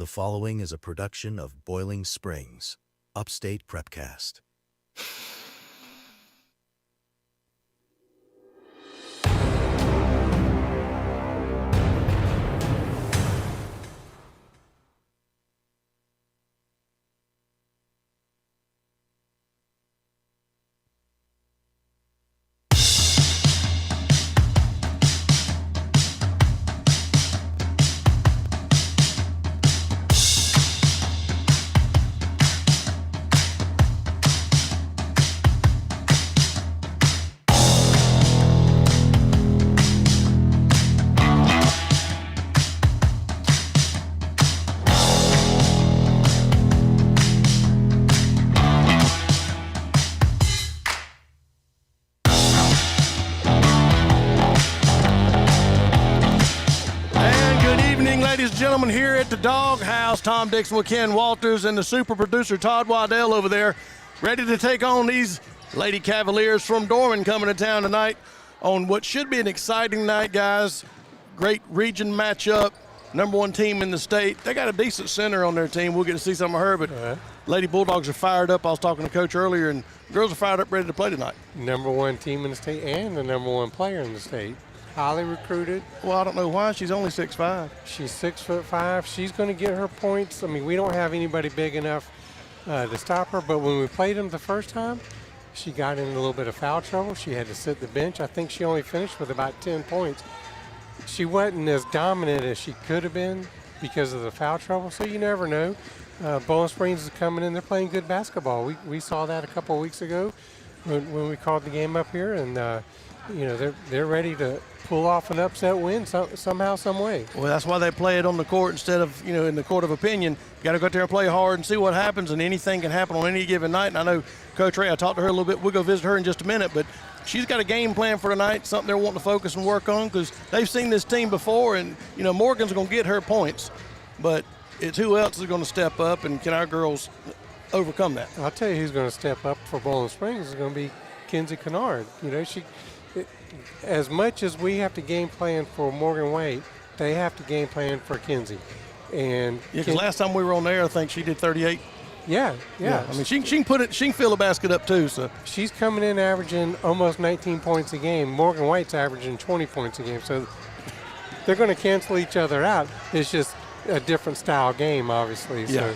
The following is a production of Boiling Springs, Upstate Prepcast. Ladies and gentlemen, here at the Doghouse, Tom Dixon with Ken Walters and the super producer Todd Waddell over there, ready to take on these Lady Cavaliers from Dorman coming to town tonight on what should be an exciting night, guys. Great region matchup, number one team in the state. They got a decent center on their team. We'll get to see some of her, but Lady Bulldogs are fired up. I was talking to Coach earlier, and girls are fired up, ready to play tonight. Number one team in the state and the number one player in the state. Highly recruited. Well, I don't know why. She's only 6'5". She's 6'5". She's going to get her points. I mean, we don't have anybody big enough to stop her, but when we played them the first time, she got in a little bit of foul trouble. She had to sit the bench. I think she only finished with about 10 points. She wasn't as dominant as she could have been because of the foul trouble, so you never know. Bowling Springs is coming in. They're playing good basketball. We saw that a couple of weeks ago when we called the game up here, and they're ready to pull off an upset win somehow, some way. Well, that's why they play it on the court instead of, in the court of opinion. You got to go out there and play hard and see what happens, and anything can happen on any given night. And I know Coach Ray, I talked to her a little bit. We'll go visit her in just a minute, but she's got a game plan for tonight, something they're wanting to focus and work on because they've seen this team before, and, Morgan's going to get her points, but it's who else is going to step up, and can our girls overcome that? I'll tell you who's going to step up for Bowling Springs is going to be Kenzie Kennard. As much as we have to game plan for Morgan White, they have to game plan for Kenzie. And because last time we were on there, I think she did 38. Yeah. I mean, she can put it. She can fill a basket up too. So she's coming in averaging almost 19 points a game. Morgan White's averaging 20 points a game. So they're going to cancel each other out. It's just a different style game, obviously. So.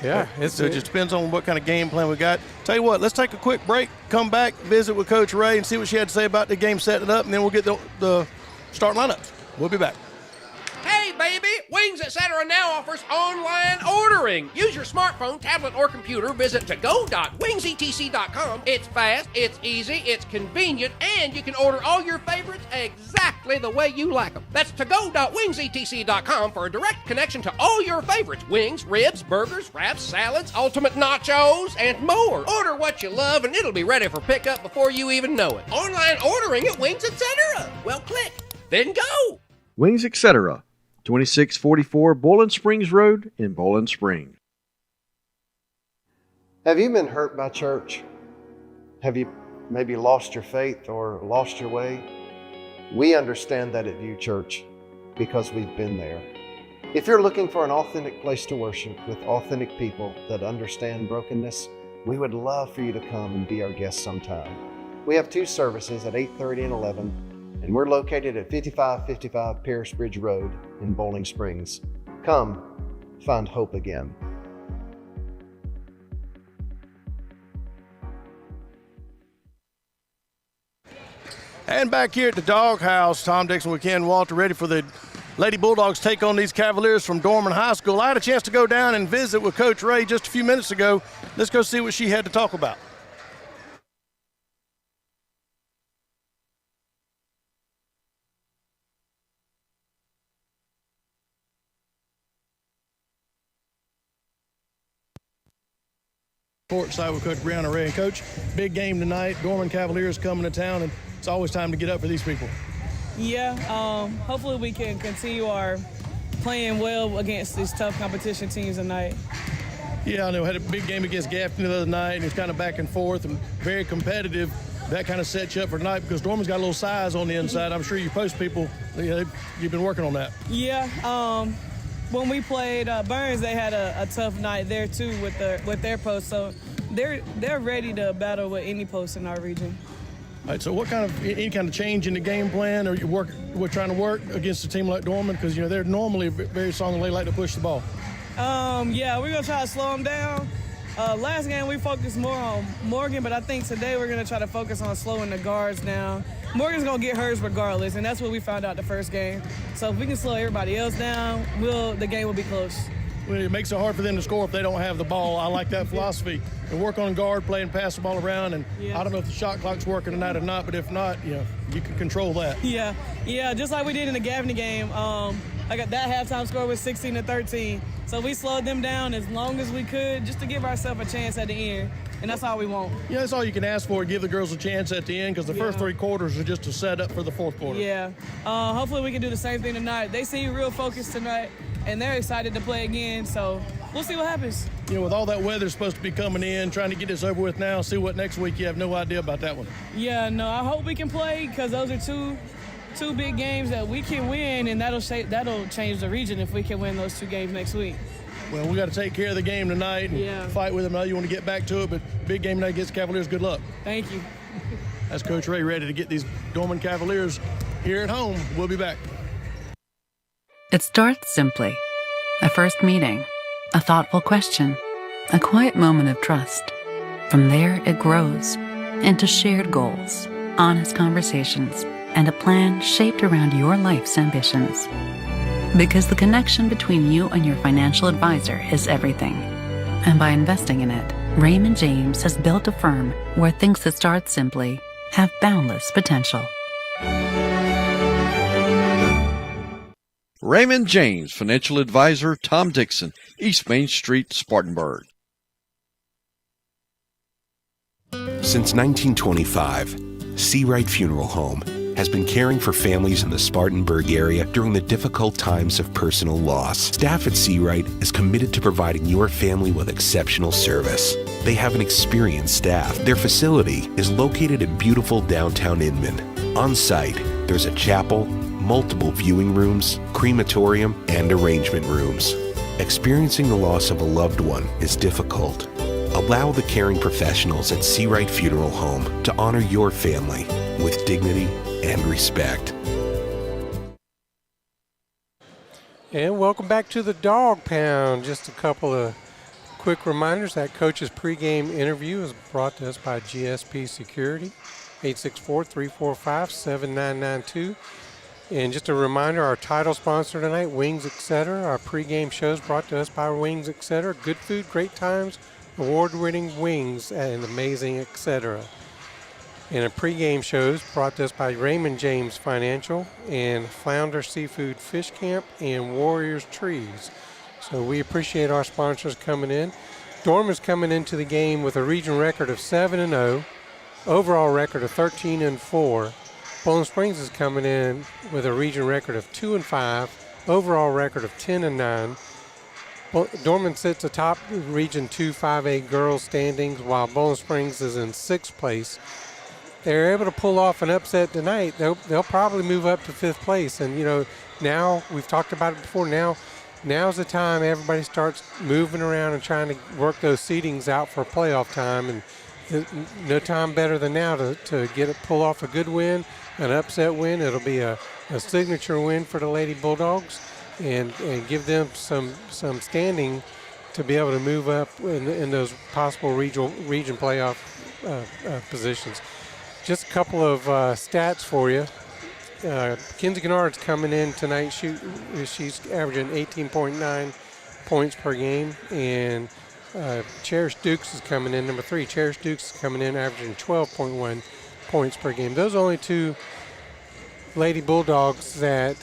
Yeah, so it just depends on what kind of game plan we got. Tell you what, let's take a quick break, come back, visit with Coach Ray, and see what she had to say about the game, setting it up, and then we'll get the starting lineups. We'll be back. Hey, baby! Wings Etc. now offers online ordering. Use your smartphone, tablet, or computer. Visit to-go.wingsetc.com. It's fast, it's easy, it's convenient, and you can order all your favorites exactly the way you like them. That's to-go.wingsetc.com for a direct connection to all your favorites. Wings, ribs, burgers, wraps, salads, ultimate nachos, and more. Order what you love, and it'll be ready for pickup before you even know it. Online ordering at Wings Etc. Well, click, then go. Wings Etc. 2644 Bowling Springs Road in Bowling Springs. Have you been hurt by church? Have you maybe lost your faith or lost your way? We understand that at View Church because we've been there. If you're looking for an authentic place to worship with authentic people that understand brokenness, we would love for you to come and be our guest sometime. We have 2 services at 8:30 and 11. And we're located at 5555 Pierce Bridge Road in Bowling Springs. Come, find hope again. And back here at the Doghouse, Tom Dixon with Ken Walter, ready for the Lady Bulldogs take on these Cavaliers from Dorman High School. I had a chance to go down and visit with Coach Ray just a few minutes ago. Let's go see what she had to talk about. Courtside with Coach Brianna Ray. And Coach, big game tonight. Dorman Cavaliers coming to town, and it's always time to get up for these people. Yeah, hopefully we can continue our playing well against these tough competition teams tonight. Yeah, I know. Had a big game against Gaffney the other night, and it's kind of back and forth and very competitive. That kind of sets you up for tonight because Dorman's got a little size on the inside. I'm sure you post people, you've been working on that. Yeah, when we played Burns, they had a tough night there too with their post. So they're ready to battle with any post in our region. All right, so what any kind of change in the game plan, or we're trying to work against a team like Dorman, because they're normally very strong and they like to push the ball. Yeah, we're gonna try to slow them down. Last game we focused more on Morgan, but I think today we're gonna try to focus on slowing the guards down. Morgan's gonna get hers regardless, and that's what we found out the first game. So if we can slow everybody else down, the game will be close. Well, it makes it hard for them to score if they don't have the ball. I like that philosophy. And work on guard play and pass the ball around. And I don't know if the shot clock's working tonight or not, but if not, you can control that. Yeah, just like we did in the Gaffney game. I got that halftime score was 16-13. So we slowed them down as long as we could just to give ourselves a chance at the end. And that's all we want. Yeah, that's all you can ask for, give the girls a chance at the end, because the first 3 quarters are just a setup for the fourth quarter. Yeah. Hopefully we can do the same thing tonight. They seem real focused tonight, and they're excited to play again. So we'll see what happens. With all that weather supposed to be coming in, trying to get this over with now, see what next week, you have no idea about that one. Yeah, no, I hope we can play, because those are two big games that we can win, and that'll change the region if we can win those 2 games next week. Well, we got to take care of the game tonight and fight with them. Now you want to get back to it, but big game tonight against the Cavaliers. Good luck. Thank you. That's Coach Ray ready to get these Dorman Cavaliers here at home. We'll be back. It starts simply. A first meeting, a thoughtful question, a quiet moment of trust. From there, it grows into shared goals, honest conversations, and a plan shaped around your life's ambitions. Because the connection between you and your financial advisor is everything. And by investing in it, Raymond James has built a firm where things that start simply have boundless potential. Raymond James, Financial Advisor, Tom Dixon, East Main Street, Spartanburg. Since 1925, Seawright Funeral Home has been caring for families in the Spartanburg area during the difficult times of personal loss. Staff at Seawright is committed to providing your family with exceptional service. They have an experienced staff. Their facility is located in beautiful downtown Inman. On site, there's a chapel, multiple viewing rooms, crematorium, and arrangement rooms. Experiencing the loss of a loved one is difficult. Allow the caring professionals at Seawright Funeral Home to honor your family with dignity and respect. And welcome back to the Dog Pound. Just a couple of quick reminders. That coach's pregame interview is brought to us by GSP Security, 864-345-7992. And just a reminder, our title sponsor tonight, Wings Etc. Our pregame shows brought to us by Wings Etc. Good food, great times, award-winning wings, and amazing Etc. And a pregame shows brought to us by Raymond James Financial and Flounder Seafood Fish Camp and Warriors Trees. So we appreciate our sponsors coming in. Dorman's coming into the game with a region record of 7-0, overall record of 13-4. Bowling Springs is coming in with a region record of 2-5, overall record of 10-9. Dorman sits atop Region 2 5A girls standings, while Bowling Springs is in 6th place. They're able to pull off an upset tonight. They'll probably move up to 5th place. And, now we've talked about it before. Now's the time everybody starts moving around and trying to work those seedings out for playoff time. And no time better than now to pull off a good win, an upset win. It'll be a signature win for the Lady Bulldogs and give them some standing to be able to move up in those possible region playoff positions. Just a couple of stats for you. Kinsey Kennard's coming in tonight. She's averaging 18.9 points per game. And Cherish Dukes is coming in, number 3. Cherish Dukes is coming in averaging 12.1 points per game. Those are only 2 Lady Bulldogs that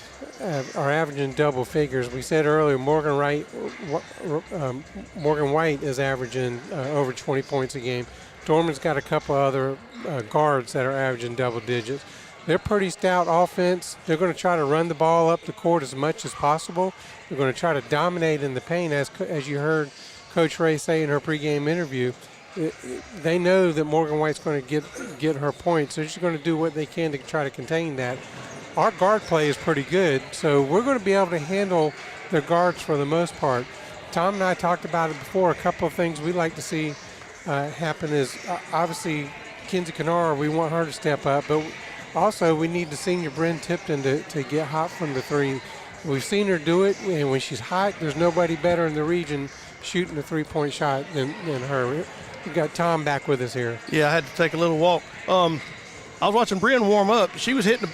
are averaging double figures. We said earlier Morgan White is averaging over 20 points a game. Dorman's got a couple other guards that are averaging double digits. They're pretty stout offense. They're going to try to run the ball up the court as much as possible. They're going to try to dominate in the paint, as you heard Coach Ray say in her pregame interview. They know that Morgan White's going to get her points. They're just going to do what they can to try to contain that. Our guard play is pretty good, so we're going to be able to handle their guards for the most part. Tom and I talked about it before. A couple of things we like to see happen is obviously Kinsey Kennard, we want her to step up, but also we need the senior Bryn Tipton to get hot from the three. We've seen her do it, and when she's hot, there's nobody better in the region shooting a three-point shot than her. We've got Tom back with us here. Yeah, I had to take a little walk. I was watching Bryn warm up. She was hitting,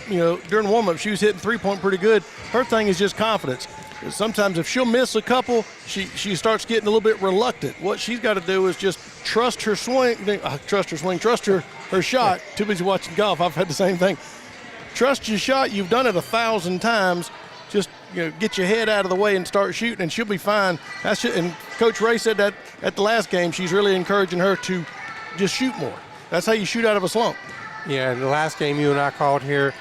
during warm-up, she was hitting three-point pretty good. Her thing is just confidence. Sometimes if she'll miss a couple, she starts getting a little bit reluctant. What she's got to do is just trust her swing, trust her shot. Too busy watching golf. I've had the same thing. Trust your shot. You've done it 1,000 times. Just get your head out of the way and start shooting, and she'll be fine. And Coach Ray said that at the last game. She's really encouraging her to just shoot more. That's how you shoot out of a slump. Yeah, in the last game you and I called here,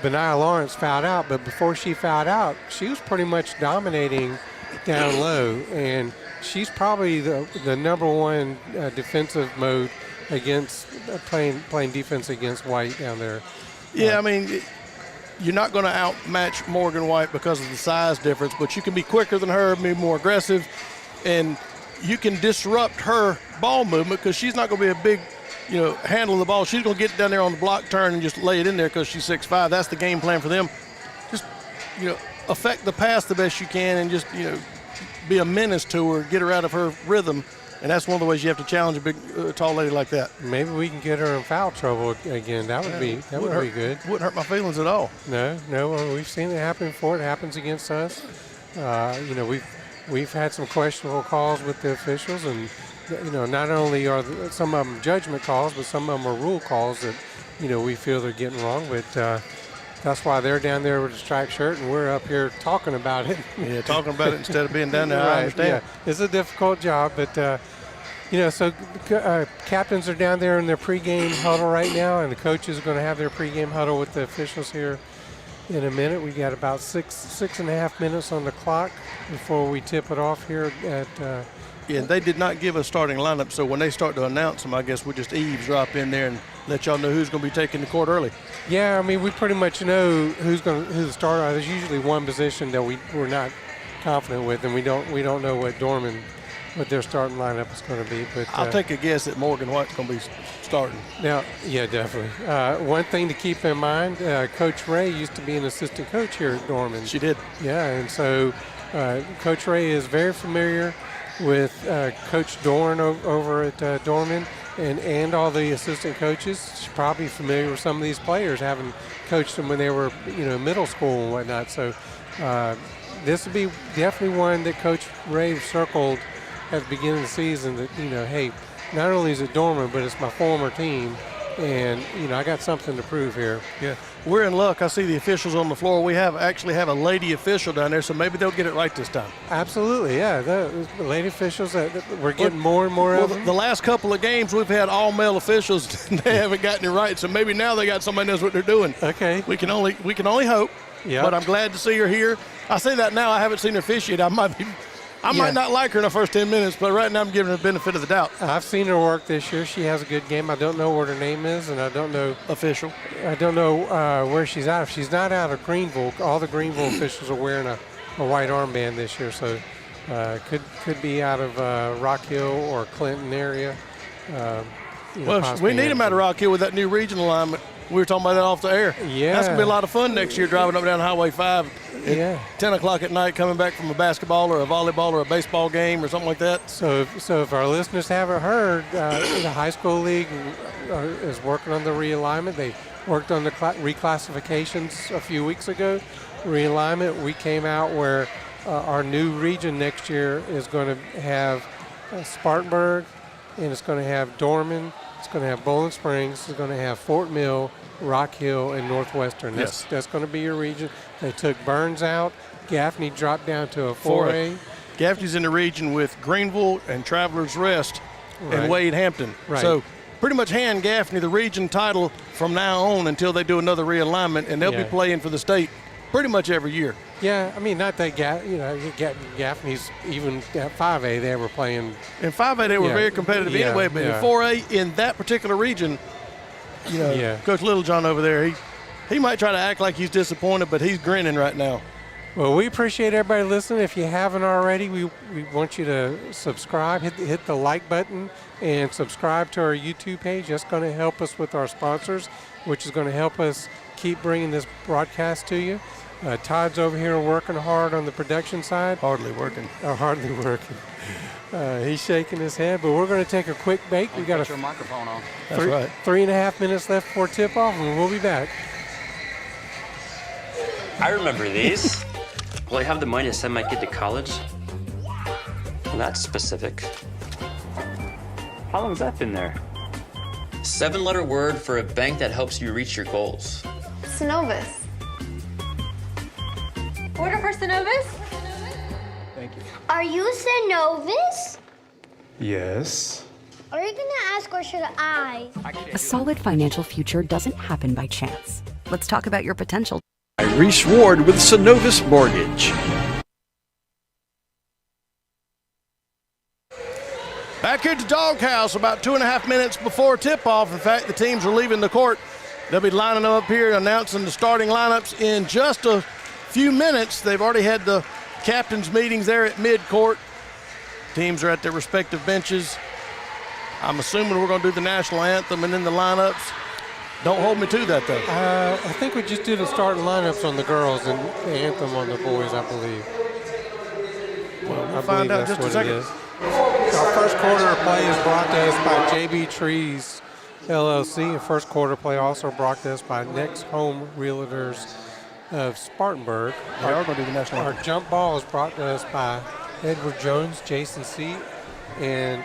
Benaiah Lawrence fouled out, but before she fouled out, she was pretty much dominating down low, and she's probably the number one defensive mode against playing defense against White down there. Yeah, I mean, you're not going to outmatch Morgan White because of the size difference, but you can be quicker than her, be more aggressive, and you can disrupt her ball movement because she's not going to be a big handling the ball. She's going to get down there on the block turn and just lay it in there because she's 6'5". That's the game plan for them. Just, affect the pass the best you can and just, be a menace to her, get her out of her rhythm. And that's one of the ways you have to challenge a big, tall lady like that. Maybe we can get her in foul trouble again. That would be good. Wouldn't hurt my feelings at all. No, we've seen it happen before. It happens against us. We've had some questionable calls with the officials, and not only are some of them judgment calls, but some of them are rule calls that, we feel they're getting wrong. But that's why they're down there with a striped shirt, and we're up here talking about it. Yeah, talking about it instead of being down there. Right, I understand. Yeah. It's a difficult job, but, so captains are down there in their pregame huddle right now, and the coaches are going to have their pregame huddle with the officials here in a minute. We got about six and a half minutes on the clock before we tip it off here at Yeah, they did not give a starting lineup, so when they start to announce them, I guess we'll just eavesdrop in there and let y'all know who's going to be taking the court early. Yeah, I mean, we pretty much know who's the starter. There's usually one position that we're not confident with, and we don't know what their starting lineup is going to be. But I'll take a guess that Morgan White's going to be starting. Now, yeah, definitely. One thing to keep in mind, Coach Ray used to be an assistant coach here at Dorman. She did. Yeah, and so Coach Ray is very familiar with Coach Dorn over at Dorman and all the assistant coaches. She's probably familiar with some of these players, having coached them when they were middle school and whatnot. So this would be definitely one that Coach Ray circled at the beginning of the season that, hey, not only is it Dorman, but it's my former team. And, I got something to prove here. Yeah, we're in luck. I see the officials on the floor. We actually have a lady official down there, so maybe they'll get it right this time. Absolutely, yeah. The lady officials, we're getting more and more of them. The last couple of games, we've had all male officials. They haven't gotten it right, so maybe now they got somebody who knows what they're doing. Okay. We can only hope. Yeah. But I'm glad to see her here. I say that now. I haven't seen her officiate. I might not like her in the first 10 minutes, but right now I'm giving her the benefit of the doubt. I've seen her work this year. She has a good game. I don't know what her name is, and I don't know. Official. I don't know where she's out. If she's not out of Greenville, all the Greenville officials are wearing a white armband this year, so could be out of Rock Hill or Clinton area. We need them out of Rock Hill with that new regional alignment. We were talking about that off the air. Yeah. That's going to be a lot of fun next year driving up and down Highway 5 at 10 o'clock at night coming back from a basketball or a volleyball or a baseball game or something like that. So if our listeners haven't heard, the high school league is working on the realignment. They worked on the reclassifications a few weeks ago. Realignment, we came out where our new region next year is going to have Spartanburg, and it's going to have Dorman, it's going to have Bowling Springs, it's going to have Fort Mill, Rock Hill, and Northwestern. Yes. That's going to be your region. They took Burns out. Gaffney dropped down to a 4A. Gaffney's in the region with Greenville and Travelers Rest and Wade Hampton. Right. So pretty much hand Gaffney the region title from now on until they do another realignment, and they'll be playing for the state pretty much every year. Yeah, I mean, not that Gaffney's even at 5A, they were playing. In 5A, they were very competitive anyway, but in 4A, in that particular region, Coach Littlejohn over there, he might try to act like he's disappointed, but he's grinning right now. Well, we appreciate everybody listening. If you haven't already, we want you to subscribe, hit the like button, and subscribe to our YouTube page. That's going to help us with our sponsors, which is going to help us keep bringing this broadcast to you. Todd's over here working hard on the production side. Hardly working. Hardly working. He's shaking his head, but we're going to take a quick break. We got your microphone on. That's right. 3.5 minutes left before tip-off, and we'll be back. I remember these. Will I have the money to send my kid to college? Well, that's specific. How long has that been there? 7-letter word for a bank that helps you reach your goals. Synovus. Order for Synovus? Thank you. Are you Synovus? Yes. Are you gonna ask or should I? A solid financial future doesn't happen by chance. Let's talk about your potential. Reese Ward with Synovus Mortgage. Back here at the Doghouse, about 2.5 minutes before tip-off. In fact, the teams are leaving the court. They'll be lining them up here, announcing the starting lineups in just a few minutes. They've already had the captains' meetings there at mid-court. Teams are at their respective benches. I'm assuming we're going to do the national anthem and then the lineups. Don't hold me to that, though. I think we just do the starting lineups on the girls and the anthem on the boys, I believe. Well, we'll find out just a second. Our first quarter of play is brought to us by JB Trees LLC. And first quarter play also brought to us by Next Home Realtors of Spartanburg. We are going to do the national anthem. Our jump ball is brought to us by Edward Jones, Jason C. and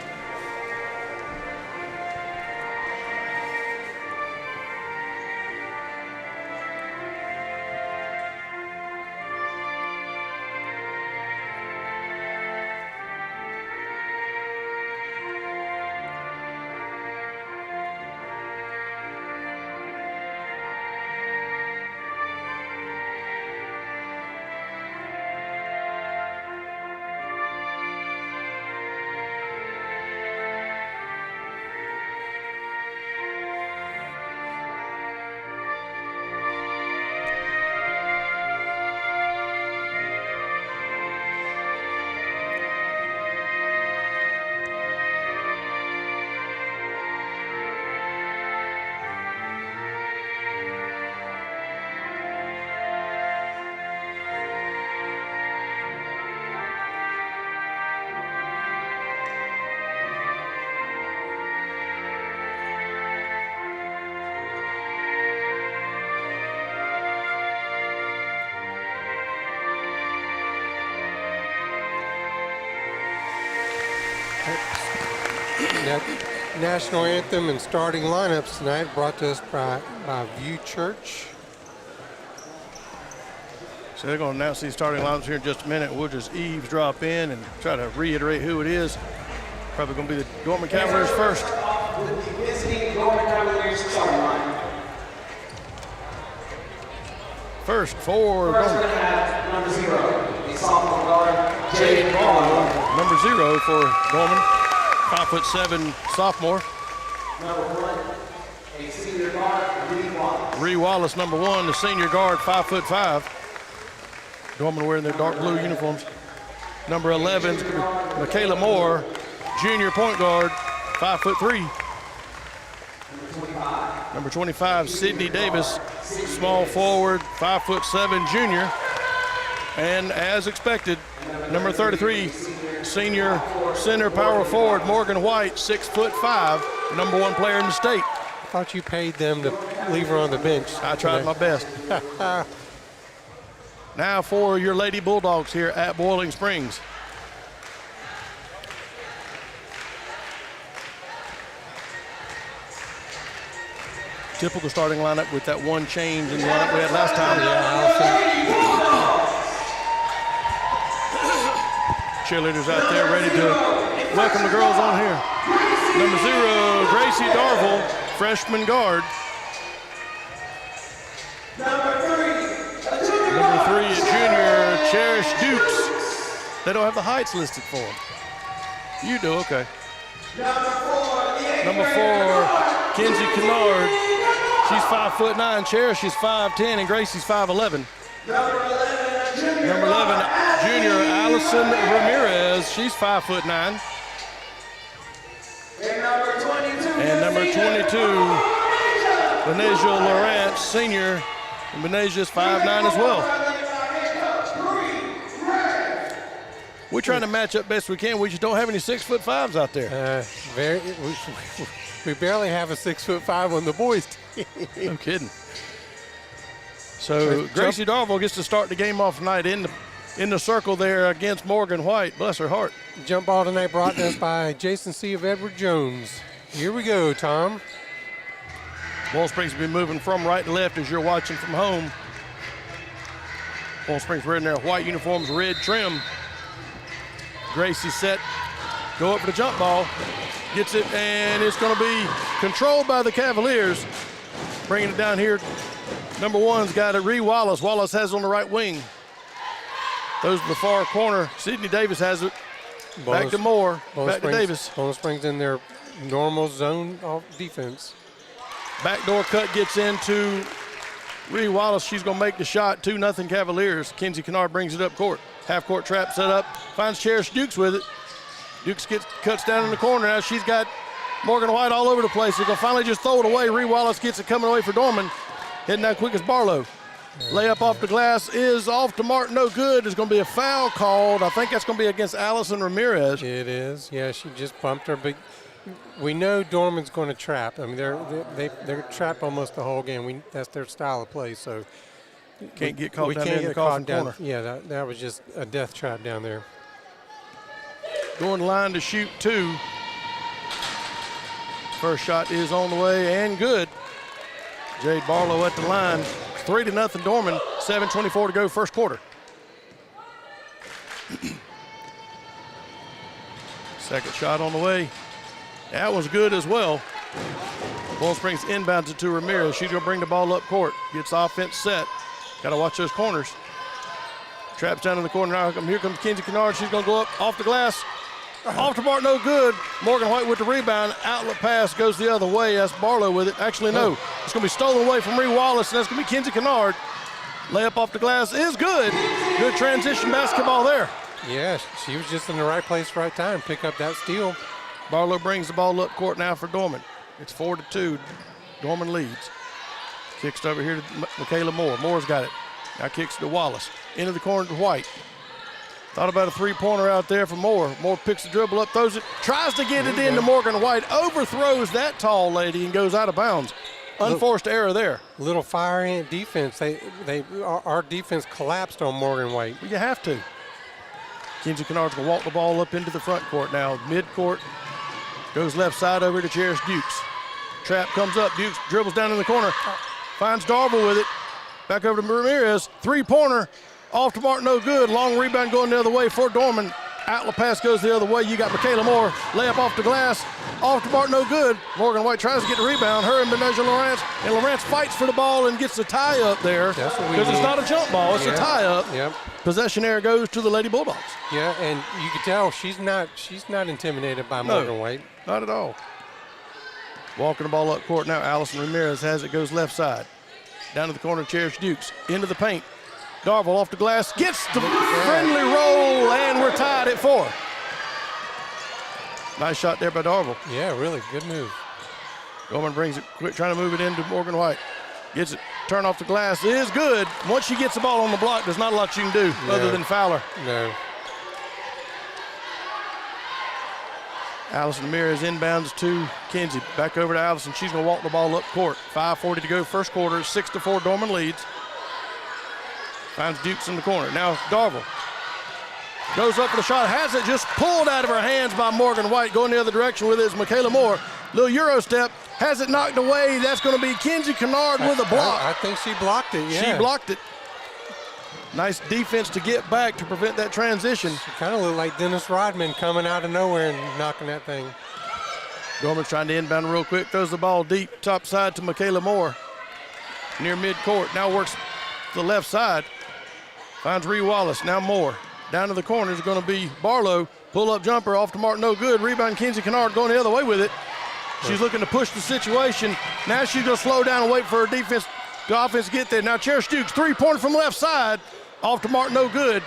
national anthem and starting lineups tonight brought to us by View Church. So they're going to announce these starting lineups here in just a minute. We'll just eavesdrop in and try to reiterate who it is. Probably going to be the Dorman Cavaliers first. First for Dorman. Number 0, the sophomore guard, Jay Ball. Number 0 for Dorman, 5'7" sophomore. Number 1, a senior guard, Ree Wallace. Ree Wallace, number 1, the senior guard, 5'5". Dorman wearing their dark blue uniforms. Number 11, Michaela Moore, junior point guard, 5'3". Number 25, Sydney Davis, small forward, 5'7", junior. And as expected, number 33, senior center power forward, Morgan White, 6'5", number 1 player in the state. I thought you paid them to leave her on the bench. I tried my best. Now for your Lady Bulldogs here at Boiling Springs. Typical starting lineup with that one change in the lineup we had last time. Cheerleaders out there ready to welcome the girls on here. Number 0, Gracie Darville, freshman guard. Number 3, junior Cherish Dukes. They don't have the heights listed for them. You do, okay. Number 4, Kenzie Kennard. She's 5'9". Cherish is 5'10", and Gracie's 5'11". Number junior Allison Ramirez. She's 5'9". And number 22, Benasia Lawrence, senior. And Benasia's 5'9" as well. We're trying to match up best we can. We just don't have any 6'5" out there. We barely have a 6'5" on the boys' team. No kidding. So Gracie Darville gets to start the game off tonight in the circle there against Morgan White. Bless her heart. Jump ball tonight brought to us by Jason C. of Edward Jones. Here we go, Tom. Ball Springs will be moving from right to left as you're watching from home. Ball Springs wearing their white uniforms, red trim. Gracie set, go up for the jump ball. Gets it, and it's going to be controlled by the Cavaliers. Bringing it down here. Number one's got it, Ree Wallace. Wallace has it on the right wing. Goes to the far corner. Sydney Davis has it. Back to Moore. Back to Davis. Bowling Springs in their normal zone of defense. Backdoor cut gets into Ree Wallace. She's going to make the shot. 2-0 Cavaliers. Kenzie Kennard brings it up court. Half court trap set up. Finds Cherish Dukes with it. Dukes cuts down in the corner. Now she's got Morgan White all over the place. They're going to finally just throw it away. Ree Wallace gets it coming away for Dorman. Hitting that quick as Barlow. Layup off the glass is off to Mark. No good. There's going to be a foul called. I think that's going to be against Allison Ramirez. It is. Yeah, she just bumped her. But we know Dorman's going to trap. I mean, they're trapped almost the whole game. That's their style of play. So can't get caught down there in the coffin corner. Yeah, that was just a death trap down there. Going line to shoot 2. First shot is on the way and good. Jade Barlow at the line. 3-0 Dorman. 7:24 to go first quarter. Second shot on the way. That was good as well. Ball Springs inbounds it to Ramirez. She's going to bring the ball up court. Gets offense set. Got to watch those corners. Traps down in the corner. Now here comes Kenzie Kennard. She's going to go up off the glass. Off to Mark, no good. Morgan White with the rebound. Outlet pass goes the other way. That's Barlow with it. Actually, no. It's going to be stolen away from Ree Wallace, and that's going to be Kenzie Kennard. Layup off the glass is good. Good transition basketball there. Yeah, she was just in the right place, right time. Pick up that steal. Barlow brings the ball up court now for Dorman. It's 4-2. Dorman leads. Kicks over here to Michaela Moore. Moore's got it. Now kicks to Wallace. Into the corner to White. Thought about a three-pointer out there for Moore. Moore picks the dribble up, throws it, tries to get it into Morgan White, overthrows that tall lady and goes out of bounds. Unforced error there. Little fire in defense. Our defense collapsed on Morgan White. Well, you have to. Kenzie Kennard's going to walk the ball up into the front court now. Mid-court, goes left side over to Cherish Dukes. Trap comes up, Dukes dribbles down in the corner, finds Darville with it. Back over to Ramirez, three-pointer. Off to Mark, no good. Long rebound going the other way for Dorman. Outlet pass goes the other way. You got Michaela Moore. Layup off the glass. Off to Mark, no good. Morgan White tries to get the rebound. Her and Benasia Lawrence. And Lawrence fights for the ball and gets the tie up there. Because it's not a jump ball. It's a tie up. Yep. Possession error goes to the Lady Bulldogs. Yeah, and you can tell she's not intimidated by Morgan White. Not at all. Walking the ball up court now. Allison Ramirez has it. Goes left side. Down to the corner, Cherish Dukes. Into the paint. Darville off the glass, gets the friendly roll, and we're tied at 4. Nice shot there by Darville. Yeah, really good move. Dorman brings it quick, trying to move it into Morgan White. Gets it, turn off the glass, is good. Once she gets the ball on the block, there's not a lot you can do other than foul her. No. Allison Ramirez inbounds to Kenzie. Back over to Allison. She's going to walk the ball up court. 5:40 to go first quarter. 6-4 Dorman leads. Finds Dukes in the corner. Now Darville goes up for the shot, has it just pulled out of her hands by Morgan White. Going the other direction with it is Michaela Moore. Little Euro step, has it knocked away. That's going to be Kenzie Kennard with a block. I think she blocked it, yeah. She blocked it. Nice defense to get back to prevent that transition. She kind of looked like Dennis Rodman coming out of nowhere and knocking that thing. Dorman's trying to inbound real quick, throws the ball deep, top side to Michaela Moore. Near midcourt, now works to the left side. Finds Ree Wallace, now Moore. Down to the corner is going to be Barlow. Pull-up jumper off to Mark, no good. Rebound, Kenzie Kennard going the other way with it. She's looking to push the situation. Now she's going to slow down and wait for her defense, the offense to get there. Now Cherish Dukes, three-pointer from left side. Off to Mark, no good.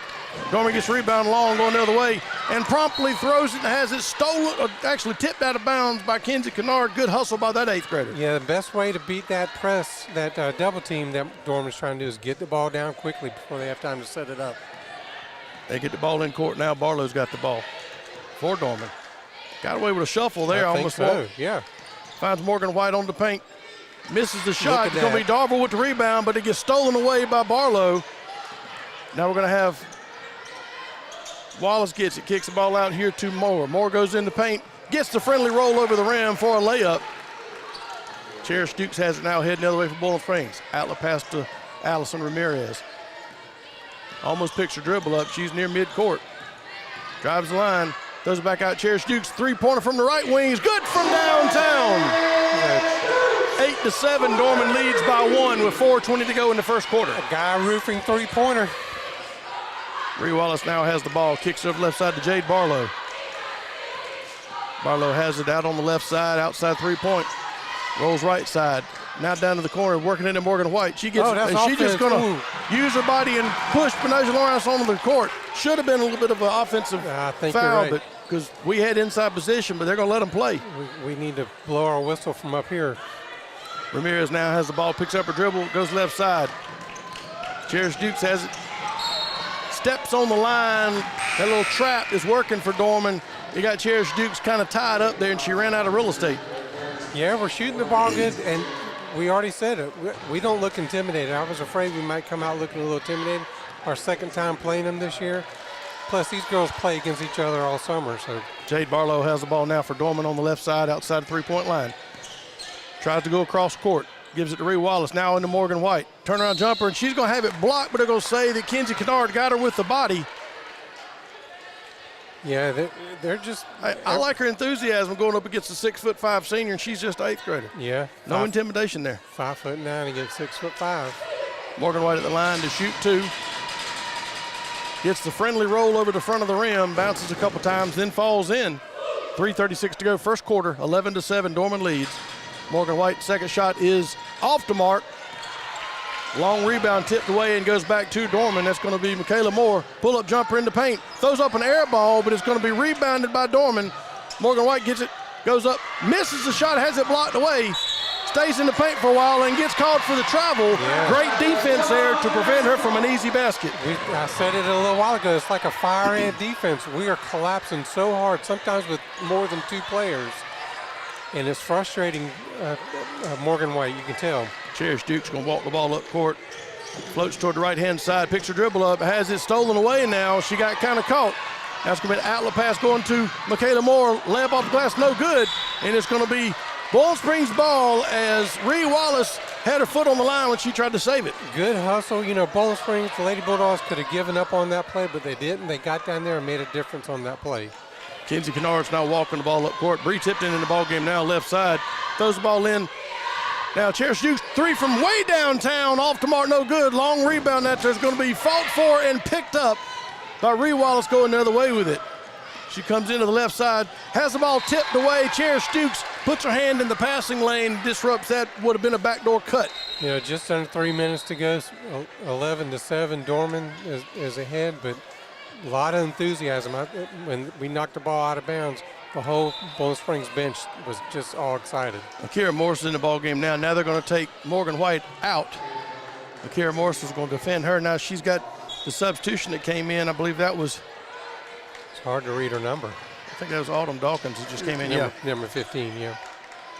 Dorman gets rebound long, going the other way, and promptly throws it and has it stolen, actually tipped out of bounds by Kenzie Kennard. Good hustle by that 8th grader. Yeah, the best way to beat that press, that double team that Dorman's trying to do is get the ball down quickly before they have time to set it up. They get the ball in court now. Barlow's got the ball for Dorman. Got away with a shuffle there. I almost think so, yeah. Finds Morgan White on the paint. Misses the shot. It's going to be Darville with the rebound, but it gets stolen away by Barlow. Now we're going to have Wallace gets it, kicks the ball out here to Moore. Moore goes in the paint, gets the friendly roll over the rim for a layup. Cherish Dukes has it now heading the other way for Bowling Springs. Outlet pass to Allison Ramirez. Almost picks her dribble up. She's near midcourt. Drives the line, throws it back out. Cherish Dukes, three-pointer from the right wing is good from downtown. 8-7, Dorman leads by 1 with 4:20 to go in the first quarter. A guy roofing three-pointer. Ree Wallace now has the ball, kicks over left side to Jade Barlow. Barlow has it out on the left side, outside three-point. Rolls right side. Now down to the corner, working into Morgan White. She gets, she's just going to use her body and push Benaja Lawrence onto the court. Should have been a little bit of an offensive foul, but because we had inside position, but they're going to let them play. We need to blow our whistle from up here. Ramirez now has the ball, picks up her dribble, goes left side. Cherish Dukes has it. Steps on the line. That little trap is working for Dorman. You got Cherish Dukes kind of tied up there, and she ran out of real estate. Yeah, we're shooting the ball good, and we already said it. We don't look intimidated. I was afraid we might come out looking a little intimidated. Our second time playing them this year. Plus, these girls play against each other all summer. So Jade Barlow has the ball now for Dorman on the left side outside the three-point line. Tries to go across court. Gives it to Ree Wallace, now into Morgan White. Turnaround jumper, and she's going to have it blocked, but they're going to say that Kenzie Kennard got her with the body. Yeah, they're just... I like her enthusiasm going up against a 6'5" senior, and she's just an 8th grader. Yeah. No intimidation there. 5'9" against 6'5". Morgan White at the line to shoot 2. Gets the friendly roll over the front of the rim, bounces a couple times, then falls in. 3:36 to go, first quarter, 11-7, Dorman leads. Morgan White, second shot is off the mark. Long rebound tipped away and goes back to Dorman. That's going to be Michaela Moore. Pull-up jumper in the paint. Throws up an air ball, but it's going to be rebounded by Dorman. Morgan White gets it, goes up, misses the shot, has it blocked away. Stays in the paint for a while and gets called for the travel. Yeah. Great defense there to prevent her from an easy basket. I said it a little while ago. It's like a fire ant defense. We are collapsing so hard, sometimes with more than 2 players. And it's frustrating Morgan White, you can tell. Cherish Duke's going to walk the ball up court. Floats toward the right-hand side, picks her dribble up, has it stolen away now. She got kind of caught. That's going to be an outlet pass going to Michaela Moore. Layup off the glass, no good. And it's going to be Bowling Springs ball as Ree Wallace had her foot on the line when she tried to save it. Good hustle. You know, Bowling Springs, the Lady Bulldogs could have given up on that play, but they didn't. They got down there and made a difference on that play. Kenzie Kennard's now walking the ball up court. Bree Tipton in the ball game now, left side. Throws the ball in. Now Cherish Dukes, 3 from way downtown, off to mark, no good. Long rebound that there's going to be fought for and picked up by Ree Wallace going the other way with it. She comes into the left side, has the ball tipped away. Cherish Dukes puts her hand in the passing lane, disrupts that. Would have been a backdoor cut. You know, just under 3 minutes to go, 11-7. Dorman is ahead, but a lot of enthusiasm. When we knocked the ball out of bounds, the whole Bowling Springs bench was just all excited. Akira Morris in the ball game now. Now they're going to take Morgan White out. Akira Morris is going to defend her. Now she's got the substitution that came in. I believe that was... It's hard to read her number. I think that was Autumn Dawkins who just came in. Number 15, yeah.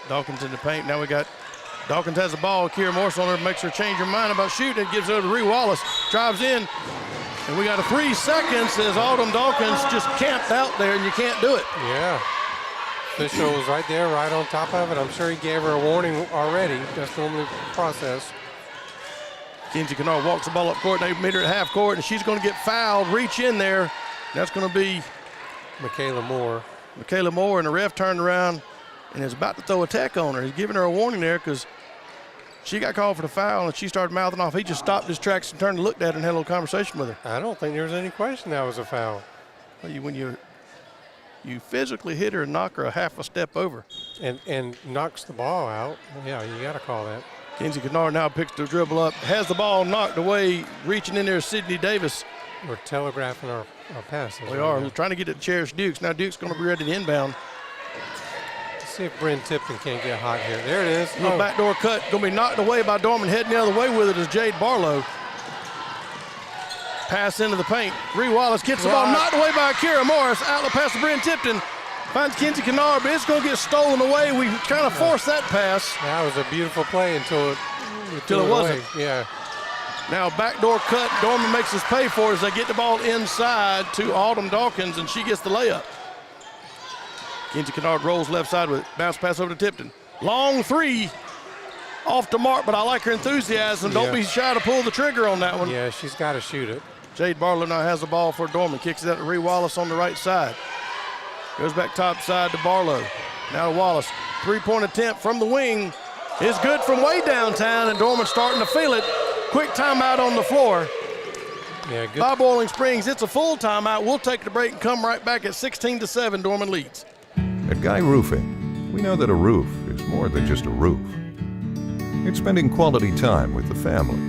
Dawkins in the paint. Now we got Dawkins has the ball. Akira Morris on her, makes her change her mind about shooting. It gives it over to Ree Wallace. Drives in. And we got a 3 seconds as Autumn Dawkins just camped out there, and you can't do it. Yeah. Official was right there, right on top of it. I'm sure he gave her a warning already. That's normally the process. Kenzie Kennard walks the ball up court. They meet her at half court, and she's going to get fouled. Reach in there. That's going to be Michaela Moore. Michaela Moore, and the ref turned around and is about to throw a tech on her. He's giving her a warning there because she got called for the foul, and she started mouthing off. He just stopped his tracks and turned and looked at her and had a little conversation with her. I don't think there was any question that was a foul. Well, when you physically hit her and knock her a half a step over. And knocks the ball out. Yeah, you got to call that. Kenzie Kennard now picks the dribble up, has the ball knocked away, reaching in there, Sydney Davis. We're telegraphing our passes. We are. We're trying to get it to Cherish Dukes. Now Dukes going to be ready to inbound. Let's see if Bryn Tipton can't get hot here. There it is. Little backdoor cut. Going to be knocked away by Dorman. Heading the other way with it is Jade Barlow. Pass into the paint. Ree Wallace gets the ball knocked away by Akira Morris. Outlet pass to Bryn Tipton. Finds Kinsey Kennard, but it's going to get stolen away. We kind of forced that pass. That was a beautiful play until it wasn't. Yeah. Now backdoor cut. Dorman makes us pay for it as they get the ball inside to Autumn Dawkins, and she gets the layup. Kinsey Kennard rolls left side with it. Bounce pass over to Tipton. Long three. Off the mark, but I like her enthusiasm. Don't be shy to pull the trigger on that one. Yeah, she's got to shoot it. Jade Barlow now has the ball for Dorman. Kicks it out to Ree Wallace on the right side. Goes back top side to Barlow. Now to Wallace. Three-point attempt from the wing is good from way downtown, and Dorman starting to feel it. Quick timeout on the floor. Yeah, good. By Boiling Springs, it's a full timeout. We'll take the break and come right back at 16-7. Dorman leads. At Guy Roofing, we know that a roof is more than just a roof. It's spending quality time with the family.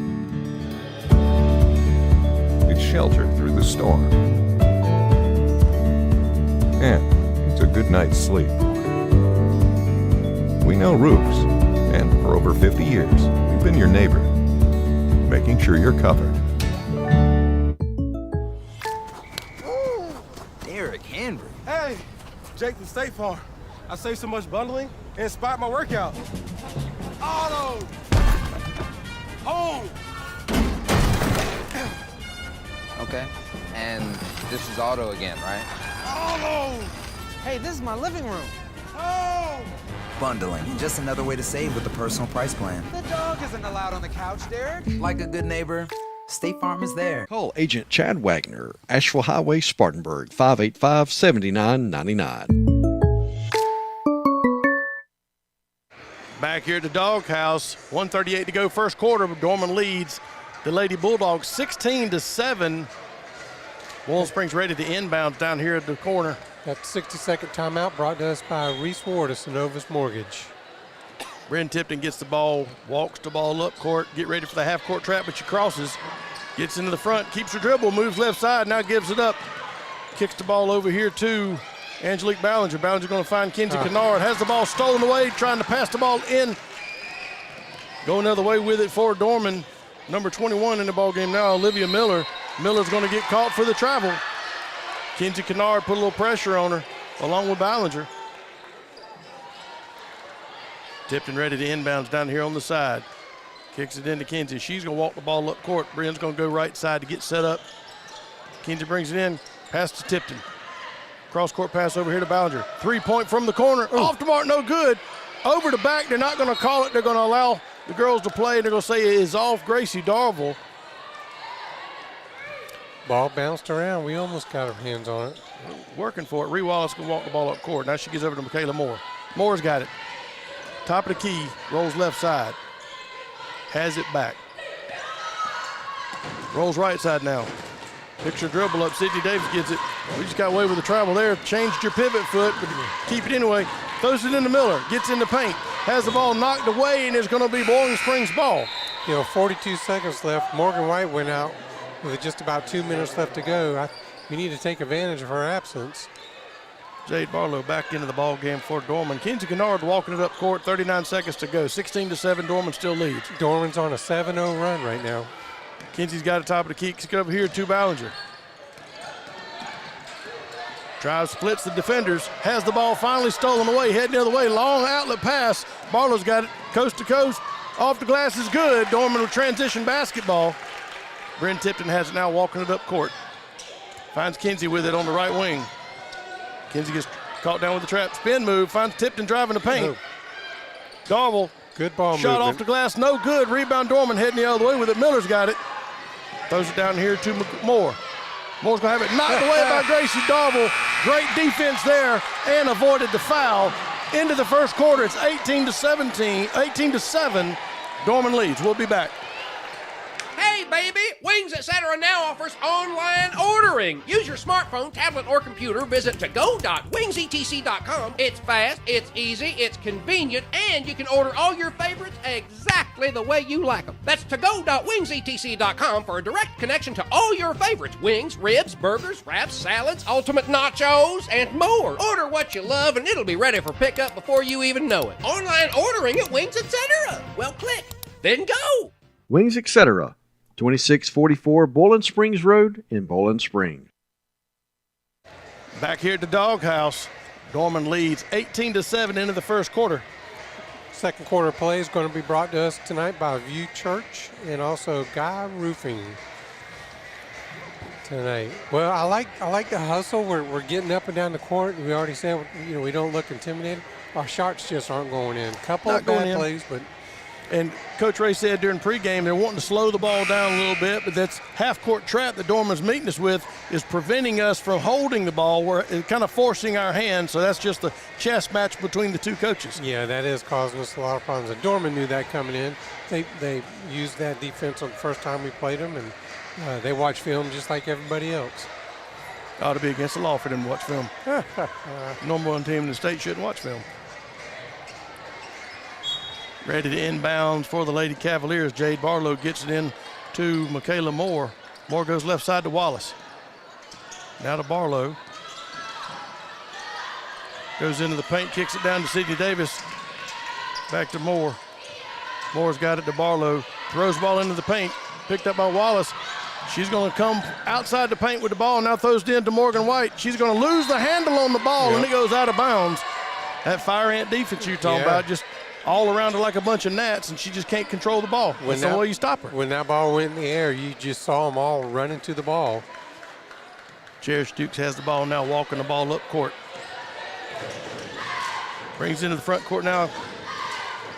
It's shelter through the storm. And it's a good night's sleep. We know roofs, and for over 50 years, we've been your neighbor, making sure you're covered. Derek Henry. Hey, Jake from State Farm. I saved so much bundling, it inspired my workout. Auto! Home! Okay, and this is Auto again, right? Auto! Hey, this is my living room. Home! Bundling, just another way to save with the personal price plan. The dog isn't allowed on the couch, Derek. Like a good neighbor, State Farm is there. Call Agent Chad Wagner, Asheville Highway, Spartanburg, 585-7999. Back here at the Doghouse, 1:38 to go first quarter. Dorman leads the Lady Bulldogs 16-7. Boiling Springs ready to inbound down here at the corner. That 60-second timeout brought to us by Reese Ward of Synovus Mortgage. Bryn Tipton gets the ball, walks the ball up court, get ready for the half-court trap, but she crosses, gets into the front, keeps her dribble, moves left side, now gives it up. Kicks the ball over here to Angelique Ballinger. Ballinger going to find Kinsey Kennard. Has the ball stolen away, trying to pass the ball in. Go another way with it for Dorman. Number 21 in the ball game now, Olivia Miller. Miller's going to get caught for the travel. Kinsey Kennard put a little pressure on her, along with Ballinger. Tipton ready to inbounds down here on the side. Kicks it into Kinsey. She's going to walk the ball up court. Bryn's going to go right side to get set up. Kinsey brings it in. Pass to Tipton. Cross-court pass over here to Ballinger. Three-point from the corner. Ooh. Off the mark, no good. Over the back, they're not going to call it. They're going to allow the girls to play. They're going to say it is off Gracie Darville. Ball bounced around. We almost got our hands on it. Working for it. Ree Wallace can walk the ball up court. Now she gives over to Michaela Moore. Moore's got it. Top of the key. Rolls left side. Has it back. Rolls right side now. Picks her dribble up. Sydney Davis gets it. We just got away with the travel there. Changed your pivot foot, but keep it anyway. Throws it into Miller. Gets in the paint. Has the ball knocked away, and it's going to be Boiling Springs ball. 42 seconds left. Morgan White went out with just about 2 minutes left to go. We need to take advantage of her absence. Jade Barlow back into the ball game for Dorman. Kinsey Kennard walking it up court. 39 seconds to go. 16-7. Dorman still leads. Dorman's on a 7-0 run right now. Kinsey's got it top of the key. Kick over here to Ballinger. Drives, splits the defenders. Has the ball finally stolen away. Heading the other way. Long outlet pass. Barlow's got it coast to coast. Off the glass is good. Dorman with transition basketball. Bryn Tipton has it now, walking it up court. Finds Kinsey with it on the right wing. Kinsey gets caught down with the trap. Spin move. Finds Tipton driving the paint. Darville. Good ball Shot movement. off the glass. No good. Rebound Dorman heading the other way with it. Miller's got it. Throws it down here to Moore. Moore's going to have it knocked away by Gracie Darville. Great defense there and avoided the foul. Into the first quarter. It's 18-7. Dorman leads. We'll be back. Hey, baby! Wings Etc. now offers online ordering. Use your smartphone, tablet, or computer. Visit to-go.wingsetc.com. It's fast, it's easy, it's convenient, and you can order all your favorites exactly the way you like them. That's to-go.wingsetc.com for a direct connection to all your favorites. Wings, ribs, burgers, wraps, salads, ultimate nachos, and more. Order what you love, and it'll be ready for pickup before you even know it. Online ordering at Wings Etc. Well, click, then go. Wings Etc. 2644 Bowling Springs Road in Bowling Springs. Back here at the Doghouse, Dorman leads 18-7 into the first quarter. Second quarter play is going to be brought to us tonight by View Church and also Guy Roofing tonight. Well, I like the hustle. We're getting up and down the court. We already said, we don't look intimidated. Our shots just aren't going in. Couple of bad plays, but. And Coach Ray said during pregame they're wanting to slow the ball down a little bit, but that's half-court trap that Dorman's meeting us with is preventing us from holding the ball. We're kind of forcing our hand, so that's just a chess match between the two coaches. Yeah, that is causing us a lot of problems. And Dorman knew that coming in. They used that defense on the first time we played them, and they watch film just like everybody else. Ought to be against the law for them to watch film. Number one team in the state shouldn't watch film. Ready to inbounds for the Lady Cavaliers. Jade Barlow gets it in to Michaela Moore. Moore goes left side to Wallace. Now to Barlow. Goes into the paint, kicks it down to Sydney Davis. Back to Moore. Moore's got it to Barlow. Throws the ball into the paint. Picked up by Wallace. She's going to come outside the paint with the ball. Now throws it in to Morgan White. She's going to lose the handle on the ball, and it goes out of bounds. That fire ant defense you're talking about, just all around her like a bunch of gnats, and she just can't control the ball. That's the way you stop her. When that ball went in the air, you just saw them all running to the ball. Cherish Dukes has the ball now, walking the ball up court. Brings it into the front court now.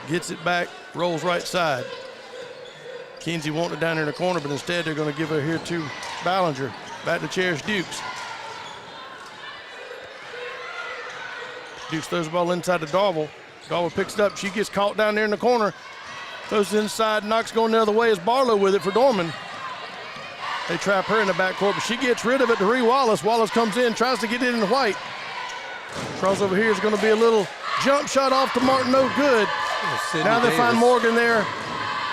Gets it back, rolls right side. Kinsey wanting it down there in the corner, but instead they're going to give it here to Ballinger. Back to Cherish Dukes. Dukes throws the ball inside to Darville. Darville picks it up. She gets caught down there in the corner. Throws it inside. Knox going the other way as Barlow with it for Dorman. They trap her in the backcourt, but she gets rid of it to Ree Wallace. Wallace comes in, tries to get it into White. Crossover here is going to be a little jump shot off to Martin, no good. Now they find Morgan there,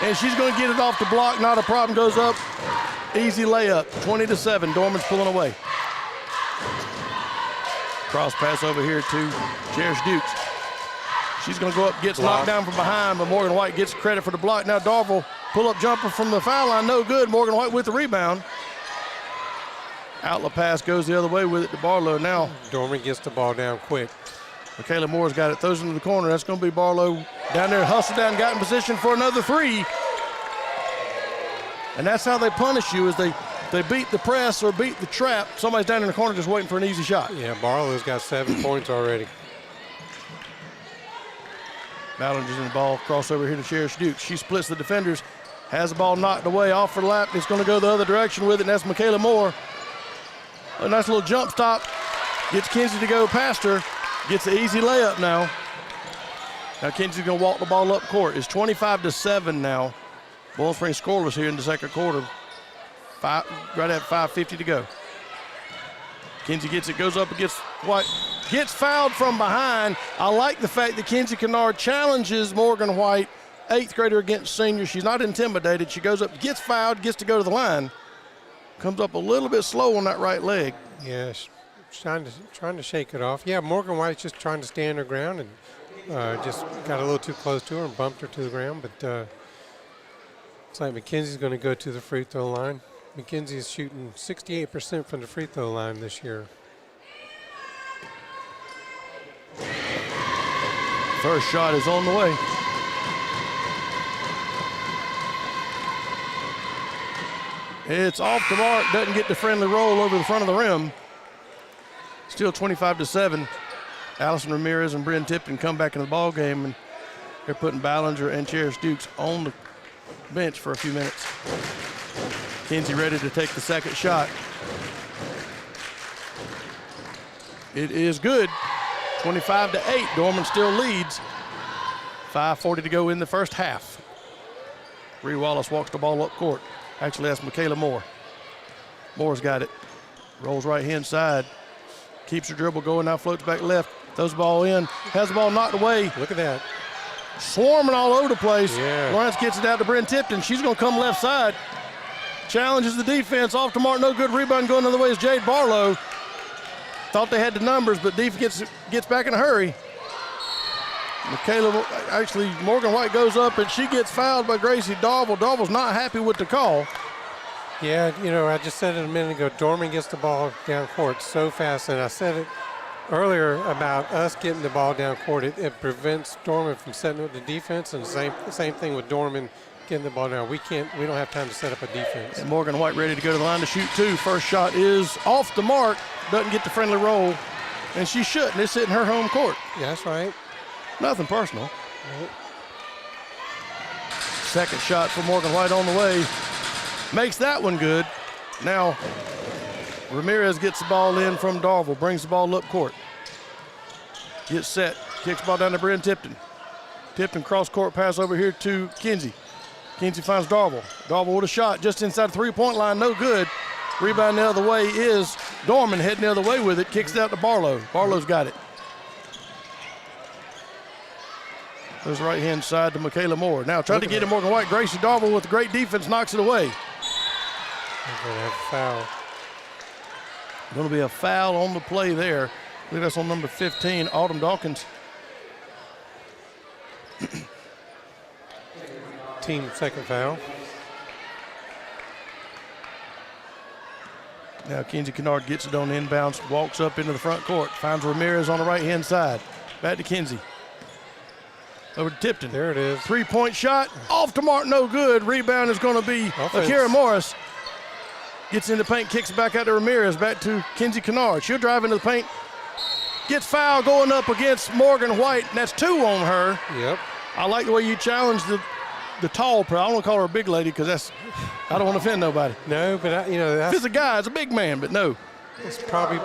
and she's going to get it off the block. Not a problem. Goes up. Easy layup. 20-7. Dorman's pulling away. Cross pass over here to Cherish Dukes. She's going to go up, gets knocked down from behind, but Morgan White gets credit for the block. Now Darville, pull-up jumper from the foul line, no good. Morgan White with the rebound. Outlet pass goes the other way with it to Barlow now. Dorman gets the ball down quick. Michaela Moore's got it, throws it into the corner. That's going to be Barlow down there, hustle down, got in position for another three. And that's how they punish you, is they beat the press or beat the trap. Somebody's down in the corner just waiting for an easy shot. Yeah, Barlow's got 7 points already. Ballinger's in the ball, crossover here to Cherish Dukes. She splits the defenders, has the ball knocked away off her lap. It's going to go the other direction with it, and that's Michaela Moore. A nice little jump stop. Gets Kinsey to go past her. Gets the easy layup now. Now Kinsey's going to walk the ball up court. It's 25-7 now. Bowling Springs scoreless here in the second quarter. Right at 5:50 to go. Kinsey gets it, goes up against White. Gets fouled from behind. I like the fact that Kinsey Kennard challenges Morgan White, 8th grader against senior. She's not intimidated. She goes up, gets fouled, gets to go to the line. Comes up a little bit slow on that right leg. Yeah, she's trying to shake it off. Yeah, Morgan White's just trying to stand her ground and just got a little too close to her and bumped her to the ground. But looks like McKenzie's going to go to the free throw line. McKenzie is shooting 68% from the free throw line this year. First shot is on the way. It's off the mark, doesn't get the friendly roll over the front of the rim. Still 25-7. Allison Ramirez and Bryn Tipton come back in the ball game, and they're putting Ballinger and Cherish Dukes on the bench for a few minutes. Kinsey ready to take the second shot. It is good. 25-8. Dorman still leads. 5:40 to go in the first half. Ree Wallace walks the ball up court. Actually, that's Michaela Moore. Moore's got it. Rolls right-hand side. Keeps her dribble going, now floats back left. Throws the ball in. Has the ball knocked away. Look at that. Swarming all over the place. Yeah. Lawrence gets it out to Bryn Tipton. She's going to come left side. Challenges the defense. Off to Mark. No good. Rebound going the other way is Jade Barlow. Thought they had the numbers, but defense gets back in a hurry. Morgan White goes up, and she gets fouled by Gracie Darville. Darville's not happy with the call. Yeah, I just said it a minute ago. Dorman gets the ball down court so fast, and I said it earlier about us getting the ball down court. It prevents Dorman from setting up the defense, and the same thing with Dorman getting the ball down. We don't have time to set up a defense. And Morgan White ready to go to the line to shoot two. First shot is off the mark. Doesn't get the friendly roll, and she shouldn't. It's hitting her home court. Yeah, that's right. Nothing personal. Nope. Second shot for Morgan White on the way. Makes that one good. Now, Ramirez gets the ball in from Darville, brings the ball up court. Gets set, kicks the ball down to Bryn Tipton. Tipton cross-court pass over here to Kinsey. Kinsey finds Darville. Darville with a shot just inside the three-point line, no good. Rebound the other way is Dorman, heading the other way with it, kicks it out to Barlow. Barlow's got it. Goes right-hand side to Michaela Moore. Now trying to get to Morgan White. Gracie Darville with great defense knocks it away. They're going to have a foul. Going to be a foul on the play there. I believe that's on number 15, Autumn Dawkins. Team second foul. Now Kenzie Kennard gets it on the inbounds, walks up into the front court, finds Ramirez on the right-hand side. Back to Kenzie. Over to Tipton. There it is. Three-point shot, off to Mark, no good. Rebound is going to be Akira Morris. Gets in the paint, kicks it back out to Ramirez, back to Kenzie Kennard. She'll drive into the paint, gets fouled going up against Morgan White, and that's two on her. Yep. I like the way you challenge the tall pro. I don't want to call her a big lady because I don't want to offend nobody. No, but if it's a guy, it's a big man, but no. It's probably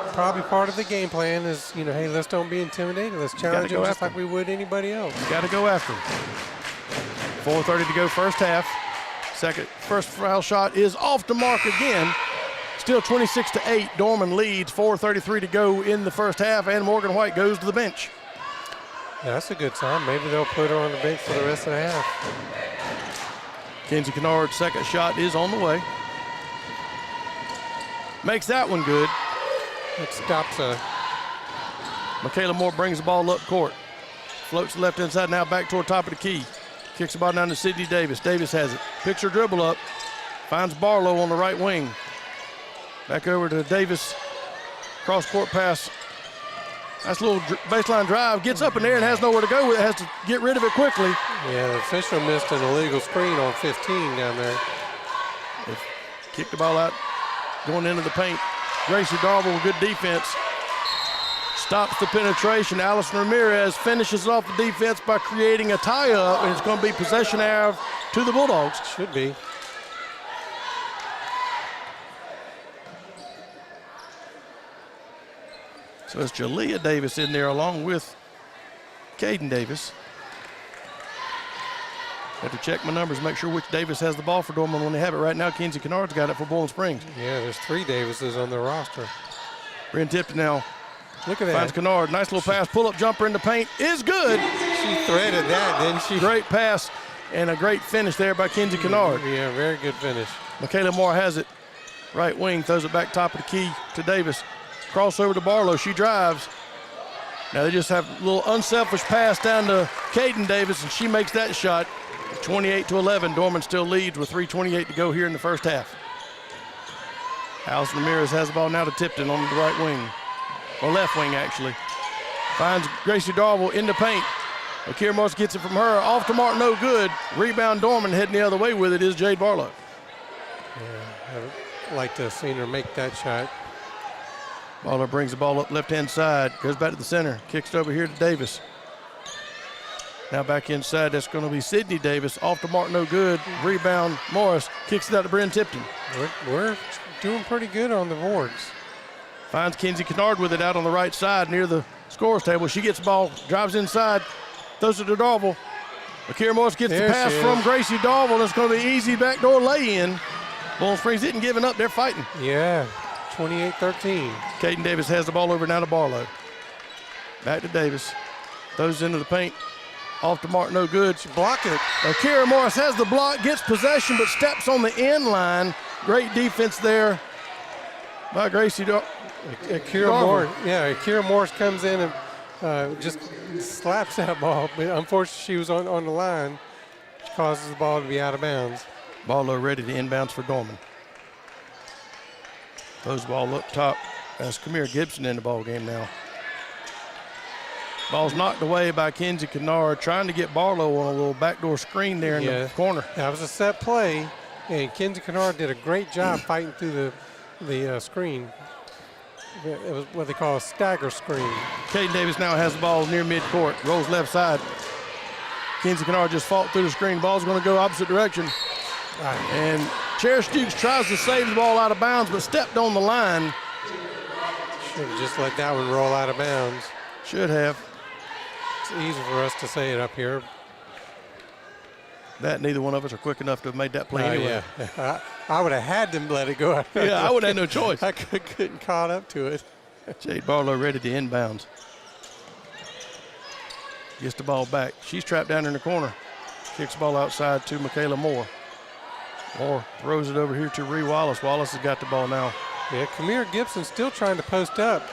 part of the game plan is, hey, let's don't be intimidated. Let's challenge them just like we would anybody else. You got to go after them. 4:30 to go first half. First foul shot is off the mark again. Still 26-8. Dorman leads. 4:33 to go in the first half, and Morgan White goes to the bench. Yeah, that's a good sign. Maybe they'll put her on the bench for the rest of the half. Kenzie Kennard's second shot is on the way. Makes that one good. It stops her. Michaela Moore brings the ball up court. Floats left inside, now back toward top of the key. Kicks the ball down to Sydney Davis. Davis has it. Picks her dribble up. Finds Barlow on the right wing. Back over to Davis. Cross-court pass. Nice little baseline drive. Gets up in there and has nowhere to go with it. Has to get rid of it quickly. Yeah, the official missed an illegal screen on 15 down there. They kicked the ball out, going into the paint. Gracie Darville with good defense. Stops the penetration. Allison Ramirez finishes off the defense by creating a tie-up, and it's going to be possession arrow to the Bulldogs. Should be. So it's Jalea Davis in there along with Caden Davis. Have to check my numbers, make sure which Davis has the ball for Dorman when they have it. Right now, Kenzie Kennard's got it for Bowling Springs. Yeah, there's three Davises on the roster. Bryn Tipton now. Look at that. Finds Kennard. Nice little pass. Pull-up jumper in the paint is good. She threaded that, didn't she? Great pass and a great finish there by Kenzie Kennard. Yeah, very good finish. Michaela Moore has it. Right wing, throws it back top of the key to Davis. Crossover to Barlow. She drives. Now they just have a little unselfish pass down to Caden Davis, and she makes that shot. 28-11. Dorman still leads with 3:28 to go here in the first half. Allison Ramirez has the ball now to Tipton on the right wing. Or left wing, actually. Finds Gracie Darville in the paint. Akira Morris gets it from her. Off to Mark, no good. Rebound Dorman, heading the other way with it is Jade Barlow. Yeah, I'd like to have seen her make that shot. Barlow brings the ball up left-hand side. Goes back to the center. Kicks it over here to Davis. Now back inside, that's going to be Sydney Davis. Off to Mark, no good. Rebound Morris. Kicks it out to Bryn Tipton. We're doing pretty good on the boards. Finds Kenzie Kennard with it out on the right side near the scorer's table. She gets the ball, drives inside, throws it to Darville. Akira Morris gets the pass from Gracie Darville. It's going to be easy backdoor lay-in. Bowling Springs isn't giving up. They're fighting. Yeah, 28-13. Caden Davis has the ball over now to Barlow. Back to Davis. Throws into the paint. Off to Mark, no good. She blocked it. Akira Morris has the block, gets possession, but steps on the end line. Great defense there by Gracie Akira Morris comes in and just slaps that ball. But unfortunately, she was on the line, which causes the ball to be out of bounds. Barlow ready to inbounds for Dorman. Throws the ball up top. That's Kamir Gibson in the ball game now. Ball's knocked away by Kenzie Kennard, trying to get Barlow on a little backdoor screen there in the corner. That was a set play, and Kenzie Kennard did a great job fighting through the screen. It was what they call a stagger screen. Caden Davis now has the ball near midcourt, rolls left side. Kenzie Kennard just fought through the screen. Ball's going to go opposite direction. Right. And Cherish Dukes tries to save the ball out of bounds, but stepped on the line. Should have just let that one roll out of bounds. Should have. It's easy for us to say it up here. That neither one of us are quick enough to have made that play anyway. Yeah. I would have had them let it go. Yeah, I would have had no choice. I couldn't caught up to it. Jade Barlow ready to inbounds. Gets the ball back. She's trapped down in the corner. Kicks the ball outside to Michaela Moore. Moore throws it over here to Ree Wallace. Wallace has got the ball now. Yeah, Kamir Gibson still trying to post up.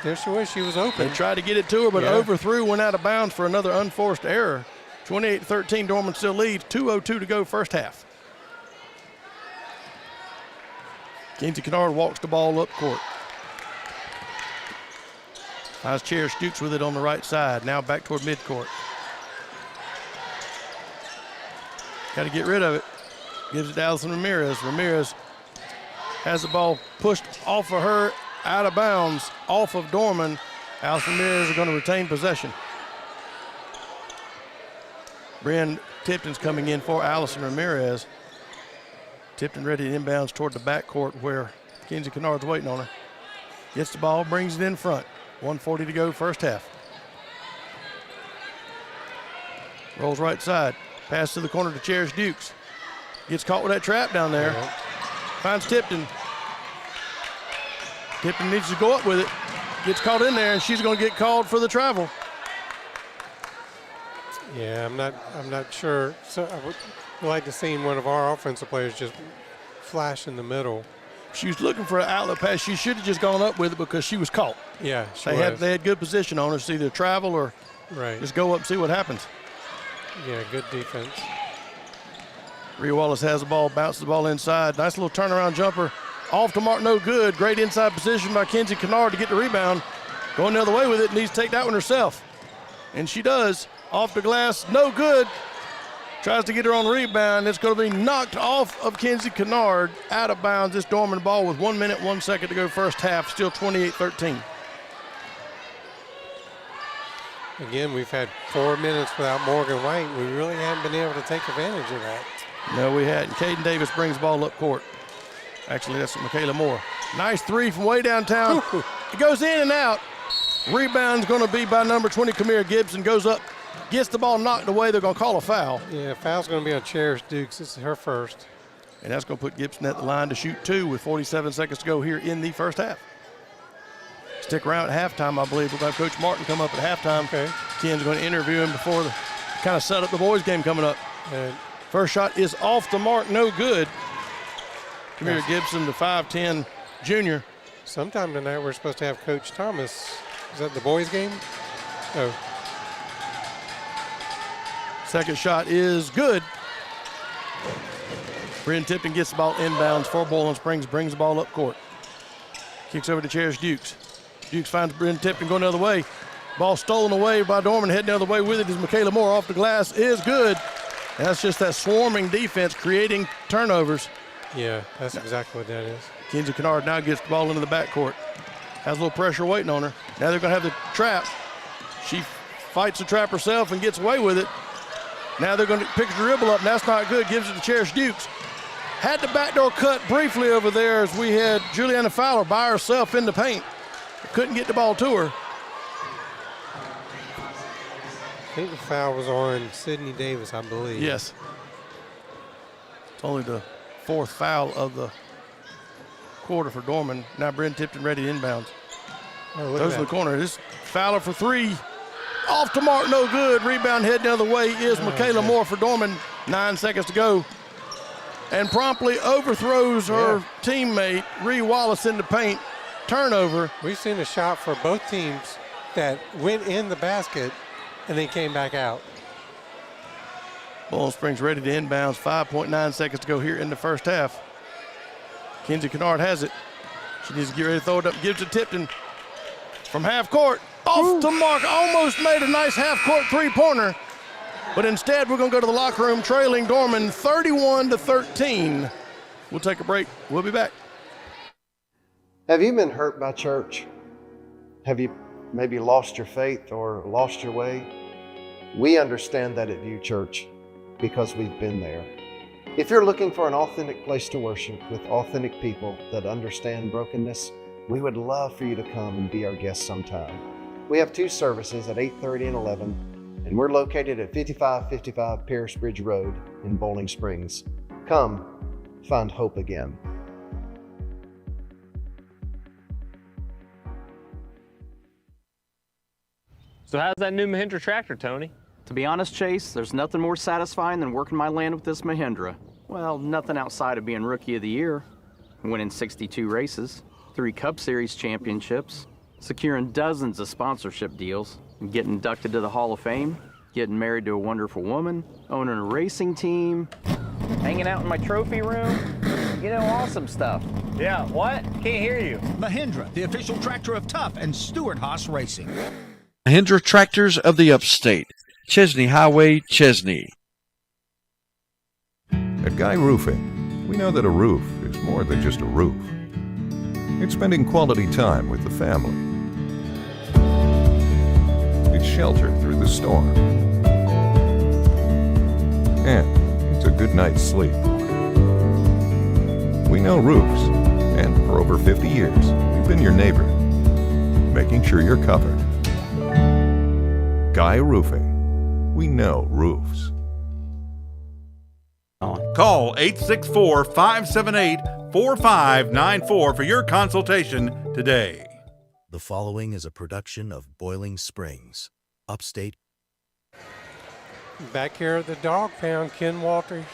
There she was. She was open. They tried to get it to her, but overthrew, went out of bounds for another unforced error. 28-13, Dorman still leads. 2:02 to go first half. Kenzie Kennard walks the ball up court. Finds Cherish Dukes with it on the right side. Now back toward midcourt. Got to get rid of it. Gives it to Allison Ramirez. Ramirez has the ball pushed off of her, out of bounds, off of Dorman. Allison Ramirez is going to retain possession. Bryn Tipton's coming in for Allison Ramirez. Tipton ready to inbounds toward the backcourt where Kenzie Kennard's waiting on her. Gets the ball, brings it in front. 1:40 to go first half. Rolls right side. Pass to the corner to Cherish Dukes. Gets caught with that trap down there. Finds Tipton. Tipton needs to go up with it. Gets caught in there, and she's going to get called for the travel. Yeah, I'm not sure. So I would like to see one of our offensive players just flash in the middle. She was looking for an outlet pass. She should have just gone up with it because she was caught. Yeah, they had good position on her, so either travel or just go up and see what happens. Yeah, good defense. Rhea Wallace has the ball, bounces the ball inside. Nice little turnaround jumper. Off to Mark, no good. Great inside position by Kenzie Kennard to get the rebound. Going the other way with it, needs to take that one herself. And she does. Off the glass, no good. Tries to get her on rebound. It's going to be knocked off of Kenzie Kennard, out of bounds. This Dorman ball with 1 minute, 1 second to go first half, still 28-13. Again, we've had 4 minutes without Morgan White. We really haven't been able to take advantage of that. No, we hadn't. Caden Davis brings the ball up court. Actually, that's Michaela Moore. Nice three from way downtown. It goes in and out. Rebound's going to be by number 20, Kamir Gibson. Goes up, gets the ball knocked away. They're going to call a foul. Yeah, foul's going to be on Cherish Dukes. This is her first. And that's going to put Gibson at the line to shoot 2 with 47 seconds to go here in the first half. Stick around at halftime, I believe. We're going to have Coach Martin come up at halftime. Okay. Ken's going to interview him before the kind of set up the boys' game coming up. First shot is off the mark, no good. Kamir Gibson, the 5'10 junior. Sometime tonight we're supposed to have Coach Thomas. Is that the boys' game? Oh. Second shot is good. Bryn Tipton gets the ball inbounds for Bowling Springs, brings the ball up court. Kicks over to Cherish Dukes. Dukes finds Bryn Tipton going the other way. Ball stolen away by Dorman, heading the other way with it is Michaela Moore. Off the glass is good. That's just that swarming defense creating turnovers. Yeah, that's exactly what that is. Kenzie Kennard now gets the ball into the backcourt. Has a little pressure waiting on her. Now they're going to have the trap. She fights the trap herself and gets away with it. Now they're going to pick the dribble up, and that's not good. Gives it to Cherish Dukes. Had the backdoor cut briefly over there as we had Juliana Fowler by herself in the paint. Couldn't get the ball to her. I think the foul was on Sydney Davis, I believe. Yes. It's only the fourth foul of the quarter for Dorman. Now Bryn Tipton ready to inbounds. Goes to the corner. This Fowler for three. Off to mark, no good. Rebound heading the other way is Michaela Moore for Dorman. 9 seconds to go. And promptly overthrows her teammate, Ree Wallace, in the paint. Turnover. We've seen a shot for both teams that went in the basket and then came back out. Bowling Springs ready to inbounds. 5.9 seconds to go here in the first half. Kenzie Kennard has it. She needs to get ready to throw it up. Gives it to Tipton from half court. Off to mark. Almost made a nice half court three-pointer. But instead, we're going to go to the locker room trailing Dorman 31-13. We'll take a break. We'll be back. Have you been hurt by church? Have you maybe lost your faith or lost your way? We understand that at View Church because we've been there. If you're looking for an authentic place to worship with authentic people that understand brokenness, we would love for you to come and be our guest sometime. We have 2 services at 8:30 and 11, and we're located at 5555 Pierce Bridge Road in Bowling Springs. Come, find hope again. So how's that new Mahindra tractor, Tony? To be honest, Chase, there's nothing more satisfying than working my land with this Mahindra. Well, nothing outside of being Rookie of the Year, winning 62 races, 3 Cup Series championships, securing dozens of sponsorship deals, getting inducted to the Hall of Fame, getting married to a wonderful woman, owning a racing team, hanging out in my trophy room, you know, awesome stuff. Yeah, what? Can't hear you. Mahindra, the official tractor of Tough and Stewart Haas Racing. Mahindra Tractors of the Upstate. Chesney Highway, Chesney. At Guy Roofing, we know that a roof is more than just a roof. It's spending quality time with the family. It's shelter through the storm. And it's a good night's sleep. We know roofs, and for over 50 years, we've been your neighbor, making sure you're covered. Guy Roofing. We know roofs. Call 864-578-4594 for your consultation today. The following is a production of Boiling Springs, upstate. Back here at the Dog Pound, Ken Walters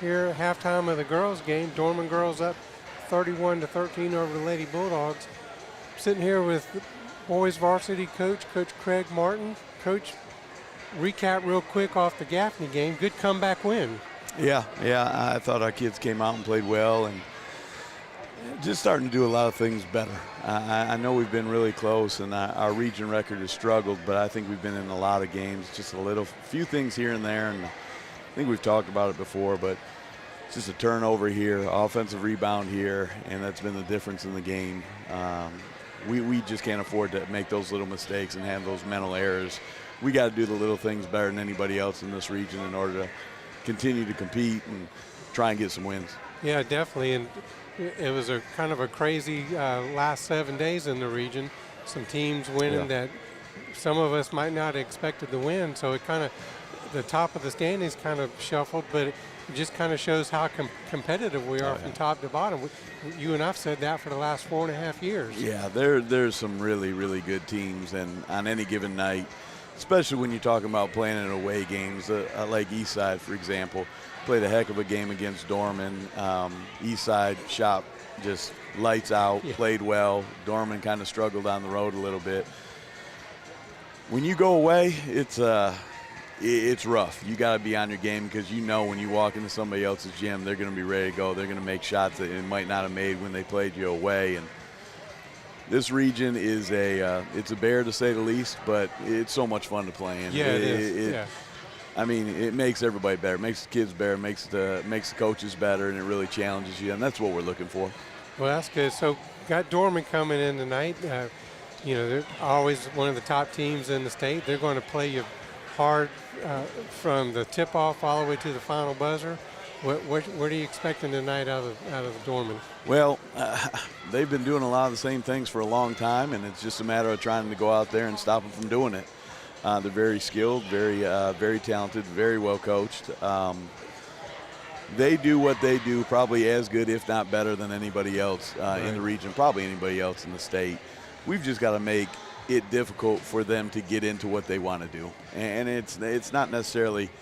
here at halftime of the girls' game. Dorman girls up 31-13 over the Lady Bulldogs. Sitting here with boys varsity coach, Coach Craig Martin. Coach, recap real quick off the Gaffney game. Good comeback win. Yeah, I thought our kids came out and played well and just starting to do a lot of things better. I know we've been really close and our region record has struggled, but I think we've been in a lot of games, just few things here and there, and I think we've talked about it before, but it's just a turnover here, offensive rebound here, and that's been the difference in the game. We just can't afford to make those little mistakes and have those mental errors. We got to do the little things better than anybody else in this region in order to continue to compete and try and get some wins. Yeah, definitely. And it was a kind of a crazy last 7 days in the region. Some teams winning that some of us might not have expected to win. So it kind of, the top of the standings kind of shuffled, but it just kind of shows how competitive we are from top to bottom. You and I've said that for the last 4.5 years. Yeah, there's some really, really good teams, and on any given night, especially when you're talking about playing in away games, like Eastside, for example, played a heck of a game against Dorman. Eastside shot just lights out, played well. Dorman kind of struggled on the road a little bit. When you go away, it's rough. You got to be on your game because you know when you walk into somebody else's gym, they're going to be ready to go. They're going to make shots that they might not have made when they played you away. And this region is it's a bear to say the least, but it's so much fun to play in. Yeah, it is. I mean, it makes everybody better. It makes the kids better. Makes the coaches better, and it really challenges you, and that's what we're looking for. Well, that's good. So got Dorman coming in tonight. You know, they're always one of the top teams in the state. They're going to play you hard from the tip-off all the way to the final buzzer. What are you expecting tonight out of Dorman? Well, they've been doing a lot of the same things for a long time, and it's just a matter of trying to go out there and stop them from doing it. They're very skilled, very talented, very well coached. they do what they do probably as good, if not better, than anybody else in the region, probably anybody else in the state. We've just got to make it difficult for them to get into what they want to do. And it's not necessarily –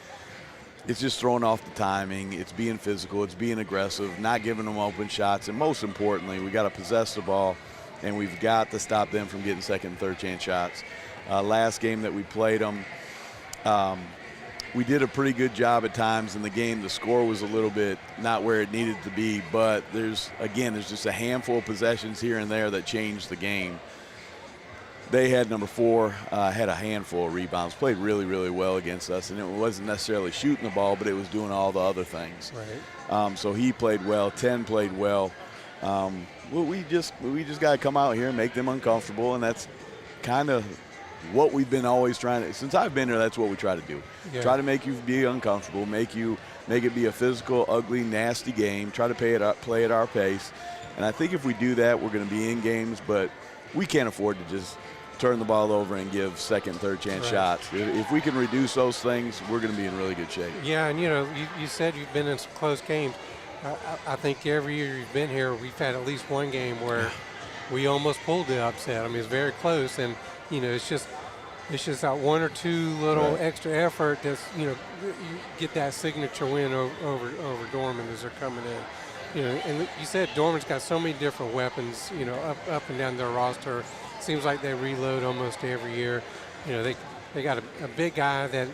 it's just throwing off the timing. It's being physical. It's being aggressive, not giving them open shots. And most importantly, we got to possess the ball, and we've got to stop them from getting second and third chance shots. Last game that we played them, we did a pretty good job at times in the game. The score was a little bit not where it needed to be, but there's just a handful of possessions here and there that changed the game. They had number 4, had a handful of rebounds, played really, really well against us, and it wasn't necessarily shooting the ball, but it was doing all the other things. Right. So he played well. 10 played well. We just got to come out here and make them uncomfortable, and that's kind of what we've been always trying to. Since I've been here, that's what we try to do. Yeah. Try to make you be uncomfortable, make it be a physical, ugly, nasty game. Try to play at our pace, and I think if we do that, we're going to be in games, but we can't afford to just turn the ball over and give second, third chance shots. If we can reduce those things, we're going to be in really good shape. Yeah, and you said you've been in some close games. I think every year you've been here, we've had at least one game where we almost pulled the upset. I mean, it's very close, and it's just that one or two little extra effort that's you get that signature win over Dorman as they're coming in. And you said Dorman's got so many different weapons, up and down their roster. Seems like they reload almost every year. They got a big guy that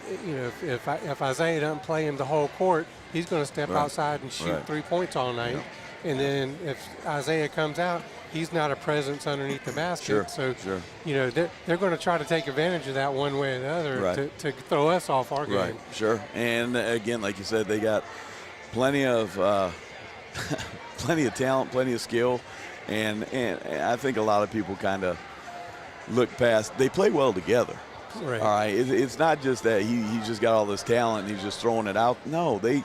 if Isaiah doesn't play him the whole court, he's going to step outside and shoot 3 points all night. Yeah. And then if Isaiah comes out, he's not a presence underneath the basket. They're going to try to take advantage of that one way or the other to throw us off our game. Sure. And again, like you said, they got plenty of talent, plenty of skill, and I think a lot of people kind of look past. They play well together. Right. All right. It's not just that he's just got all this talent and he's just throwing it out. No, they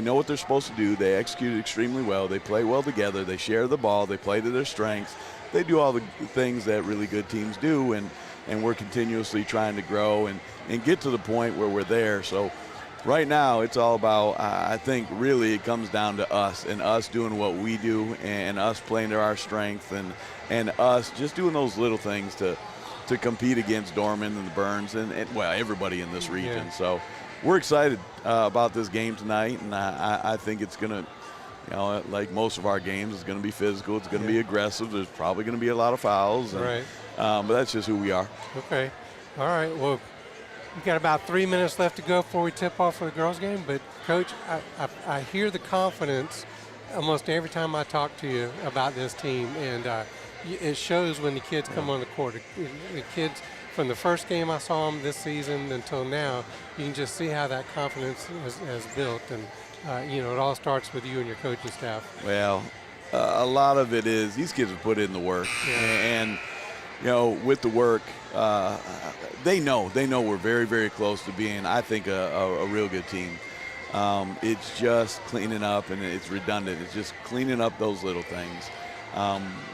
know what they're supposed to do. They execute extremely well. They play well together. They share the ball. They play to their strengths. They do all the things that really good teams do, and we're continuously trying to grow and get to the point where we're there. So right now it's all about, I think really it comes down to us and us doing what we do and us playing to our strength and us just doing those little things to compete against Dorman and the Burns and everybody in this region. So we're excited about this game tonight, and I think it's going to, like most of our games, it's going to be physical. It's going to be aggressive. There's probably going to be a lot of fouls. And, but that's just who we are. Okay. All right. Well, we've got about 3 minutes left to go before we tip off for the girls' game. But, Coach, I hear the confidence almost every time I talk to you about this team, and it shows when the kids come on the court. The kids, from the first game I saw them this season until now, you can just see how that confidence has built. And, it all starts with you and your coaching staff. Well, a lot of it is these kids have put in the work. And with the work, they know we're very, very close to being, I think, a real good team. It's just cleaning up, and it's redundant. It's just cleaning up those little things.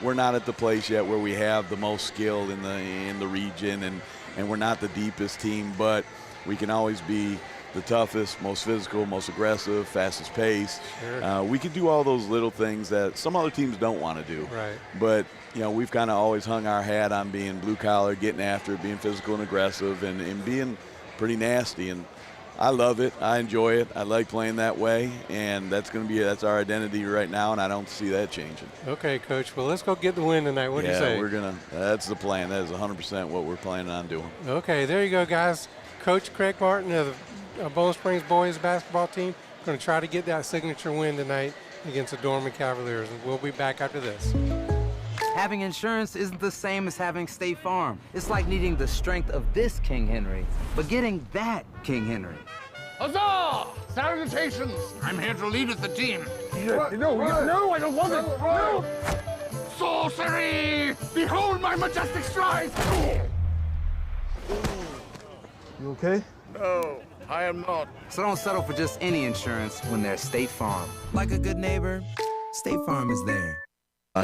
We're not at the place yet where we have the most skill in the region, and we're not the deepest team, but we can always be the toughest, most physical, most aggressive, fastest pace. We can do all those little things that some other teams don't want to do. Right. But we've kind of always hung our hat on being blue collar, getting after it, being physical and aggressive, and being pretty nasty. And I love it. I enjoy it. I like playing that way, and that's our identity right now, and I don't see that changing. Okay, Coach. Well, let's go get the win tonight. What do you say? That's the plan. That is 100% what we're planning on doing. Okay, there you go, guys. Coach Craig Martin of the Bowling Springs boys basketball team going to try to get that signature win tonight against the Dorman Cavaliers, and we'll be back after this. Having insurance isn't the same as having State Farm. It's like needing the strength of this King Henry, but getting that King Henry. Huzzah! Salutations! I'm here to lead the team. No, I don't want it. No! Sorcery! Behold my majestic strides! You okay? No, I am not. So don't settle for just any insurance when there's State Farm. Like a good neighbor, State Farm is there.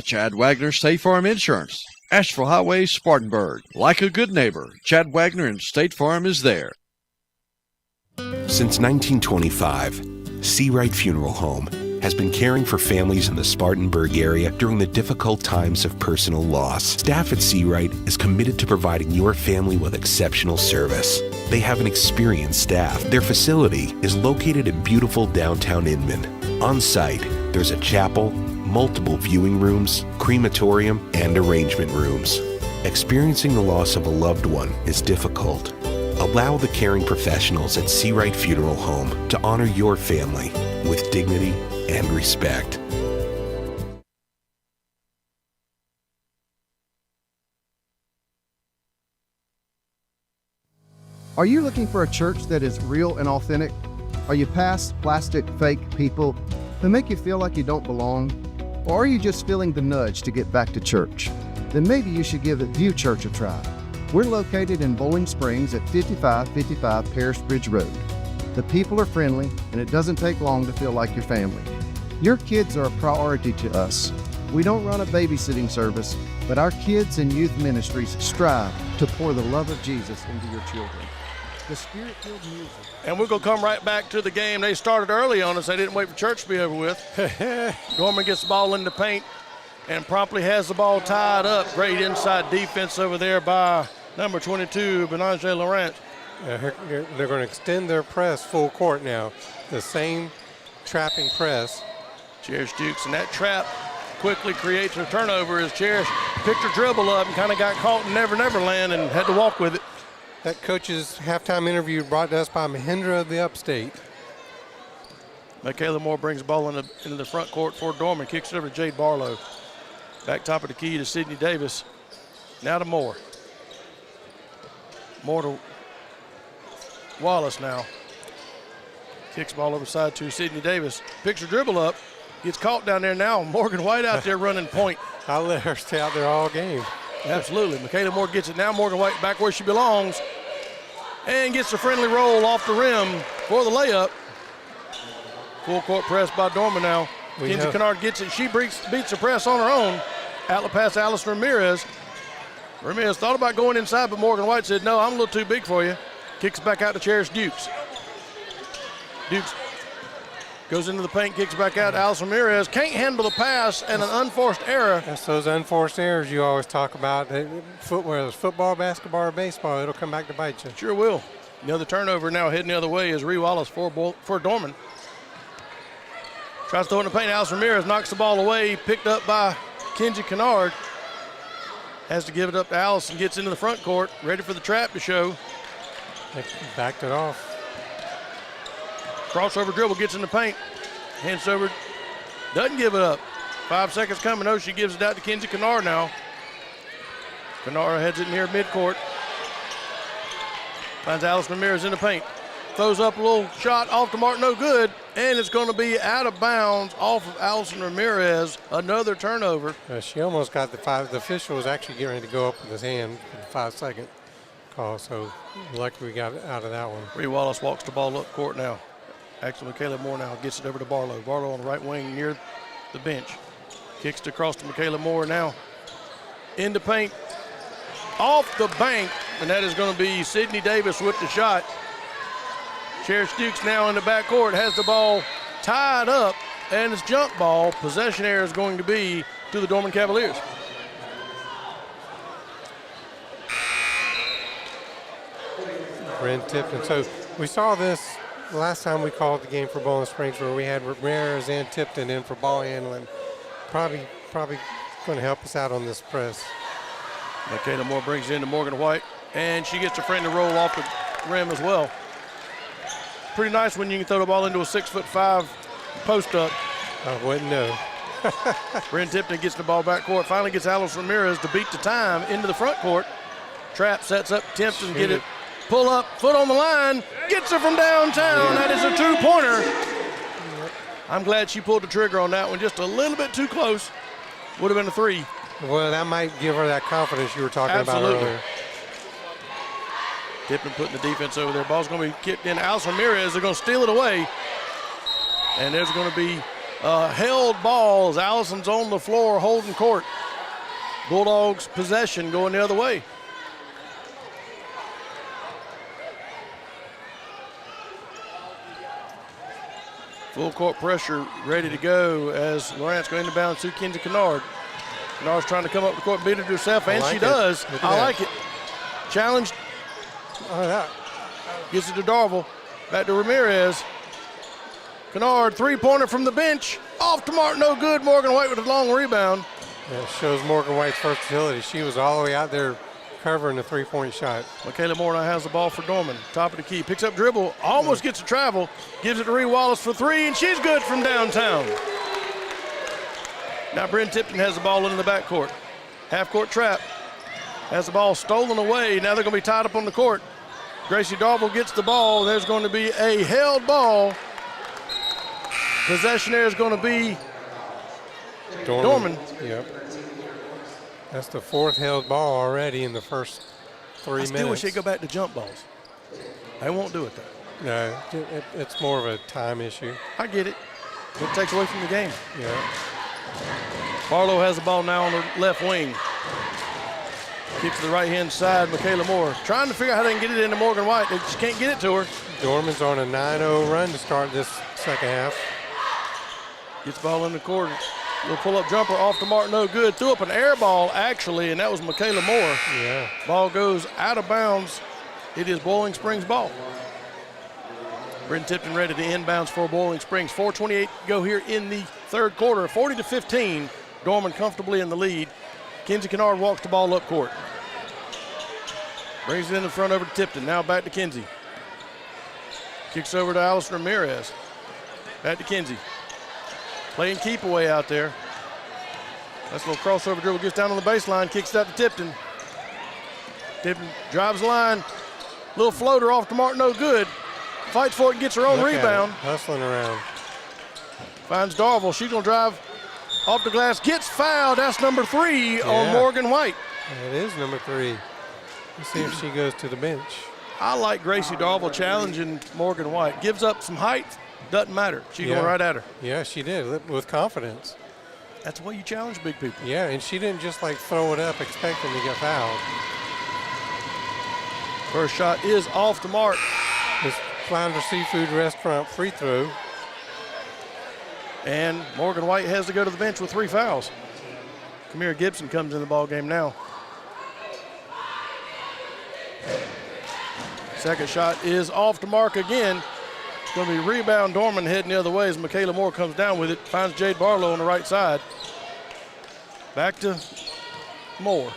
Chad Wagner, State Farm Insurance. Asheville Highway, Spartanburg. Like a good neighbor, Chad Wagner and State Farm is there. Since 1925, Seawright Funeral Home has been caring for families in the Spartanburg area during the difficult times of personal loss. Staff at Seawright is committed to providing your family with exceptional service. They have an experienced staff. Their facility is located in beautiful downtown Inman. On site, there's a chapel, multiple viewing rooms, crematorium, and arrangement rooms. Experiencing the loss of a loved one is difficult. Allow the caring professionals at Seawright Funeral Home to honor your family with dignity and respect. Are you looking for a church that is real and authentic? Are you past plastic, fake people who make you feel like you don't belong? Or are you just feeling the nudge to get back to church? Then maybe you should give View Church a try. We're located in Bowling Springs at 5555 Paris Bridge Road. The people are friendly, and it doesn't take long to feel like your family. Your kids are a priority to us. We don't run a babysitting service, but our kids and youth ministries strive to pour the love of Jesus into your children. The Spirit-filled music. And we're going to come right back to the game. They started early on us. They didn't wait for church to be over with. Dorman gets the ball in the paint and promptly has the ball tied up. Great inside defense over there by number 22, Benanje Laurent. They're going to extend their press full court now. The same trapping press. Cherish Dukes, and that trap quickly creates a turnover as Cherish picked her dribble up and kind of got caught in Never Never Land and had to walk with it. That coach's halftime interview brought to us by Mahindra of the Upstate. Michaela Moore brings the ball into the front court for Dorman, kicks it over to Jade Barlow. Back top of the key to Sydney Davis. Now to Moore. Moore to Wallace now. Kicks ball over side to Sydney Davis. Picks her dribble up. Gets caught down there now. Morgan White out there running point. I'll let her stay out there all game. Absolutely. Michaela Moore gets it now. Morgan White back where she belongs. And gets a friendly roll off the rim for the layup. Full court press by Dorman now. Kenzie Kennard gets it. She beats the press on her own. Outlet pass to Allison Ramirez. Ramirez thought about going inside, but Morgan White said, no, I'm a little too big for you. Kicks back out to Cherish Dukes. Dukes goes into the paint, kicks back out to Allison Ramirez. Can't handle the pass and an unforced error. That's those unforced errors you always talk about. Whether it's football, basketball, or baseball, it'll come back to bite you. Sure will. Another turnover now heading the other way is Ree Wallace for Dorman. Tries to throw it in the paint. Allison Ramirez knocks the ball away, picked up by Kenzie Kennard. Has to give it up to Allison, gets into the front court, ready for the trap to show. They backed it off. Crossover dribble, gets in the paint. Hands over, doesn't give it up. 5 seconds coming, though. She gives it out to Kenzie Kennard now. Kennard heads it near midcourt. Finds Allison Ramirez in the paint. Throws up a little shot off the mark, no good. And it's going to be out of bounds off of Allison Ramirez. Another turnover. She almost got the five. The official was actually getting ready to go up with his hand for the 5-second call. So lucky we got out of that one. Ree Wallace walks the ball up court now. Actually, Michaela Moore now gets it over to Barlow. Barlow on the right wing near the bench. Kicks it across to Michaela Moore now. In the paint. Off the bank. And that is going to be Sydney Davis with the shot. Cherish Dukes now in the backcourt, has the ball tied up, and it's jump ball. Possession error is going to be to the Dorman Cavaliers. Bryn Tipton. So we saw this last time we called the game for Bowling Springs, where we had Ramirez and Tipton in for ball handling. Probably going to help us out on this press. Michaela Moore brings it into Morgan White, and she gets a friendly roll off the rim as well. Pretty nice when you can throw the ball into a 6'5" post up. I wouldn't know. Bryn Tipton gets the ball back court, finally gets Alice Ramirez to beat the time into the front court. Trap sets up Tipton, get it. Pull up, foot on the line, gets it from downtown. That is a 2-pointer. I'm glad she pulled the trigger on that one, just a little bit too close. Would have been a 3. Well, that might give her that confidence you were talking about earlier. Tipton putting the defense over there. Ball's going to be kicked in. Alice Ramirez, they're going to steal it away. And there's going to be held balls. Allison's on the floor holding court. Bulldogs possession going the other way. Full court pressure ready to go as Lawrence going inbound to Kinsey Kennard. Kennard's trying to come up the court, beat it herself, and she does. I like it. Challenged. Gets it to Darville. Back to Ramirez. Kennard, three-pointer from the bench. Off to Mark, no good. Morgan White with a long rebound. That shows Morgan White's versatility. She was all the way out there covering the three-point shot. Michaela Moore now has the ball for Dorman. Top of the key, picks up dribble, almost gets a travel, gives it to Ree Wallace for three, and she's good from downtown. Now Bryn Tipton has the ball in the backcourt. Half-court trap. Has the ball stolen away. Now they're going to be tied up on the court. Gracie Darville gets the ball. There's going to be a held ball. Possession there is going to be Dorman. Yep. That's the fourth held ball already in the first 3 minutes. I still wish they'd go back to jump balls. They won't do it, though. No, it's more of a time issue. I get it. It takes away from the game. Yeah. Barlow has the ball now on the left wing. Kicks to the right-hand side, Michaela Moore. Trying to figure out how they can get it into Morgan White. They just can't get it to her. Dorman's on a 9-0 run to start this second half. Gets the ball in the court. Little pull-up jumper off to Mark, no good. Threw up an air ball, actually, and that was Michaela Moore. Yeah. Ball goes out of bounds. It is Boiling Springs ball. Bryn Tipton ready to inbounds for Boiling Springs. 4:28 to go here in the third quarter. 40-15. Dorman comfortably in the lead. Kinsey Kennard walks the ball up court. Brings it in the front over to Tipton. Now back to Kinsey. Kicks over to Allison Ramirez. Back to Kinsey. Playing keep away out there. That's a little crossover dribble. Gets down on the baseline. Kicks it out to Tipton. Tipton drives the line. Little floater off to Martin. No good. Fights for it and gets her own rebound. Hustling around. Finds Darville. She's going to drive off the glass. Gets fouled. That's number 3 on Morgan White. It is number 3. Let's see if she goes to the bench. I like Gracie Darville challenging Morgan White. Gives up some height. Doesn't matter. She's going right at her. Yeah, she did with confidence. That's why you challenge big people. Yeah, and she didn't just like throw it up expecting to get fouled. First shot is off the mark. This Flounder Seafood Restaurant free throw. And Morgan White has to go to the bench with 3 fouls. Kamira Gibson comes in the ball game now. Second shot is off the mark again. It's going to be rebound. Dorman heading the other way as Michaela Moore comes down with it. Finds Jade Barlow on the right side. Back to Moore.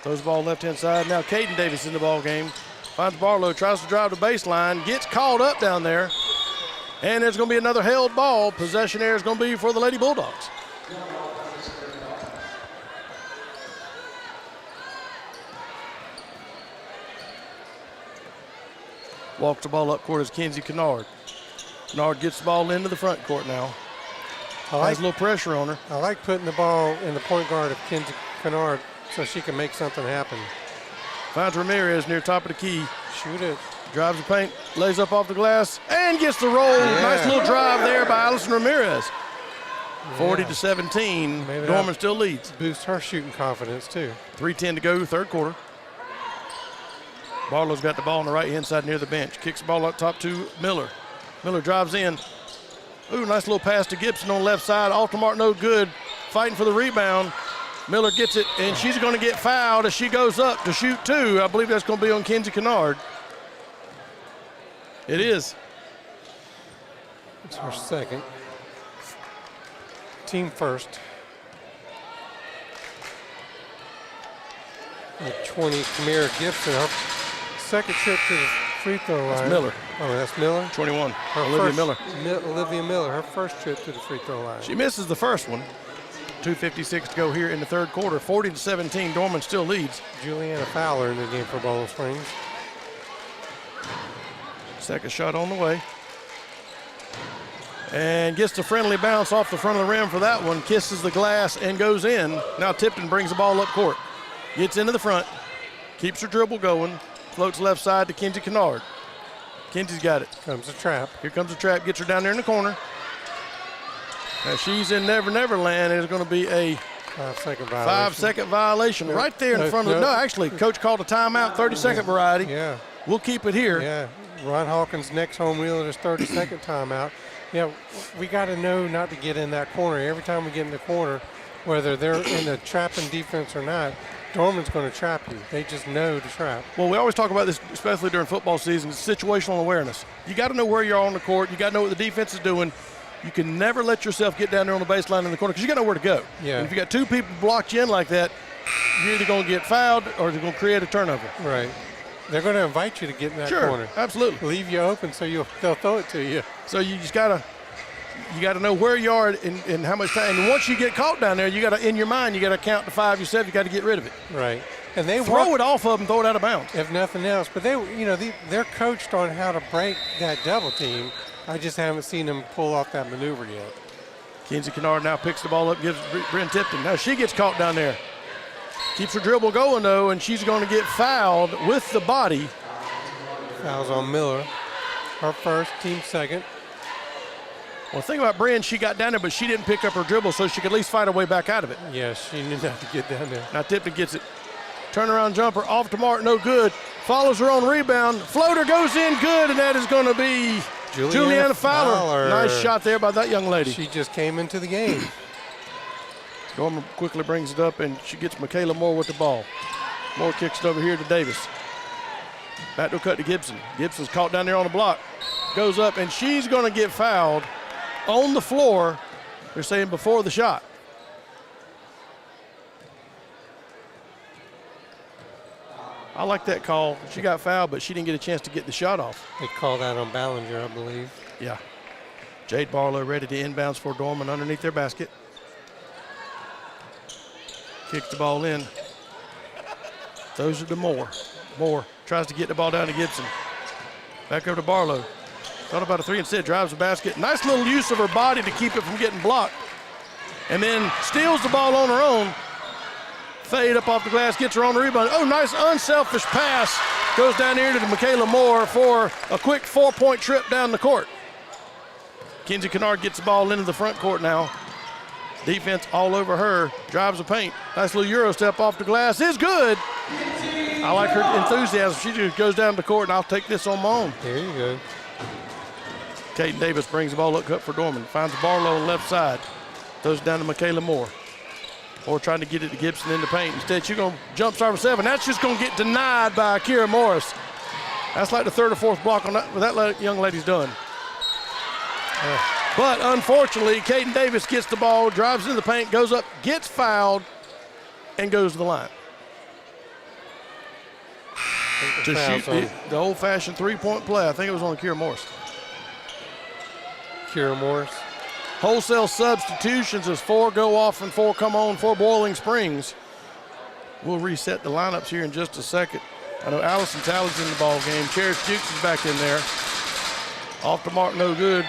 Throws the ball left-hand side. Now Caden Davis in the ball game. Finds Barlow, tries to drive the baseline, gets called up down there. And there's going to be another held ball. Possession there is going to be for the Lady Bulldogs. Walks the ball up court as Kinsey Kennard. Kennard gets the ball into the front court now. Has a little pressure on her. I like putting the ball in the point guard of Kinsey Kennard so she can make something happen. Finds Ramirez near top of the key. Shoot it. Drives the paint, lays up off the glass, and gets the roll. Yeah. Nice little drive there by Allison Ramirez. 40-17. Maybe Dorman still leads. Boost her shooting confidence too. 3:10 to go, third quarter. Barlow's got the ball on the right-hand side near the bench. Kicks the ball up top to Miller. Miller drives in. Ooh, nice little pass to Gibson on the left side. Off to Mark, no good. Fighting for the rebound. Miller gets it, and she's going to get fouled as she goes up to shoot 2. I believe that's going to be on Kinsey Kennard. It is. It's her second. Team first. The 20, Kamira Gibson, her second trip to the free throw line. That's Miller. Oh, that's Miller? 21, Her Olivia Miller. Olivia Miller, her first trip to the free throw line. She misses the first one. 2:56 to go here in the third quarter. 40-17, Dorman still leads. Juliana Fowler in the game for Bowling Springs. Second shot on the way. And gets the friendly bounce off the front of the rim for that one. Kisses the glass and goes in. Now Tipton brings the ball up court. Gets into the front. Keeps her dribble going. Floats left side to Kinsey Kennard. Kinsey's got it. Comes a trap. Here comes the trap. Gets her down there in the corner. Now she's in Never Never Land. It's going to be a 5-second violation right there in front of the. No, actually, coach called a timeout, 30-second variety. Yeah. We'll keep it here. Yeah. Ron Hawkins' next home reel at his 32nd timeout. Yeah, we got to know not to get in that corner. Every time we get in the corner, whether they're in the trapping defense or not, Dorman's going to trap you. They just know to trap. Well, we always talk about this, especially during football season, situational awareness. You got to know where you're on the court. You got to know what the defense is doing. You can never let yourself get down there on the baseline in the corner because you got to know where to go. Yeah. And if you got two people blocked you in like that, you're either going to get fouled or they're going to create a turnover. Right. They're going to invite you to get in that corner. Absolutely. Leave you open so they'll throw it to you. So you just got to know where you are and how much time. And once you get caught down there, you got to, in your mind, you got to count to 5 yourself. You got to get rid of it. Right. And they throw it off of them, throw it out of bounds. If nothing else. But they're coached on how to break that double team. I just haven't seen them pull off that maneuver yet. Kinsey Kennard now picks the ball up, gives Bryn Tipton. Now she gets caught down there. Keeps her dribble going, though, and she's going to get fouled with the body. Fouls on Miller. Her first, team second. Well, the thing about Bryn, she got down there, but she didn't pick up her dribble, so she could at least fight her way back out of it. Yeah, she knew not to get down there. Now Tipton gets it. Turnaround jumper off to Mark, no good. Follows her on rebound. Floater goes in good, and that is going to be Juliana Fowler. Nice shot there by that young lady. She just came into the game. Dorman quickly brings it up, and she gets Michaela Moore with the ball. Moore kicks it over here to Davis. Backdoor cut to Gibson. Gibson's caught down there on the block. Goes up, and she's going to get fouled on the floor. They're saying before the shot. I like that call. She got fouled, but she didn't get a chance to get the shot off. They called that on Ballinger, I believe. Yeah. Jade Barlow ready to inbounds for Dorman underneath their basket. Kicks the ball in. Throws it to Moore. Moore tries to get the ball down to Gibson. Back over to Barlow. Thought about a three instead, drives the basket. Nice little use of her body to keep it from getting blocked. And then steals the ball on her own. Fade up off the glass, gets her on the rebound. Oh, nice unselfish pass. Goes down here to Michaela Moore for a quick 4-point trip down the court. Kinsey Kennard gets the ball into the front court now. Defense all over her, drives the paint. Nice little Euro step off the glass, is good. I like her enthusiasm. She just goes down the court and I'll take this on my own. There you go. Caden Davis brings the ball up cut for Dorman. Finds Barlow on the left side. Throws it down to Michaela Moore. Moore trying to get it to Gibson in the paint. Instead, she's going to jump start for 7. That's just going to get denied by Akira Morris. That's like the third or fourth block on that, that young lady's done. But unfortunately, Caden Davis gets the ball, drives in the paint, goes up, gets fouled, and goes to the line. To shoot the old-fashioned three-point play. I think it was on Akira Morris. Akira Morris. Wholesale substitutions as 4 go off and 4 come on for Boiling Springs. We'll reset the lineups here in just a second. I know Allison Tally's in the ball game. Cherish Dukes is back in there. Off the mark, no good.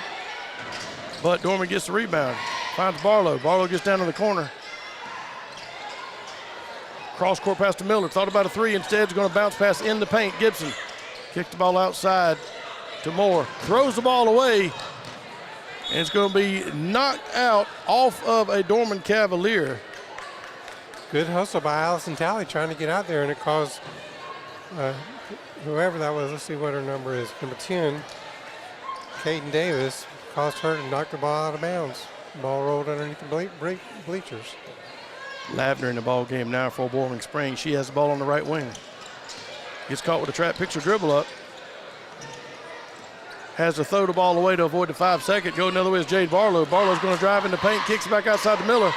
But Dorman gets the rebound. Finds Barlow. Barlow gets down in the corner. Cross court pass to Miller. Thought about a 3. Instead, is going to bounce pass in the paint. Gibson kicked the ball outside to Moore. Throws the ball away. And it's going to be knocked out off of a Dorman Cavalier. Good hustle by Allison Talley trying to get out there, and it caused whoever that was, let's see what her number is, number 10, Caden Davis, caused her to knock the ball out of bounds. Ball rolled underneath the bleachers. Lavner in the ball game now for Boiling Springs. She has the ball on the right wing. Gets caught with a trap, picks her dribble up. Has to throw the ball away to avoid the 5-second. Go another way is Jade Barlow. Barlow's going to drive in the paint, kicks it back outside to Miller.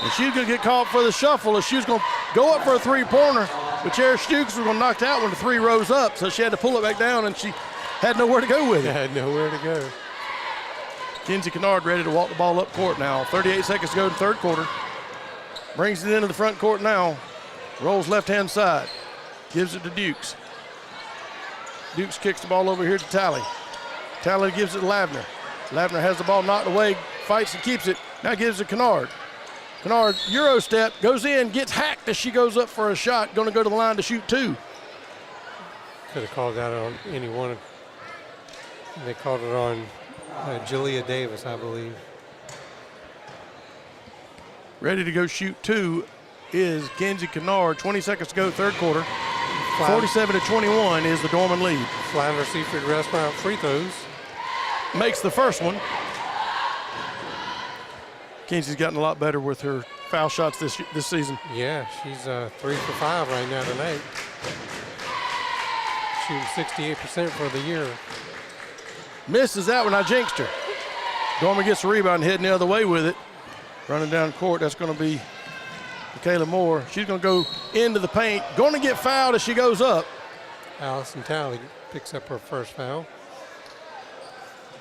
And she's going to get caught for the shuffle as she was going to go up for a three-pointer. But Cherish Dukes was going to knock it out when the 3 rose up, so she had to pull it back down, and she had nowhere to go with it. Had nowhere to go. Kinsey Kennard ready to walk the ball up court now. 38 seconds to go in the third quarter. Brings it into the front court now. Rolls left-hand side. Gives it to Dukes. Dukes kicks the ball over here to Talley. Talley gives it to Lavner. Lavner has the ball knocked away, fights and keeps it. Now gives it to Kennard. Kennard, Euro step, goes in, gets hacked as she goes up for a shot. Going to go to the line to shoot 2. Could have called that on any one. They called it on Jalea Davis, I believe. Ready to go shoot 2 is Kinsey Kennard. 20 seconds to go, third quarter. 47-21 is the Dorman lead. Flounder Seafood Restaurant free throws. Makes the first one. Kenzie's gotten a lot better with her foul shots this season. Yeah, she's 3 for 5 right now tonight. Shooting 68% for the year. Misses that one. I jinxed her. Dorman gets the rebound, heading the other way with it. Running down court, that's going to be Michaela Moore. She's going to go into the paint. Going to get fouled as she goes up. Allison Talley picks up her first foul.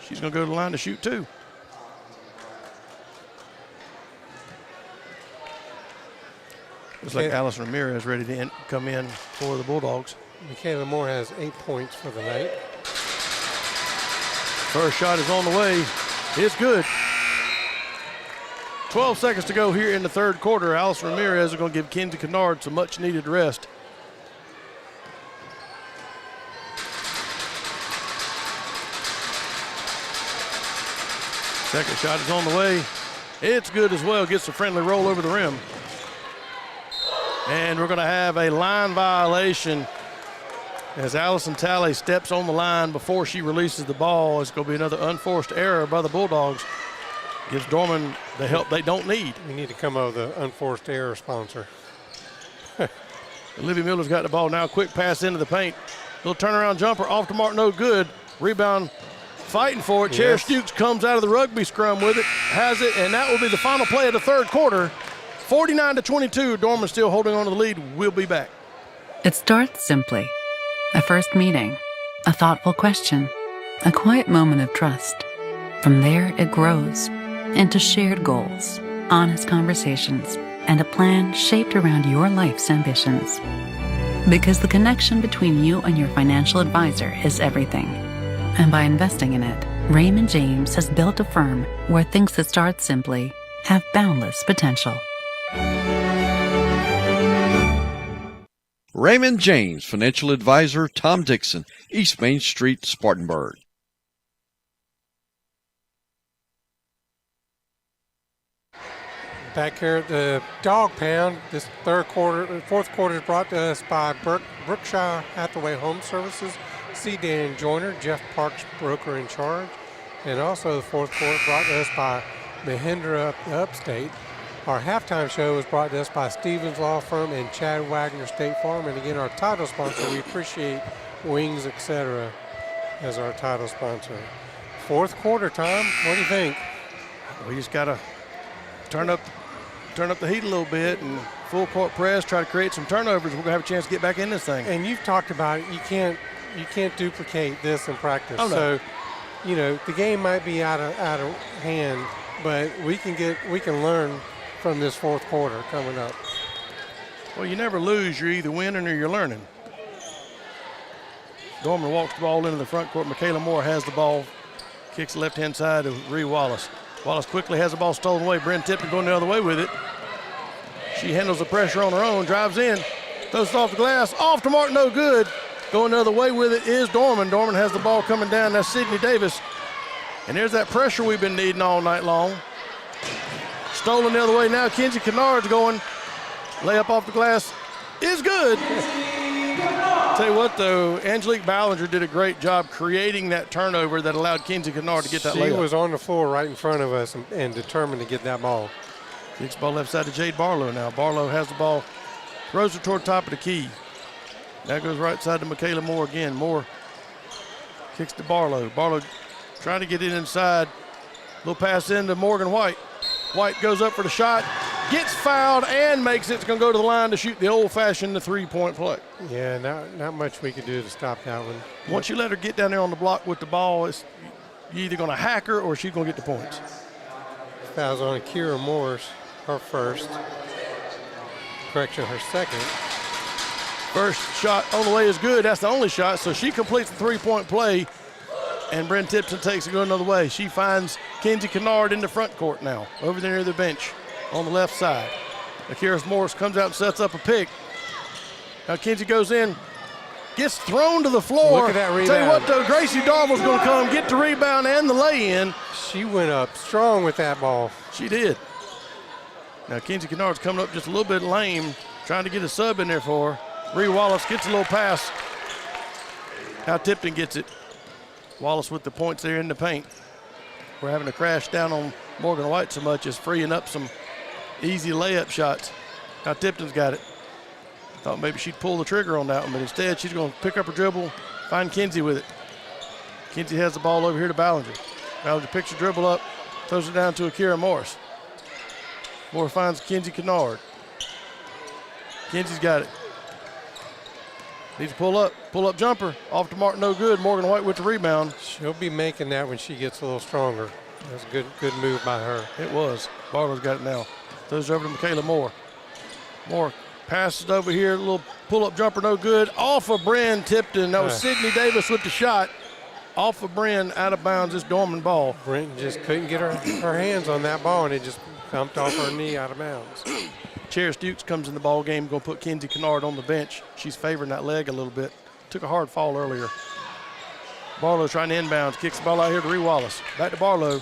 She's going to go to the line to shoot two. Looks like Allison Ramirez ready to come in for the Bulldogs. Michaela Moore has 8 points for the night. First shot is on the way. It's good. 12 seconds to go here in the third quarter. Allison Ramirez is going to give Kenzie Kennard some much needed rest. Second shot is on the way. It's good as well. Gets a friendly roll over the rim. And we're going to have a line violation as Allison Talley steps on the line before she releases the ball. It's going to be another unforced error by the Bulldogs. Gives Dorman the help they don't need. We need to come up with an unforced error sponsor. Olivia Miller's got the ball now. Quick pass into the paint. Little turnaround jumper off the mark, no good. Rebound, fighting for it. Chair Stukes comes out of the rugby scrum with it, has it, and that will be the final play of the third quarter. 49-22, Dorman still holding on to the lead. We'll be back. It starts simply. A first meeting, a thoughtful question, a quiet moment of trust. From there, it grows into shared goals, honest conversations, and a plan shaped around your life's ambitions. Because the connection between you and your financial advisor is everything. And by investing in it, Raymond James has built a firm where things that start simply have boundless potential. Raymond James, Financial Advisor, Tom Dixon, East Main Street, Spartanburg. Back here at the Dog Pound, this fourth quarter is brought to us by Brookshire Hathaway Home Services, C. Dan Joyner, Jeff Parks, broker in charge. And also the fourth quarter brought to us by Mahindra Upstate. Our halftime show was brought to us by Stevens Law Firm and Chad Wagner State Farm. And again, our title sponsor, we appreciate Wings, etc. as our title sponsor. Fourth quarter, Tom, what do you think? We just got to turn up the heat a little bit and full court press, try to create some turnovers. We're going to have a chance to get back in this thing. And you've talked about it. You can't duplicate this in practice. Oh, no. So, you know, the game might be out of hand, but we can learn from this fourth quarter coming up. Well, you never lose. You're either winning or you're learning. Dorman walks the ball into the front court. Michaela Moore has the ball. Kicks the left-hand side to Rhea Wallace. Wallace quickly has the ball stolen away. Bryn Tipton going the other way with it. She handles the pressure on her own, drives in, throws it off the glass, off to mark, no good. Going the other way with it is Dorman. Dorman has the ball coming down. That's Sydney Davis. And there's that pressure we've been needing all night long. Stolen the other way now. Kenzie Kennard's going. Layup off the glass is good. Tell you what, though, Angelique Ballinger did a great job creating that turnover that allowed Kenzie Kennard to get that layup. She was on the floor right in front of us and determined to get that ball. Kicks the ball left side to Jade Barlow now. Barlow has the ball, throws it toward top of the key. Now goes right side to Michaela Moore again. Moore kicks to Barlow. Barlow trying to get it inside. Little pass into Morgan White. White goes up for the shot, gets fouled and makes it. It's going to go to the line to shoot the old-fashioned three-point play. Yeah, not much we could do to stop that one. Once you let her get down there on the block with the ball, you're either going to hack her or she's going to get the points. Fouls on Kira Morris, her first. Correction, her second. First shot on the way is good. That's the only shot, so she completes the three-point play. And Bryn Tipton takes it go another way. She finds Kenzie Kennard in the front court now, over there near the bench on the left side. Akira Morris comes out and sets up a pick. Now Kenzie goes in, gets thrown to the floor. Look at that rebound. Tell you what, though, Gracie Darville's going to come get the rebound and the lay-in. She went up strong with that ball. She did. Now Kenzie Kennard's coming up just a little bit lame, trying to get a sub in there for her. Bree Wallace gets a little pass. Now Tipton gets it. Wallace with the points there in the paint. We're having to crash down on Morgan White so much, is freeing up some easy layup shots. Now Tipton's got it. Thought maybe she'd pull the trigger on that one, but instead she's going to pick up her dribble, find Kinsey with it. Kinsey has the ball over here to Ballinger. Ballinger picks her dribble up, throws it down to Akira Morris. Moore finds Kinsey Kennard. Kinsey's got it. Needs to pull up jumper. Off to Martin, no good. Morgan White with the rebound. She'll be making that when she gets a little stronger. That's a good move by her. It was. Barlow's got it now. Throws it over to Michaela Moore. Moore passes over here, a little pull-up jumper, no good. Off of Bryn Tipton. That was Sydney Davis with the shot. Off of Bryn, out of bounds, this Dorman ball. Brent just couldn't get her hands on that ball, and it just bumped off her knee out of bounds. Charis Dukes comes in the ball game, going to put Kinsey Kennard on the bench. She's favoring that leg a little bit. Took a hard fall earlier. Barlow trying to inbounds, kicks the ball out here to Ree Wallace. Back to Barlow.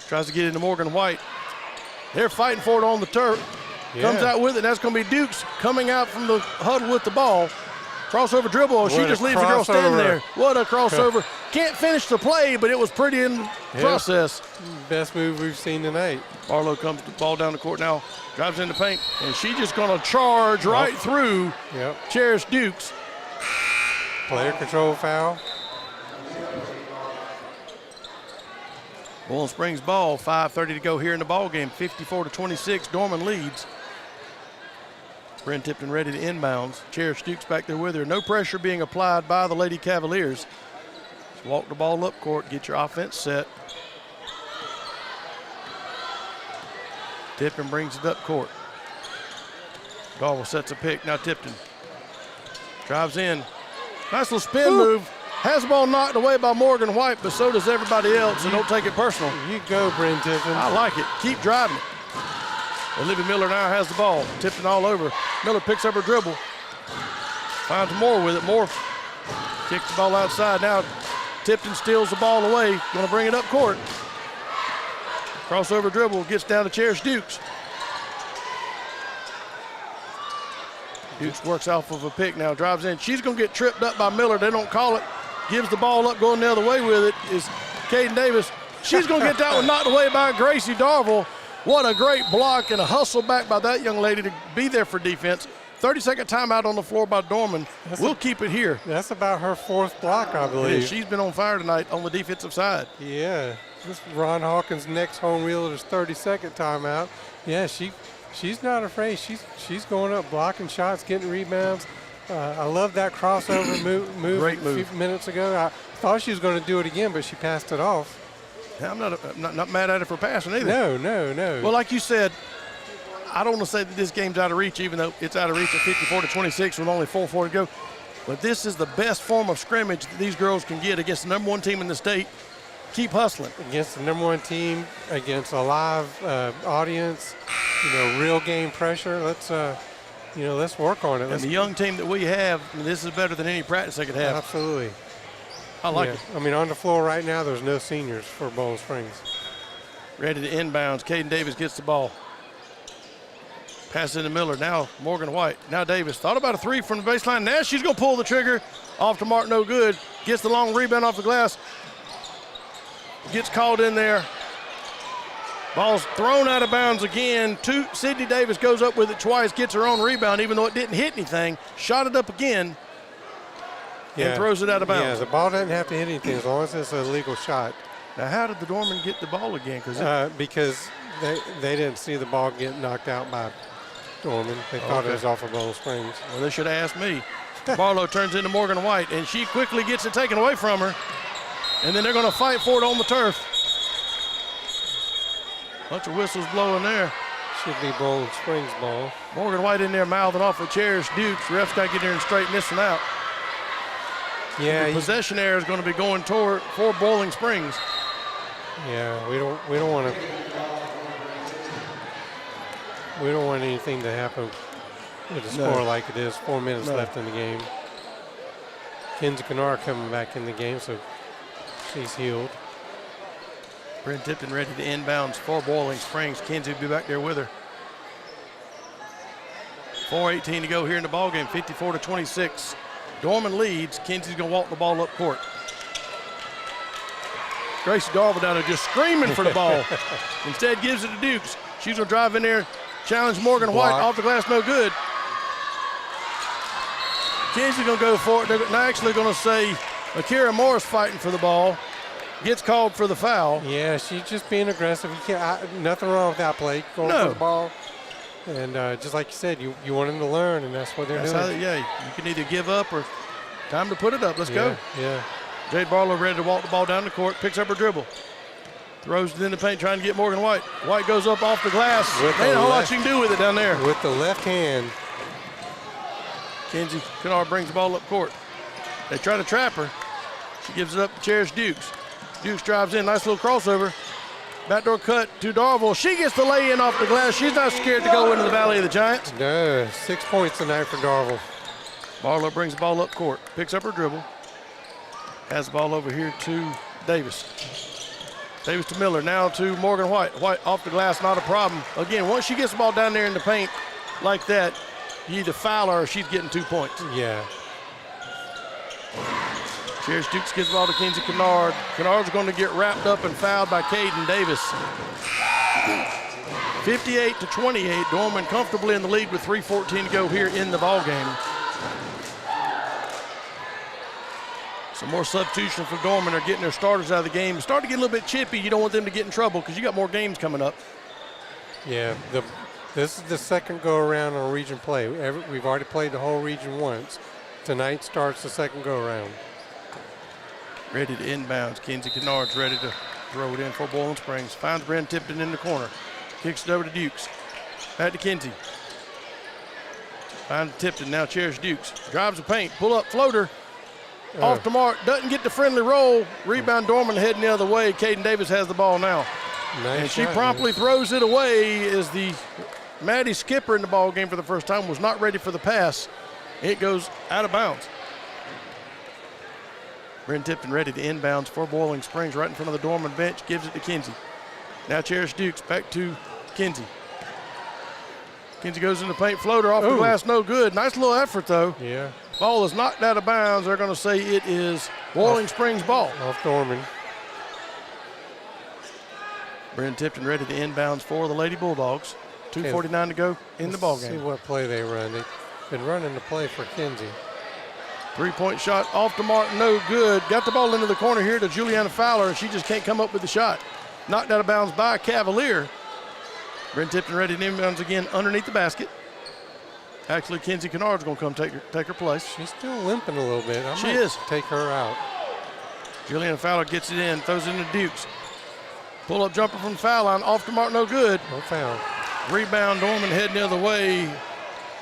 Tries to get into Morgan White. They're fighting for it on the turf. Yeah. Comes out with it. That's going to be Dukes coming out from the huddle with the ball. Crossover dribble. Oh, she just leaves the girl standing there. What a crossover. Can't finish the play, but it was pretty in process. Best move we've seen tonight. Barlow comes the ball down the court now, drives in the paint, and she's just going to charge right through Charis Dukes. Player control foul. Bowling Springs ball, 5:30 to go here in the ball game. 54-26, Dorman leads. Bryn Tipton ready to inbounds. Charis Dukes back there with her. No pressure being applied by the Lady Cavaliers. Just walk the ball up court, get your offense set. Tipton brings it up court. Darwell sets a pick. Now Tipton drives in. Nice little spin move. Has the ball knocked away by Morgan White, but so does everybody else, so don't take it personal. You go, Bryn Tipton. I like it. Keep driving it. Olivia Miller now has the ball. Tipton all over. Miller picks up her dribble. Finds Moore with it. Moore kicks the ball outside. Now Tipton steals the ball away. Going to bring it up court. Crossover dribble gets down to Charis Dukes. Dukes works off of a pick now, drives in. She's going to get tripped up by Miller. They don't call it. Gives the ball up, going the other way with it is Caden Davis. She's going to get that one knocked away by Gracie Darville. What a great block and a hustle back by that young lady to be there for defense. 30-second timeout on the floor by Dorman. We'll keep it here. That's about her fourth block, I believe. Yeah, she's been on fire tonight on the defensive side. Yeah, this is Ron Hawkins' next home reel at his 30-second timeout. Yeah, she's not afraid. She's going up, blocking shots, getting rebounds. I love that crossover move Great a few minutes ago. I thought she was going to do it again, but she passed it off. Yeah, I'm not mad at her for passing either. No. Well, like you said, I don't want to say that this game's out of reach, even though it's out of reach at 54-26 with only 4:4 to go. But this is the best form of scrimmage that these girls can get against the number one team in the state. Keep hustling. Against the number one team, against a live audience, real game pressure. Let's work on it. And the young team that we have, this is better than any practice they could have. Absolutely. I like it. I mean, on the floor right now, there's no seniors for Bowling Springs. Ready to inbounds. Caden Davis gets the ball. Pass into Miller. Now Morgan White. Now Davis. Thought about a three from the baseline. Now she's going to pull the trigger. Off to Martin, no good. Gets the long rebound off the glass. Gets called in there. Ball's thrown out of bounds again. Sydney Davis goes up with it twice, gets her own rebound, even though it didn't hit anything. Shot it up again and throws it out of bounds. Yeah, the ball doesn't have to hit anything as long as it's a legal shot. Now, how did the Dorman get the ball again? Because they didn't see the ball get knocked out by Dorman. They thought it was off of Bowling Springs. Well, they should have asked me. Barlow turns into Morgan White, and she quickly gets it taken away from her. And then they're going to fight for it on the turf. Bunch of whistles blowing there. Should be Bowling Springs ball. Morgan White in there mouthing off with Charis Dukes. Ref's got to get in there and straighten this one out. Yeah, the possession area is going to be going for Bowling Springs. Yeah, we don't want to. We don't want anything to happen with the score like it is. 4 minutes left in the game. Kinsey Kennard coming back in the game, so she's healed. Bryn Tipton ready to inbounds for Bowling Springs. Kinsey will be back there with her. 4:18 to go here in the ball game. 54-26. Dorman leads. Kinsey's going to walk the ball up court. Gracie Darville down there just screaming for the ball. Instead gives it to Dukes. She's going to drive in there, challenge Morgan White. Off the glass, no good. Kinsey's going to go for it. They're actually going to say Akira Morris fighting for the ball. Gets called for the foul. Yeah, she's just being aggressive. You can't, nothing wrong with that play. Going for the ball. And just like you said, you want them to learn, and that's what they're doing. You can either give up or time to put it up. Let's go. Yeah. Jade Barlow ready to walk the ball down the court, picks up her dribble. Throws it in the paint, trying to get Morgan White. White goes up off the glass. Ain't a whole lot she can do with it down there. With the left hand. Kenzie Kennard brings the ball up court. They try to trap her. She gives it up to Cherish Dukes. Dukes drives in, nice little crossover. Backdoor cut to Darville. She gets the lay-in off the glass. She's not scared to go into the Valley of the Giants. No, 6 points tonight for Darville. Barlow brings the ball up court, picks up her dribble. Has the ball over here to Davis. Davis to Miller, now to Morgan White. White off the glass, not a problem. Again, once she gets the ball down there in the paint like that, you either foul her or she's getting 2 points. Yeah. Cherish Dukes gives the ball to Kenzie Kennard. Kennard's going to get wrapped up and fouled by Caden Davis. 58-28. Dorman comfortably in the lead with 3:14 to go here in the ball game. Some more substitution for Dorman. They're getting their starters out of the game. Starting to get a little bit chippy. You don't want them to get in trouble because you got more games coming up. Yeah, this is the second go-around on region play. We've already played the whole region once. Tonight starts the second go-around. Ready to inbounds. Kenzie Kennard's ready to throw it in for Bowling Springs. Finds Bren Tipton in the corner. Kicks it over to Dukes. Back to Kenzie. Finds Tipton. Now Cherish Dukes. Drives the paint. Pull up floater. Off the mark. Doesn't get the friendly roll. Rebound Dorman heading the other way. Caden Davis has the ball now. Nice and she shot, promptly throws it away as the Maddie Skipper in the ball game for the first time was not ready for the pass. It goes out of bounds. Bren Tipton ready to inbounds for Boiling Springs right in front of the Dorman bench. Gives it to Kenzie. Now Cherish Dukes back to Kenzie. Kenzie goes in the paint, floater off the glass, no good. Nice little effort though. Yeah. Ball is knocked out of bounds. They're going to say it is Boiling Springs ball. Off Dorman. Bren Tipton ready to inbounds for the Lady Bulldogs. 2:49 to go in the ball game. See what play they run. They've been running the play for Kenzie. 3-point shot off the mark, no good. Got the ball into the corner here to Juliana Fowler, and she just can't come up with the shot. Knocked out of bounds by Cavalier. Bren Tipton ready to inbounds again underneath the basket. Actually, Kenzie Kennard's going to come take her place. She's still limping a little bit. She is. Take her out. Juliana Fowler gets it in, throws it into Dukes. Pull-up jumper from the foul line, off the mark, no good. No foul. Rebound, Dorman heading the other way.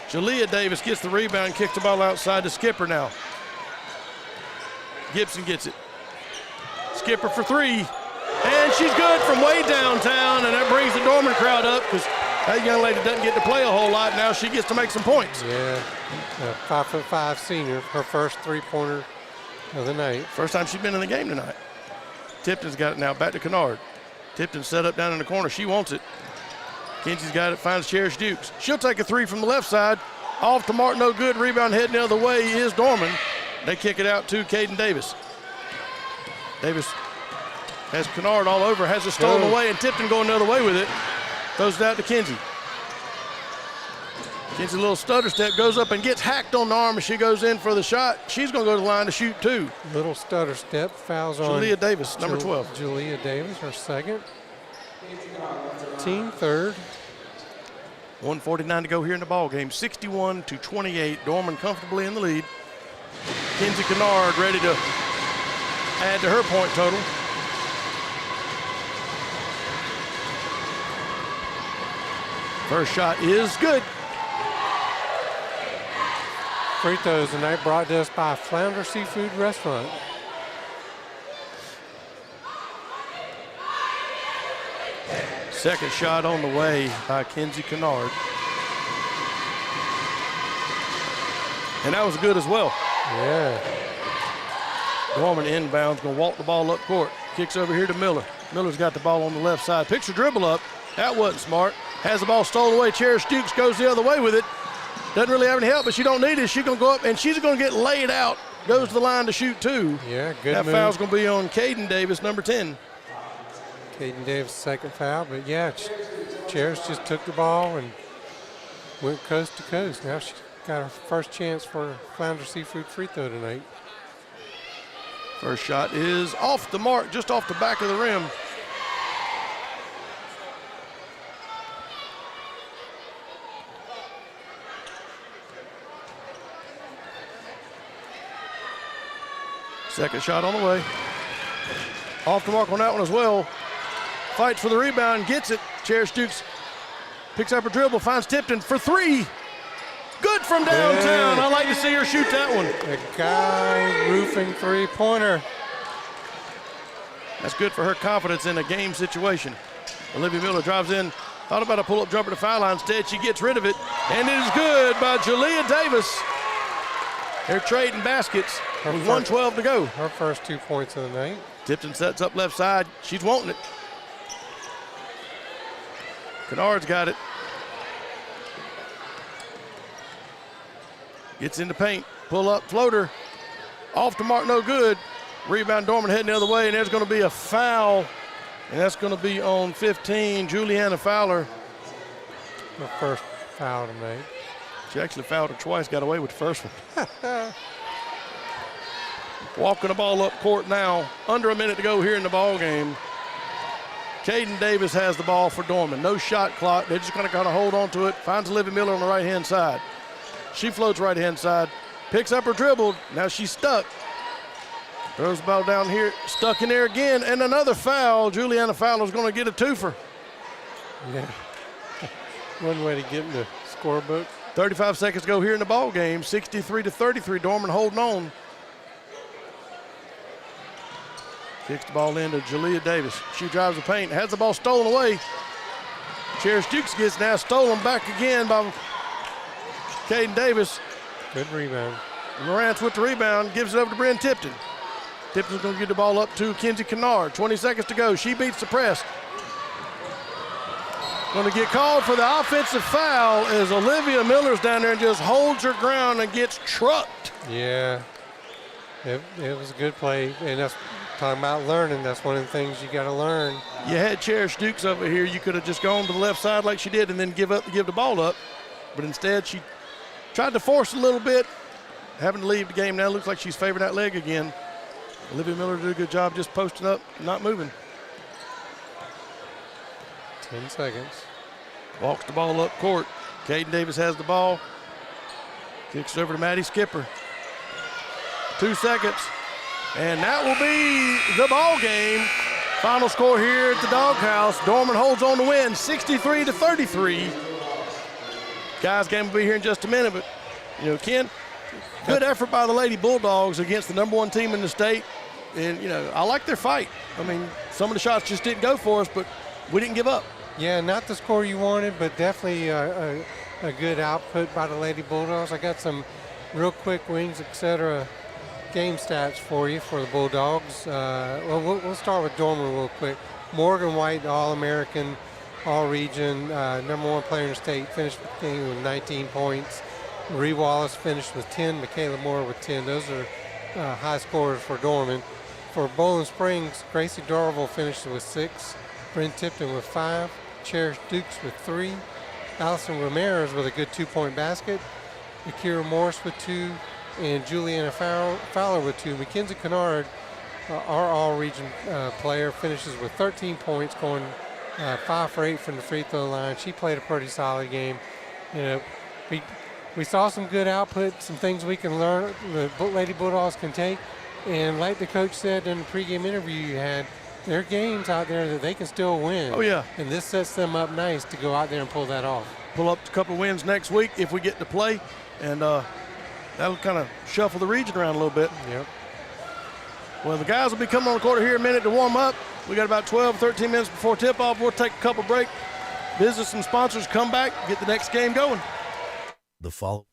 Jalea Davis gets the rebound, kicks the ball outside to Skipper now. Gibson gets it. Skipper for three. And she's good from way downtown, and that brings the Dorman crowd up because that young lady doesn't get to play a whole lot. Now she gets to make some points. Yeah, 5'5" senior, her first three-pointer of the night. First time she's been in the game tonight. Tipton's got it now, back to Kennard. Tipton set up down in the corner. She wants it. Kenzie's got it, finds Cherish Dukes. She'll take a three from the left side. Off to Mark, no good. Rebound heading the other way is Dorman. They kick it out to Caden Davis. Davis has Kennard all over, has it stolen away, and Tipton going the other way with it. Throws it out to Kenzie. Kenzie, a little stutter step, goes up and gets hacked on the arm as she goes in for the shot. She's going to go to the line to shoot two. Little stutter step, fouls on Jalea Davis, number 12. Jalea Davis, her second. Team third. 1:49 to go here in the ball game. 61-28. Dorman comfortably in the lead. Kenzie Kennard ready to add to her point total. First shot is good. Free throws tonight brought to us by Flounder Seafood Restaurant. Second shot on the way by Kenzie Kennard. And that was good as well. Yeah. Dorman inbounds, going to walk the ball up court. Kicks over here to Miller. Miller's got the ball on the left side. Picks her dribble up. That wasn't smart. Has the ball stolen away. Cherish Dukes goes the other way with it. Doesn't really have any help, but she don't need it. She's going to go up, and she's going to get laid out. Goes to the line to shoot 2. Yeah, good move. That foul's going to be on Caden Davis, number 10. Caden Davis' second foul, but yeah, Cherish just took the ball and went coast to coast. Now she's got her first chance for Flounder Seafood free throw tonight. First shot is off the mark, just off the back of the rim. Second shot on the way. Off the mark on that one as well. Fights for the rebound, gets it. Cherish Dukes picks up a dribble, finds Tipton for 3. Good from downtown. I like to see her shoot that one. A guy roofing three-pointer. That's good for her confidence in a game situation. Olivia Miller drives in, thought about a pull-up jumper to foul line. Instead, she gets rid of it, and it is good by Jalea Davis. They're trading baskets with 1:12 to go. Her first 2 points of the night. Tipton sets up left side. She's wanting it. Kennard's got it. Gets into paint. Pull up floater. Off the mark, no good. Rebound Dorman heading the other way, and there's going to be a foul. And that's going to be on 15, Juliana Fowler. Her first foul tonight. She actually fouled her twice, got away with the first one. Walking the ball up court now. Under a minute to go here in the ball game. Caden Davis has the ball for Dorman. No shot clock. They're just going to kind of hold on to it. Finds Olivia Miller on the right-hand side. She floats right-hand side. Picks up her dribble. Now she's stuck. Throws the ball down here. Stuck in there again. And another foul. Juliana Fowler's going to get a twofer. Yeah. One way to get in the scorebook. 35 seconds to go here in the ball game. 63-33. Dorman holding on. Kicks the ball into Jalea Davis. She drives the paint, has the ball stolen away. Cherish Dukes gets now stolen back again by Caden Davis. Good rebound. Morantz with the rebound, gives it over to Bryn Tipton. Tipton's going to get the ball up to Kenzie Kennard. 20 seconds to go. She beats the press. Going to get called for the offensive foul as Olivia Miller's down there and just holds her ground and gets trucked. Yeah, it was a good play, and that's talking about learning. That's one of the things you got to learn. You had Cherish Dukes over here. You could have just gone to the left side like she did and then give the ball up. But instead, she tried to force a little bit, having to leave the game now. Looks like she's favoring that leg again. Olivia Miller did a good job just posting up, not moving. 10 seconds. Walks the ball up court. Caden Davis has the ball. Kicks it over to Maddie Skipper. 2 seconds. And that will be the ball game. Final score here at the Doghouse. Dorman holds on to win, 63-33. Guys, game will be here in just a minute, but Ken, good effort by the Lady Bulldogs against the #1 team in the state. And I like their fight. I mean, some of the shots just didn't go for us, but we didn't give up. Yeah, not the score you wanted, but definitely a good output by the Lady Bulldogs. I got some real quick wings, etc. game stats for you for the Bulldogs. We'll start with Dorman real quick. Morgan White, All-American, All-Region, #1 player in the state, finished the game with 19 points. Marie Wallace finished with 10, Michaela Moore with 10. Those are high scorers for Dorman. For Bowling Springs, Gracie Darville finished with 6, Bryn Tipton with 5, Cherish Dukes with 3, Allison Ramirez with a good 2-point basket, Akira Morris with 2, and Juliana Fowler with 2. Mackenzie Kennard, our all-region player, finishes with 13 points, going 5 for 8 from the free throw line. She played a pretty solid game. We saw some good output, some things we can learn, the Lady Bulldogs can take. And like the coach said in the pregame interview you had, there are games out there that they can still win. Oh, yeah. And this sets them up nice to go out there and pull that off. Pull up a couple of wins next week if we get to play. And that'll kind of shuffle the region around a little bit. Yep. Well, the guys will be coming on the court here in a minute to warm up. We got about 12, 13 minutes before tip-off. We'll take a couple break, visit some sponsors, come back, get the next game going. The follow.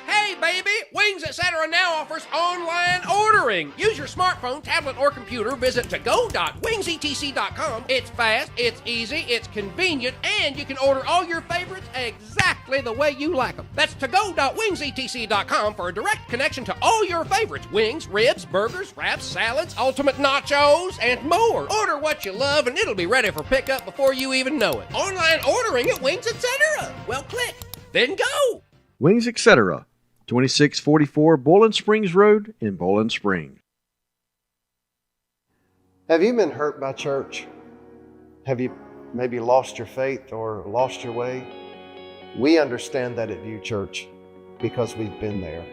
Hey, baby, Wings Etc. now offers online ordering. Use your smartphone, tablet, or computer. Visit togo.wingsetc.com. It's fast, it's easy, it's convenient, and you can order all your favorites exactly the way you like them. That's togo.wingsetc.com for a direct connection to all your favorites. Wings, ribs, burgers, wraps, salads, ultimate nachos, and more. Order what you love, and it'll be ready for pickup before you even know it. Online ordering at Wings Etc. Well, click, then go. Wings Etc. 2644 Bowling Springs Road in Bowling Springs. Have you been hurt by church? Have you maybe lost your faith or lost your way? We understand that at View Church because we've been there.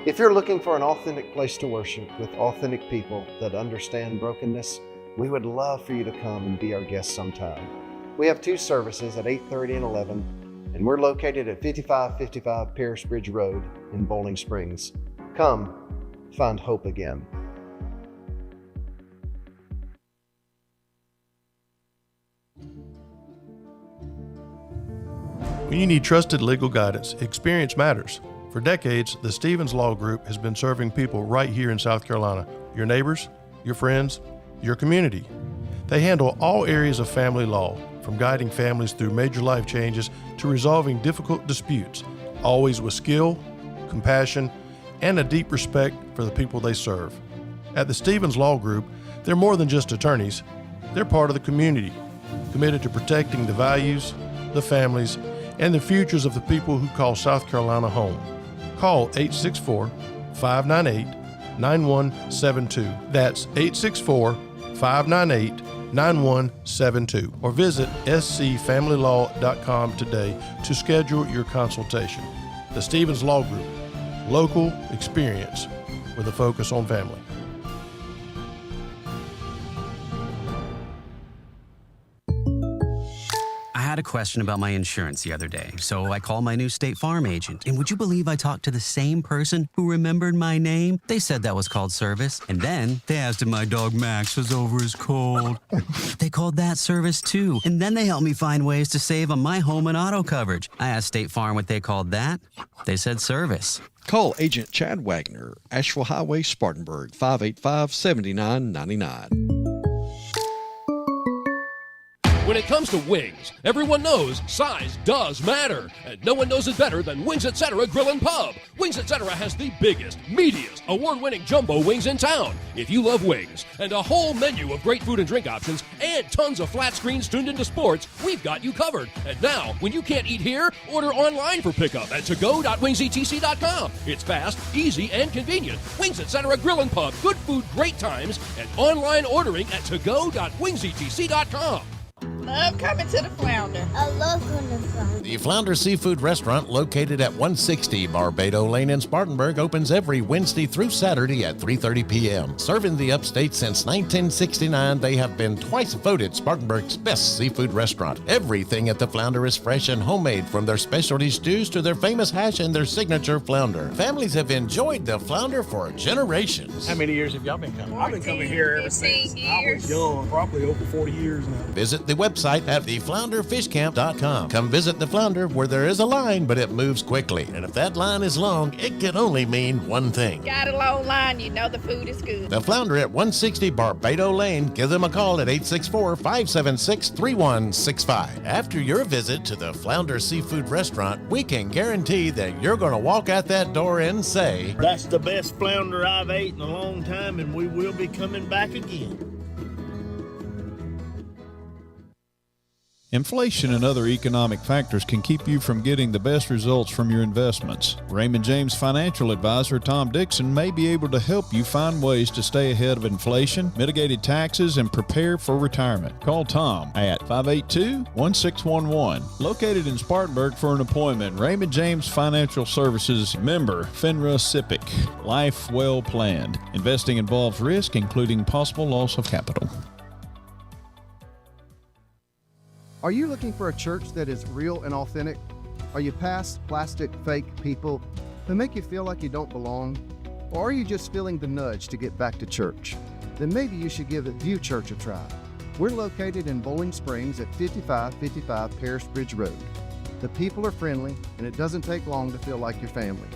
If you're looking for an authentic place to worship with authentic people that understand brokenness, we would love for you to come and be our guest sometime. We have 2 services at 8:30 and 11, and we're located at 5555 Paris Bridge Road in Bowling Springs. Come, find hope again. When you need trusted legal guidance, experience matters. For decades, the Stevens Law Group has been serving people right here in South Carolina, your neighbors, your friends, your community. They handle all areas of family law, from guiding families through major life changes to resolving difficult disputes, always with skill, compassion, and a deep respect for the people they serve. At the Stevens Law Group, they're more than just attorneys. They're part of the community, committed to protecting the values, the families, and the futures of the people who call South Carolina home. Call 864-598-9172. That's 864-598-9172. Or visit scfamilylaw.com today to schedule your consultation. The Stevens Law Group, local experience with a focus on family. I had a question about my insurance the other day, so I called my new State Farm agent. And would you believe I talked to the same person who remembered my name? They said that was called service. And then they asked if my dog Max was over his cold. They called that service too. And then they helped me find ways to save on my home and auto coverage. I asked State Farm what they called that. They said service. Call Agent Chad Wagner, Asheville Highway, Spartanburg, 585-7999. When it comes to wings, everyone knows size does matter, and no one knows it better than Wings Etc. Grill and Pub. Wings Etc. has the biggest, meatiest, award-winning jumbo wings in town. If you love wings and a whole menu of great food and drink options and tons of flat screens tuned into sports, we've got you covered. And now, when you can't eat here, order online for pickup at togo.wingsetc.com. It's fast, easy, and convenient. Wings Etc. Grill and Pub, good food, great times, and online ordering at togo.wingsetc.com. Love coming to the Flounder. I love going to Flounder. The Flounder Seafood Restaurant, located at 160 Barbado Lane in Spartanburg, opens every Wednesday through Saturday at 3:30 p.m. Serving the upstate since 1969, they have been twice voted Spartanburg's best seafood restaurant. Everything at the Flounder is fresh and homemade, from their specialty stews to their famous hash and their signature flounder. Families have enjoyed the Flounder for generations. How many years have y'all been coming? I've been coming here ever since I was young, probably over 40 years now. Visit the website at theflounderfishcamp.com. Come visit the Flounder, where there is a line, but it moves quickly. And if that line is long, it can only mean one thing. Got a long line, you know the food is good. The Flounder at 160 Barbado Lane. Give them a call at 864-576-3165. After your visit to the Flounder Seafood Restaurant, we can guarantee that you're going to walk out that door and say, "That's the best flounder I've ate in a long time, and we will be coming back again." Inflation and other economic factors can keep you from getting the best results from your investments. Raymond James financial advisor Tom Dixon may be able to help you find ways to stay ahead of inflation, mitigated taxes, and prepare for retirement. Call Tom at 582-1611. Located in Spartanburg for an appointment, Raymond James Financial Services, member FINRA SIPC. Life well planned. Investing involves risk, including possible loss of capital. Are you looking for a church that is real and authentic? Are you past plastic, fake people who make you feel like you don't belong? Or are you just feeling the nudge to get back to church? Then maybe you should give View Church a try. We're located in Bowling Springs at 5555 Paris Bridge Road. The people are friendly, and it doesn't take long to feel like your family.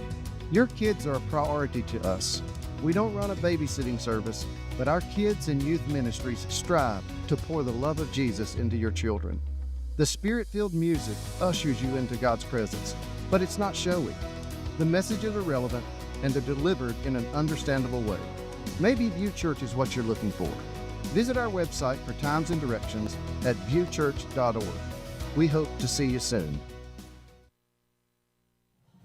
Your kids are a priority to us. We don't run a babysitting service, but our kids and youth ministries strive to pour the love of Jesus into your children. The Spirit-filled music ushers you into God's presence, but it's not showy. The messages are relevant and they're delivered in an understandable way. Maybe View Church is what you're looking for. Visit our website for times and directions at viewchurch.org. We hope to see you soon.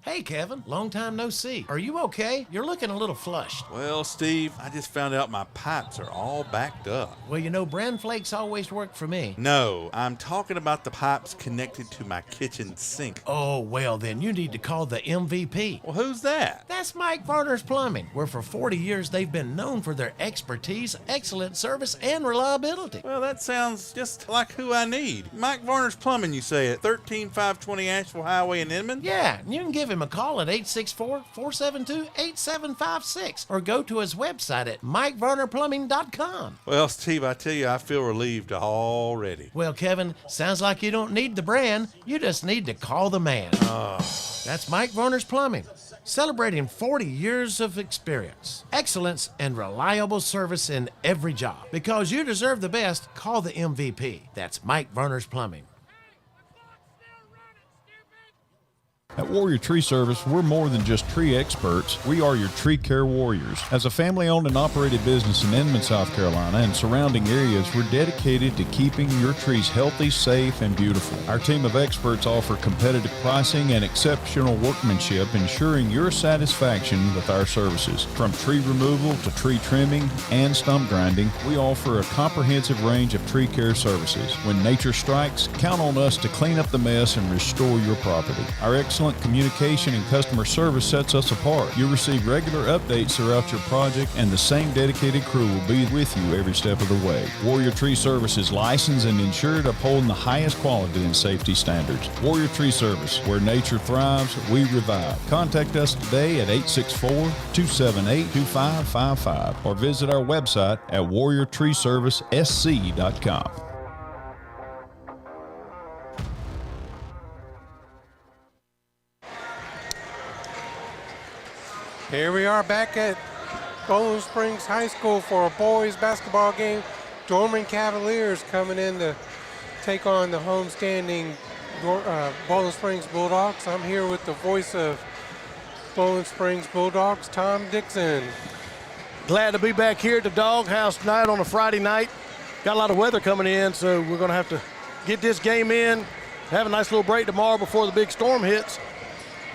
Hey, Kevin, long time no see. Are you okay? You're looking a little flushed. Well, Steve, I just found out my pipes are all backed up. Well, you know, bran flakes always work for me. No, I'm talking about the pipes connected to my kitchen sink. Oh, well, then you need to call the MVP. Well, who's that? That's Mike Varner's Plumbing, where for 40 years they've been known for their expertise, excellent service, and reliability. Well, that sounds just like who I need. Mike Varner's Plumbing, you say, at 13520 Asheville Highway in Inman? Yeah, you can give him a call at 864-472-8756 or go to his website at MikeVarnerPlumbing.com. Well, Steve, I tell you, I feel relieved already. Well, Kevin, sounds like you don't need the brand. You just need to call the man. That's Mike Varner's Plumbing, celebrating 40 years of experience, excellence, and reliable service in every job. Because you deserve the best, call the MVP. That's Mike Varner's Plumbing. At Warrior Tree Service, we're more than just tree experts. We are your tree care warriors. As a family-owned and operated business in Inman, South Carolina, and surrounding areas, we're dedicated to keeping your trees healthy, safe, and beautiful. Our team of experts offer competitive pricing and exceptional workmanship, ensuring your satisfaction with our services. From tree removal to tree trimming and stump grinding, we offer a comprehensive range of tree care services. When nature strikes, count on us to clean up the mess and restore your property. Our excellent communication and customer service sets us apart. You'll receive regular updates throughout your project, and the same dedicated crew will be with you every step of the way. Warrior Tree Service is licensed and insured, upholding the highest quality and safety standards. Warrior Tree Service, where nature thrives, we revive. Contact us today at 864-278-2555 or visit our website at warriortreeservicesc.com. Here we are back at Bowling Springs High School for a boys basketball game. Dorman Cavaliers coming in to take on the homestanding Bowling Springs Bulldogs. I'm here with the voice of Bowling Springs Bulldogs, Tom Dixon. Glad to be back here at the Doghouse tonight on a Friday night. Got a lot of weather coming in, so we're going to have to get this game in, have a nice little break tomorrow before the big storm hits.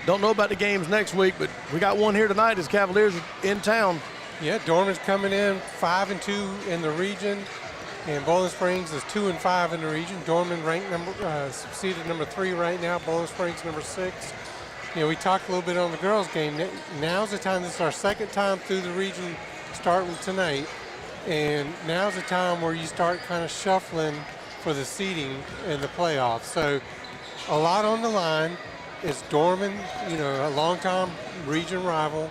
Don't know about the games next week, but we got one here tonight as Cavaliers are in town. Yeah, Dorman's coming in 5-2 in the region, and Bowling Springs is 2-5 in the region. Dorman ranked seeded number 3 right now. Bowling Springs number 6. You know, we talked a little bit on the girls' game. Now's the time. This is our second time through the region, starting tonight, and now's the time where you start kind of shuffling for the seeding in the playoffs. So a lot on the line. It's Dorman, you know, a long-time region rival.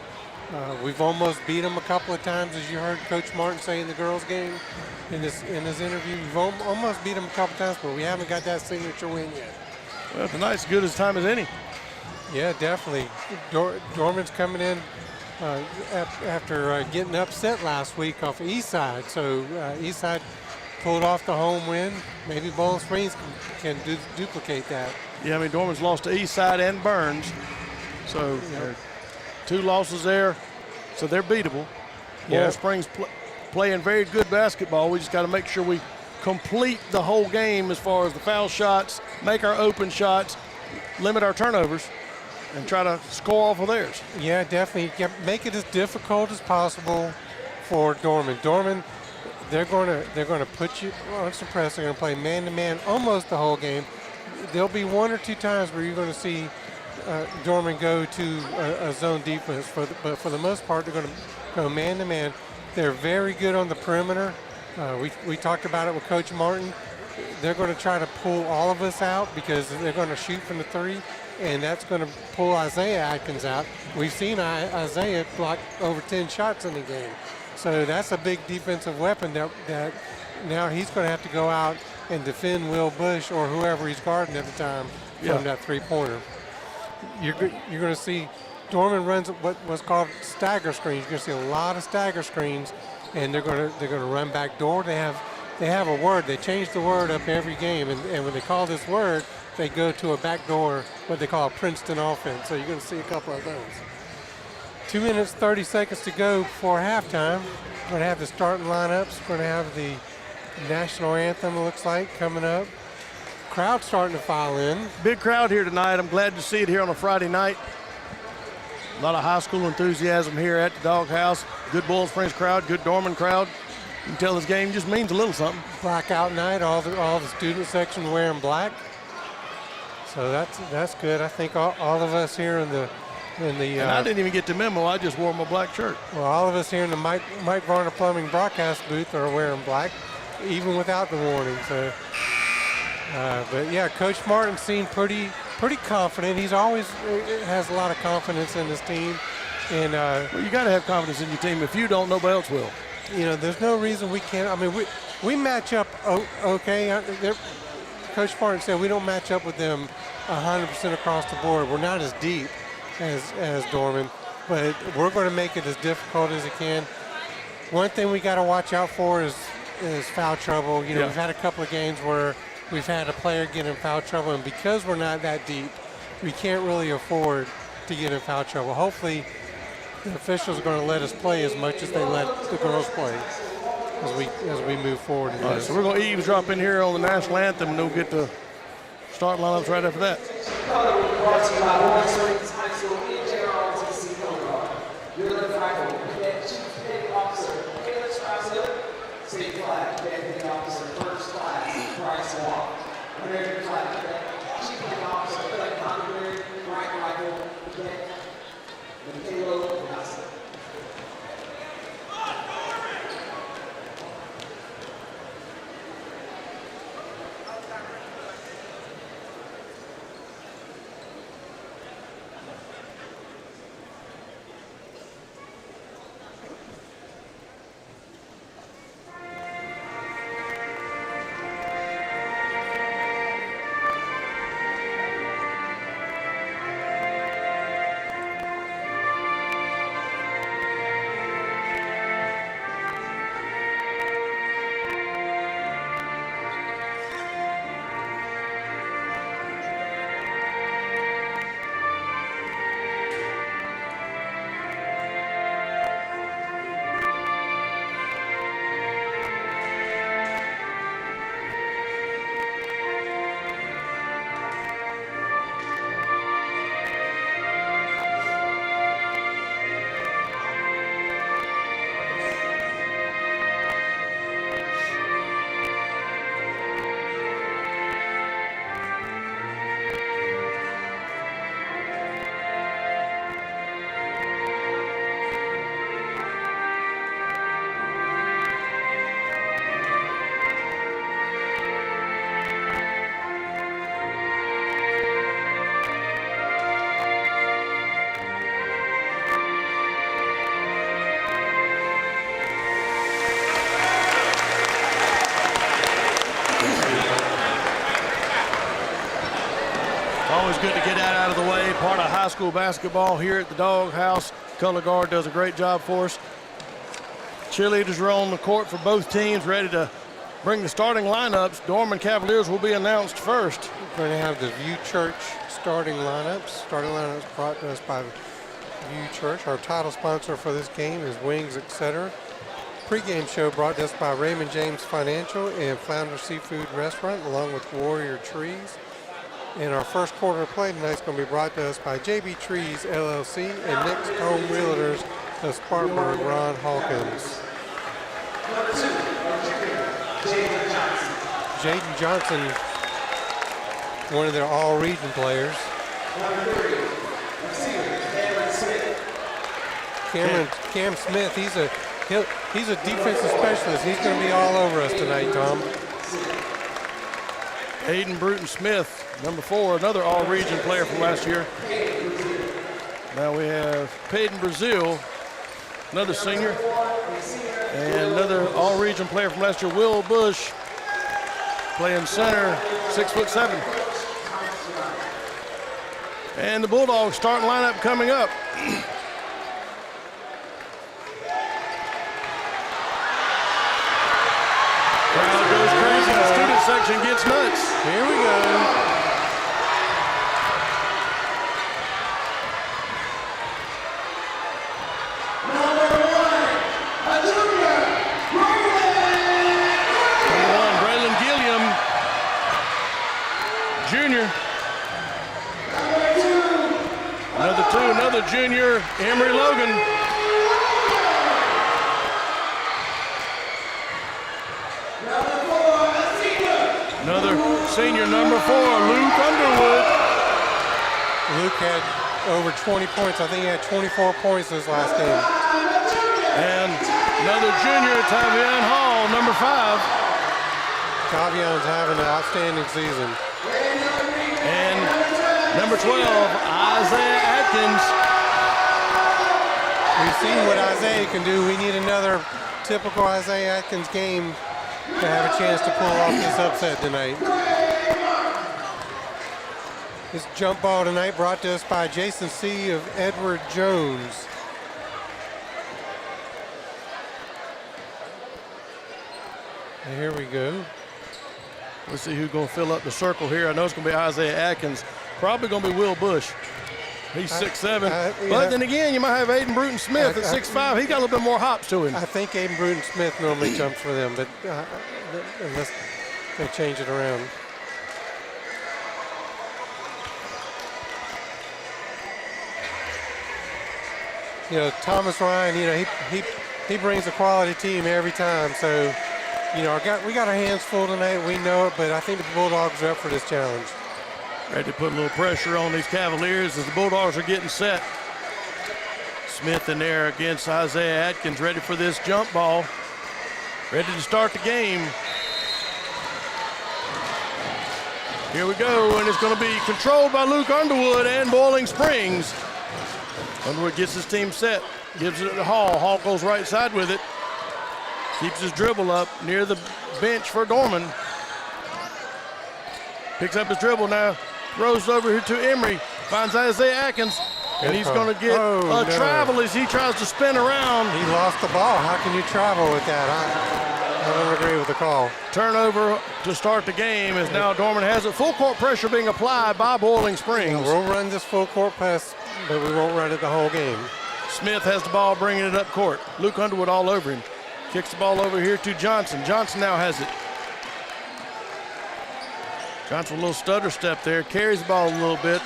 We've almost beat them a couple of times, as you heard Coach Martin say in the girls' game in his interview. We've almost beat them a couple of times, but we haven't got that signature win yet. Well, tonight's as good as time as any. Yeah, definitely. Dorman's coming in after getting upset last week off Eastside. So Eastside pulled off the home win. Maybe Bowling Springs can duplicate that. Yeah, I mean, Dorman's lost to Eastside and Burns. So 2 losses there. So they're beatable. Yeah. Bowling Springs playing very good basketball. We just got to make sure we complete the whole game as far as the foul shots, make our open shots, limit our turnovers, and try to score off of theirs. Yeah, definitely. Make it as difficult as possible for Dorman. Dorman, they're going to put you on some press. They're going to play man-to-man almost the whole game. There'll be 1 or 2 times where you're going to see Dorman go to a zone defense, but for the most part, they're going to go man-to-man. They're very good on the perimeter. We talked about it with Coach Martin. They're going to try to pull all of us out because they're going to shoot from the 3, and that's going to pull Isaiah Atkins out. We've seen Isaiah block over 10 shots in the game. So that's a big defensive weapon that now he's going to have to go out and defend Will Bush or whoever he's guarding at the time from that three-pointer. You're going to see Dorman runs what's called stagger screens. You're going to see a lot of stagger screens, and they're going to run back door. They have a word. They change the word up every game, and when they call this word, they go to a back door, what they call a Princeton offense. So you're going to see a couple of those. 2 minutes, 30 seconds to go before halftime. We're going to have the starting lineups. We're going to have the national anthem, it looks like, coming up. Crowd starting to file in. Big crowd here tonight. I'm glad to see it here on a Friday night. A lot of high school enthusiasm here at the Doghouse. Good Bowling Springs crowd, good Dorman crowd. You can tell this game just means a little something. Blackout night, all the student section wearing black. So that's good. I think all of us here in the and I didn't even get the memo. I just wore my black shirt. Well, all of us here in the Mike Varner Plumbing broadcast booth are wearing black, even without the warning. So, but yeah, Coach Martin seemed pretty confident. He's always has a lot of confidence in his team, and well, you got to have confidence in your team. If you don't, nobody else will. You know, there's no reason we can't. I mean, we match up okay. Coach Martin said we don't match up with them 100% across the board. We're not as deep as Dorman, but we're going to make it as difficult as it can. One thing we got to watch out for is foul trouble. You know, we've had a couple of games where we've had a player get in foul trouble, and because we're not that deep, we can't really afford to get in foul trouble. Hopefully, the officials are going to let us play as much as they let the girls play as we move forward. All right, so we're going to eavesdrop in here on the national anthem, and we'll get the start lineups right after that. Always good to get that out of the way. Part of high school basketball here at the Doghouse. Color Guard does a great job for us. Cheerleaders are on the court for both teams, ready to bring the starting lineups. Dorman Cavaliers will be announced first. We're going to have the View Church starting lineups. Starting lineups brought to us by View Church. Our title sponsor for this game is Wings, etc. Pre-game show brought to us by Raymond James Financial and Flounder Seafood Restaurant, along with Warrior Trees. And our first quarter of play tonight is going to be brought to us by JB Trees LLC and Nick's Home Realtors of Spartanburg, Ron Hawkins. Jaden Johnson, one of their all-region players. Cam Smith, he's a defensive specialist. He's going to be all over us tonight, Tom. Hayden Bruton-Smith, number 4, another all-region player from last year. Now we have Peyton Brazil, another senior, and another all-region player from last year, Will Bush, playing center, 6'7". And the Bulldogs starting lineup coming up. Crowd goes crazy. The student section gets nuts. Here we go. Junior. Another junior, Emery Logan. Another senior, number 4, Luke Underwood. Luke had over 20 points. I think he had 24 points this last game. And another junior, Tavion Hall, number 5. Tavion's having an outstanding season. And number 12, Isaiah Atkins. We've seen what Isaiah can do. We need another typical Isaiah Atkins game to have a chance to pull off this upset tonight. This jump ball tonight brought to us by Jason C. of Edward Jones. And here we go. Let's see who's going to fill up the circle here. I know it's going to be Isaiah Atkins. Probably going to be Will Bush. He's 6'7". But then again, you might have Aiden Bruton Smith at 6'5". He got a little bit more hops to him. I think Aiden Bruton Smith normally jumps for them, but unless they change it around. You know, Thomas Ryan, you know, he brings a quality team every time. So, you know, we got our hands full tonight. We know it, but I think the Bulldogs are up for this challenge. Ready to put a little pressure on these Cavaliers as the Bulldogs are getting set. Smith in there against Isaiah Atkins, ready for this jump ball. Ready to start the game. Here we go, and it's going to be controlled by Luke Underwood and Boiling Springs. Underwood gets his team set, gives it to Hall. Hall goes right side with it. Keeps his dribble up near the bench for Dorman. Picks up his dribble now. Throws over here to Emery. Finds Isaiah Atkins. And he's going to get travel as he tries to spin around. He lost the ball. How can you travel with that? I don't agree with the call. Turnover to start the game as now Dorman has it. Full court pressure being applied by Boiling Springs. Yeah, we'll run this full court press, but we won't run it the whole game. Smith has the ball, bringing it up court. Luke Underwood all over him. Kicks the ball over here to Johnson. Johnson now has it. Johnson, a little stutter step there, carries the ball a little bit,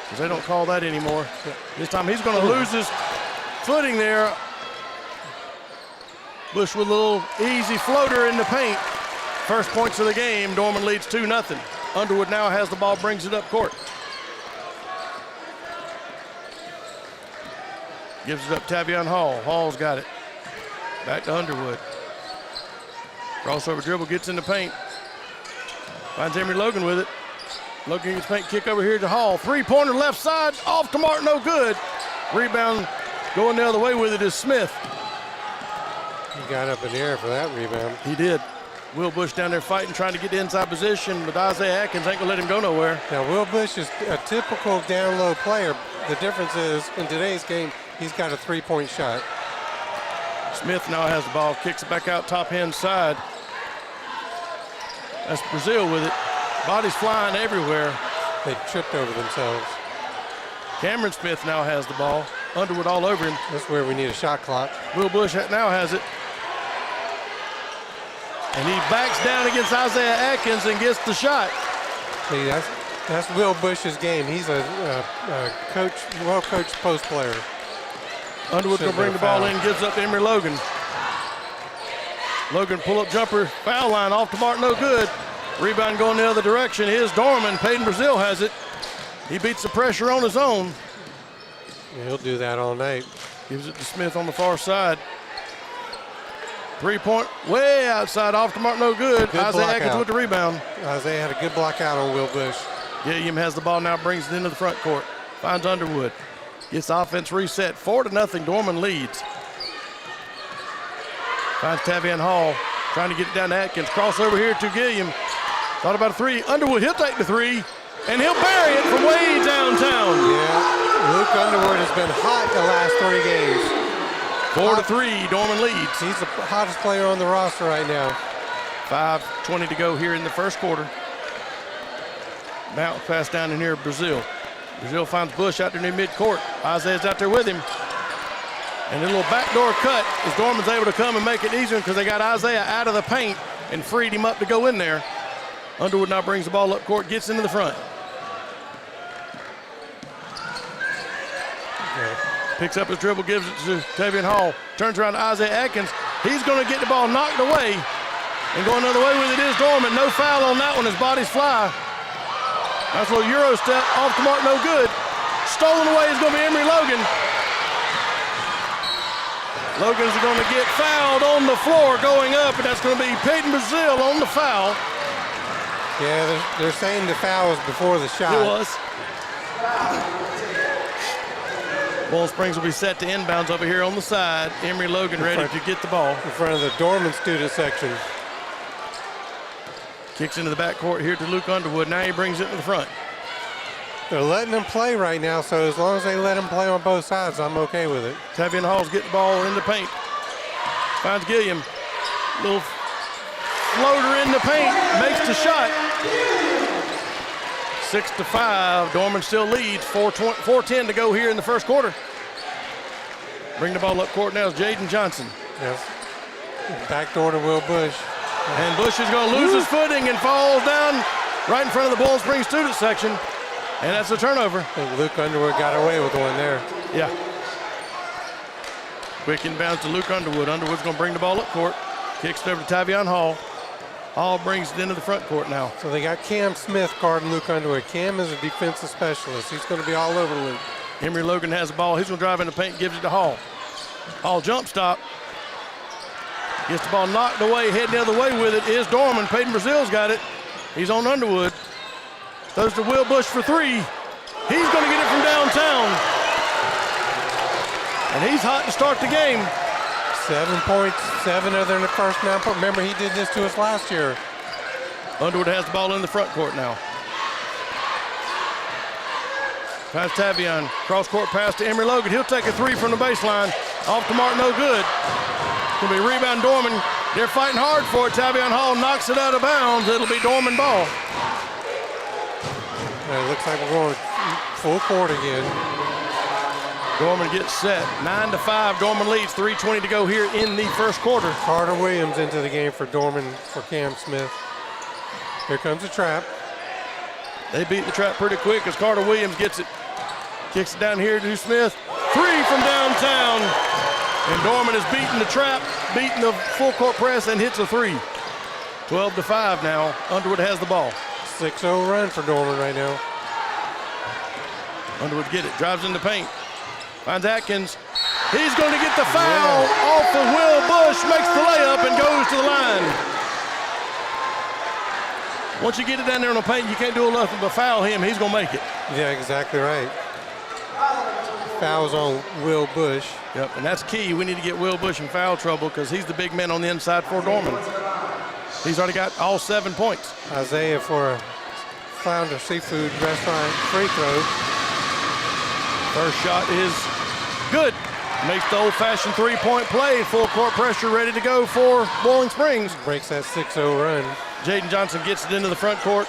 because they don't call that anymore. This time he's going to lose his footing there. Bush with a little easy floater in the paint. First points of the game, Dorman leads 2-0. Underwood now has the ball, brings it up court. Gives it up Tavion Hall. Hall's got it. Back to Underwood. Crossover dribble, gets in the paint. Finds Emery Logan with it. Logan gets paint, kick over here to Hall. Three-pointer left side, off to Mark, no good. Rebound going the other way with it is Smith. He got up in the air for that rebound. He did. Will Bush down there fighting, trying to get the inside position, but Isaiah Atkins ain't gonna let him go nowhere. Now, Will Bush is a typical down-low player. The difference is, in today's game, he's got a three-point shot. Smith now has the ball, kicks it back out top hand side. That's Brazil with it. Bodies flying everywhere. They tripped over themselves. Cameron Smith now has the ball. Underwood all over him. That's where we need a shot clock. Will Bush now has it. And he backs down against Isaiah Atkins and gets the shot. See, that's Will Bush's game. He's a well-coached post player. Underwood's going to bring the ball in, gives up to Emery Logan. Logan pull-up jumper, foul line off the mark, no good. Rebound going the other direction. Here's Dorman. Peyton Brazil has it. He beats the pressure on his own. Yeah, he'll do that all night. Gives it to Smith on the far side. Three-point, way outside, off the mark, no good. Isaiah Atkins with the rebound. Isaiah had a good block out on Will Bush. Gilliam has the ball now, brings it into the front court. Finds Underwood. Gets the offense reset. 4-0, Dorman leads. Finds Tavion Hall, trying to get it down to Atkins. Cross over here to Gilliam. Thought about a three. Underwood, he'll take the three. and he'll bury it from way downtown. Yeah, Luke Underwood has been hot the last 3 games. 4-3, Dorman leads. He's the hottest player on the roster right now. 5:20 to go here in the first quarter. Bounce pass down in here, Brazil. Brazil finds Bush out there near midcourt. Isaiah's out there with him. And a little backdoor cut as Dorman's able to come and make it easier because they got Isaiah out of the paint and freed him up to go in there. Underwood now brings the ball up court, gets into the front. Picks up his dribble, gives it to Tavion Hall. Turns around to Isaiah Atkins. He's going to get the ball knocked away. And going another way with it is Dorman. No foul on that one. His bodies fly. Nice little Euro step. Off the mark, no good. Stolen away is going to be Emory Logan. Logan's going to get fouled on the floor going up, and that's going to be Peyton Brazil on the foul. Yeah, they're saying the foul was before the shot. It was. Ball Springs will be set to inbounds over here on the side. Emory Logan ready to get the ball. In front of the Dorman student section. Kicks into the backcourt here to Luke Underwood. Now he brings it to the front. They're letting him play right now, so as long as they let him play on both sides, I'm okay with it. Tavion Hall's getting the ball in the paint. Finds Gilliam. Little floater in the paint. Makes the shot. 6-5. Dorman still leads. 4:10 to go here in the first quarter. Bring the ball up court now is Jaden Johnson. Yes. Backdoor to Will Bush. And Bush is going to lose his footing and falls down right in front of the Bowling Springs student section. And that's a turnover. I think Luke Underwood got away with one there. Yeah. Quick inbounds to Luke Underwood. Underwood's going to bring the ball up court. Kicks it over to Tavion Hall. Hall brings it into the front court now. So they got Cam Smith guarding Luke Underwood. Cam is a defensive specialist. He's going to be all over Luke. Emory Logan has the ball. He's going to drive in the paint and gives it to Hall. Hall jump stop. Gets the ball knocked away, heading the other way with it is Dorman. Peyton Brazil's got it. He's on Underwood. Throws to Will Bush for 3. He's going to get it from downtown. And he's hot to start the game. 7 points, 7 other than the first 9 points. Remember, he did this to us last year. Underwood has the ball in the front court now. Pass Tavion. Cross-court pass to Emory Logan. He'll take a 3 from the baseline. Off the mark, no good. Going to be rebound Dorman. They're fighting hard for it. Tavion Hall knocks it out of bounds. It'll be Dorman ball. It looks like we're going full court again. Dorman gets set. 9-5. Dorman leads. 3:20 to go here in the first quarter. Carter Williams into the game for Dorman for Cam Smith. Here comes the trap. They beat the trap pretty quick as Carter Williams gets it. Kicks it down here to Smith. 3 from downtown. And Dorman is beating the trap, beating the full court press, and hits a 3. 12-5 now. Underwood has the ball. 6-0 run for Dorman right now. Underwood get it, drives in the paint. Finds Atkins. He's going to get the foul off of Will Bush, makes the layup and goes to the line. Once you get it down there in the paint, you can't do nothing but foul him. He's going to make it. Yeah, exactly right. Fouls on Will Bush. Yep, and that's key. We need to get Will Bush in foul trouble because he's the big man on the inside for Dorman. He's already got all 7 points. Isaiah for a Flounder Seafood Restaurant free throw. First shot is good. Makes the old-fashioned three-point play. Full court pressure ready to go for Bowling Springs. Breaks that 6-0 run. Jaden Johnson gets it into the front court.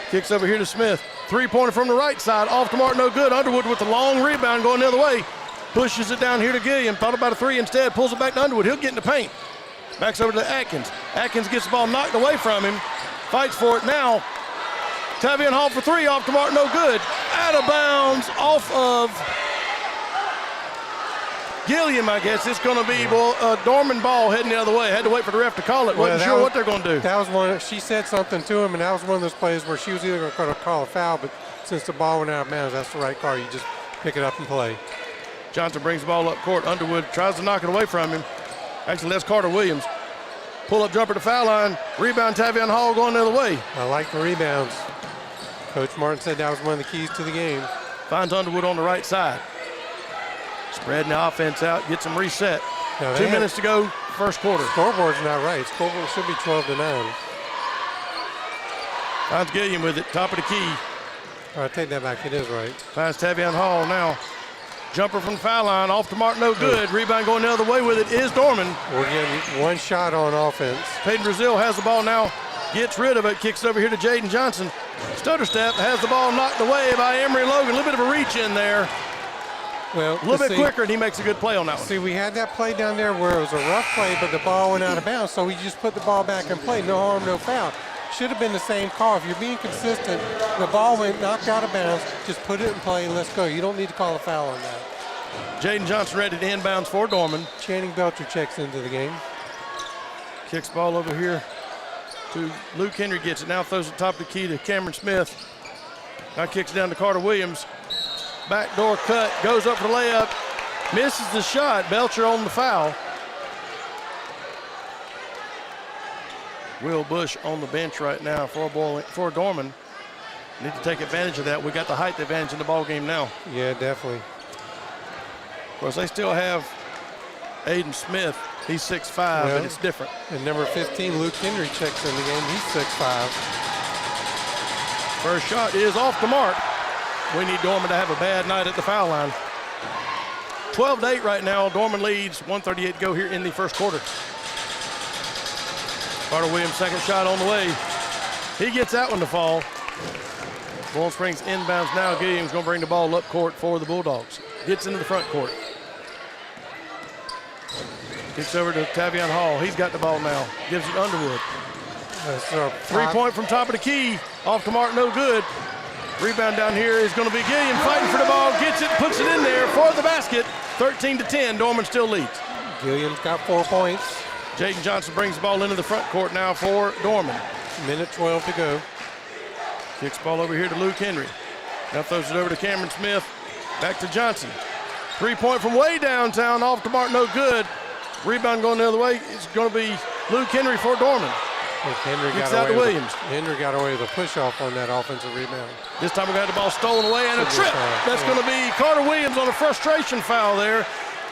Kicks over here to Smith. Three-pointer from the right side. Off the mark, no good. Underwood with the long rebound going the other way. Pushes it down here to Gilliam. Thought about a 3 instead. Pulls it back to Underwood. He'll get in the paint. Backs over to Atkins. Atkins gets the ball knocked away from him. Fights for it now. Tavion Hall for 3. Off the mark, no good. Out of bounds. Off of Gilliam, I guess. It's going to be a Dorman ball heading the other way. Had to wait for the ref to call it. Wasn't sure what they're going to do. That was one. She said something to him, and that was one of those plays where she was either going to call a foul, but since the ball went out of bounds, that's the right call. You just pick it up and play. Johnson brings the ball up court. Underwood tries to knock it away from him. Actually, that's Carter Williams. Pull-up jumper to foul line. Rebound, Tavion Hall going the other way. I like the rebounds. Coach Martin said that was one of the keys to the game. Finds Underwood on the right side. Spreading the offense out, gets them reset. 2 minutes to go, first quarter. Scoreboard's not right. Scoreboard should be 12-9. Finds Gilliam with it, top of the key. I take that back. It is right. Finds Tavion Hall now. Jumper from the foul line, off the mark, no good. Rebound going the other way with it is Dorman. We're getting one shot on offense. Peyton Brazil has the ball now, gets rid of it, kicks over here to Jaden Johnson. Stutter step, has the ball knocked away by Emery Logan. A little bit of a reach in there. Well, a little bit quicker, and he makes a good play on that one. See, we had that play down there where it was a rough play, but the ball went out of bounds, so we just put the ball back in play. No harm, no foul. Should have been the same call. If you're being consistent, the ball went knocked out of bounds, just put it in play and let's go. You don't need to call a foul on that. Jaden Johnson ready to inbounds for Dorman. Channing Belcher checks into the game. Kicks ball over here to Luke Henry, gets it now, throws it top of the key to Cameron Smith. Now kicks down to Carter Williams. Backdoor cut, goes up for the layup, misses the shot. Belcher on the foul. Will Bush on the bench right now for Dorman. Need to take advantage of that. We got the height advantage in the ball game now. Yeah, definitely. Of course, they still have Aiden Smith. He's 6'5", but it's different. And number 15, Luke Henry, checks in the game. He's 6'5". First shot is off the mark. We need Dorman to have a bad night at the foul line. 12-8 right now. Dorman leads. 1:38 to go here in the first quarter. Carter Williams, second shot on the way. He gets that one to fall. Bowling Springs inbounds now. Gilliam's going to bring the ball up court for the Bulldogs. Gets into the front court. Kicks over to Tavion Hall. He's got the ball now. Gives it Underwood. 3-point from top of the key. Off the mark, no good. Rebound down here is going to be Gilliam fighting for the ball. Gets it, puts it in there for the basket. 13-10. Dorman still leads. Gilliam's got 4 points. Jaden Johnson brings the ball into the front court now for Dorman. Minute 12 to go. Kicks ball over here to Luke Henry. Now throws it over to Cameron Smith. Back to Johnson. 3-point from way downtown. Off the mark, no good. Rebound going the other way. It's going to be Luke Henry for Dorman. Henry Kicks out to Williams. Henry got away with a push-off on that offensive rebound. This time we got the ball stolen away and a trip. That's going to be Carter Williams on a frustration foul there.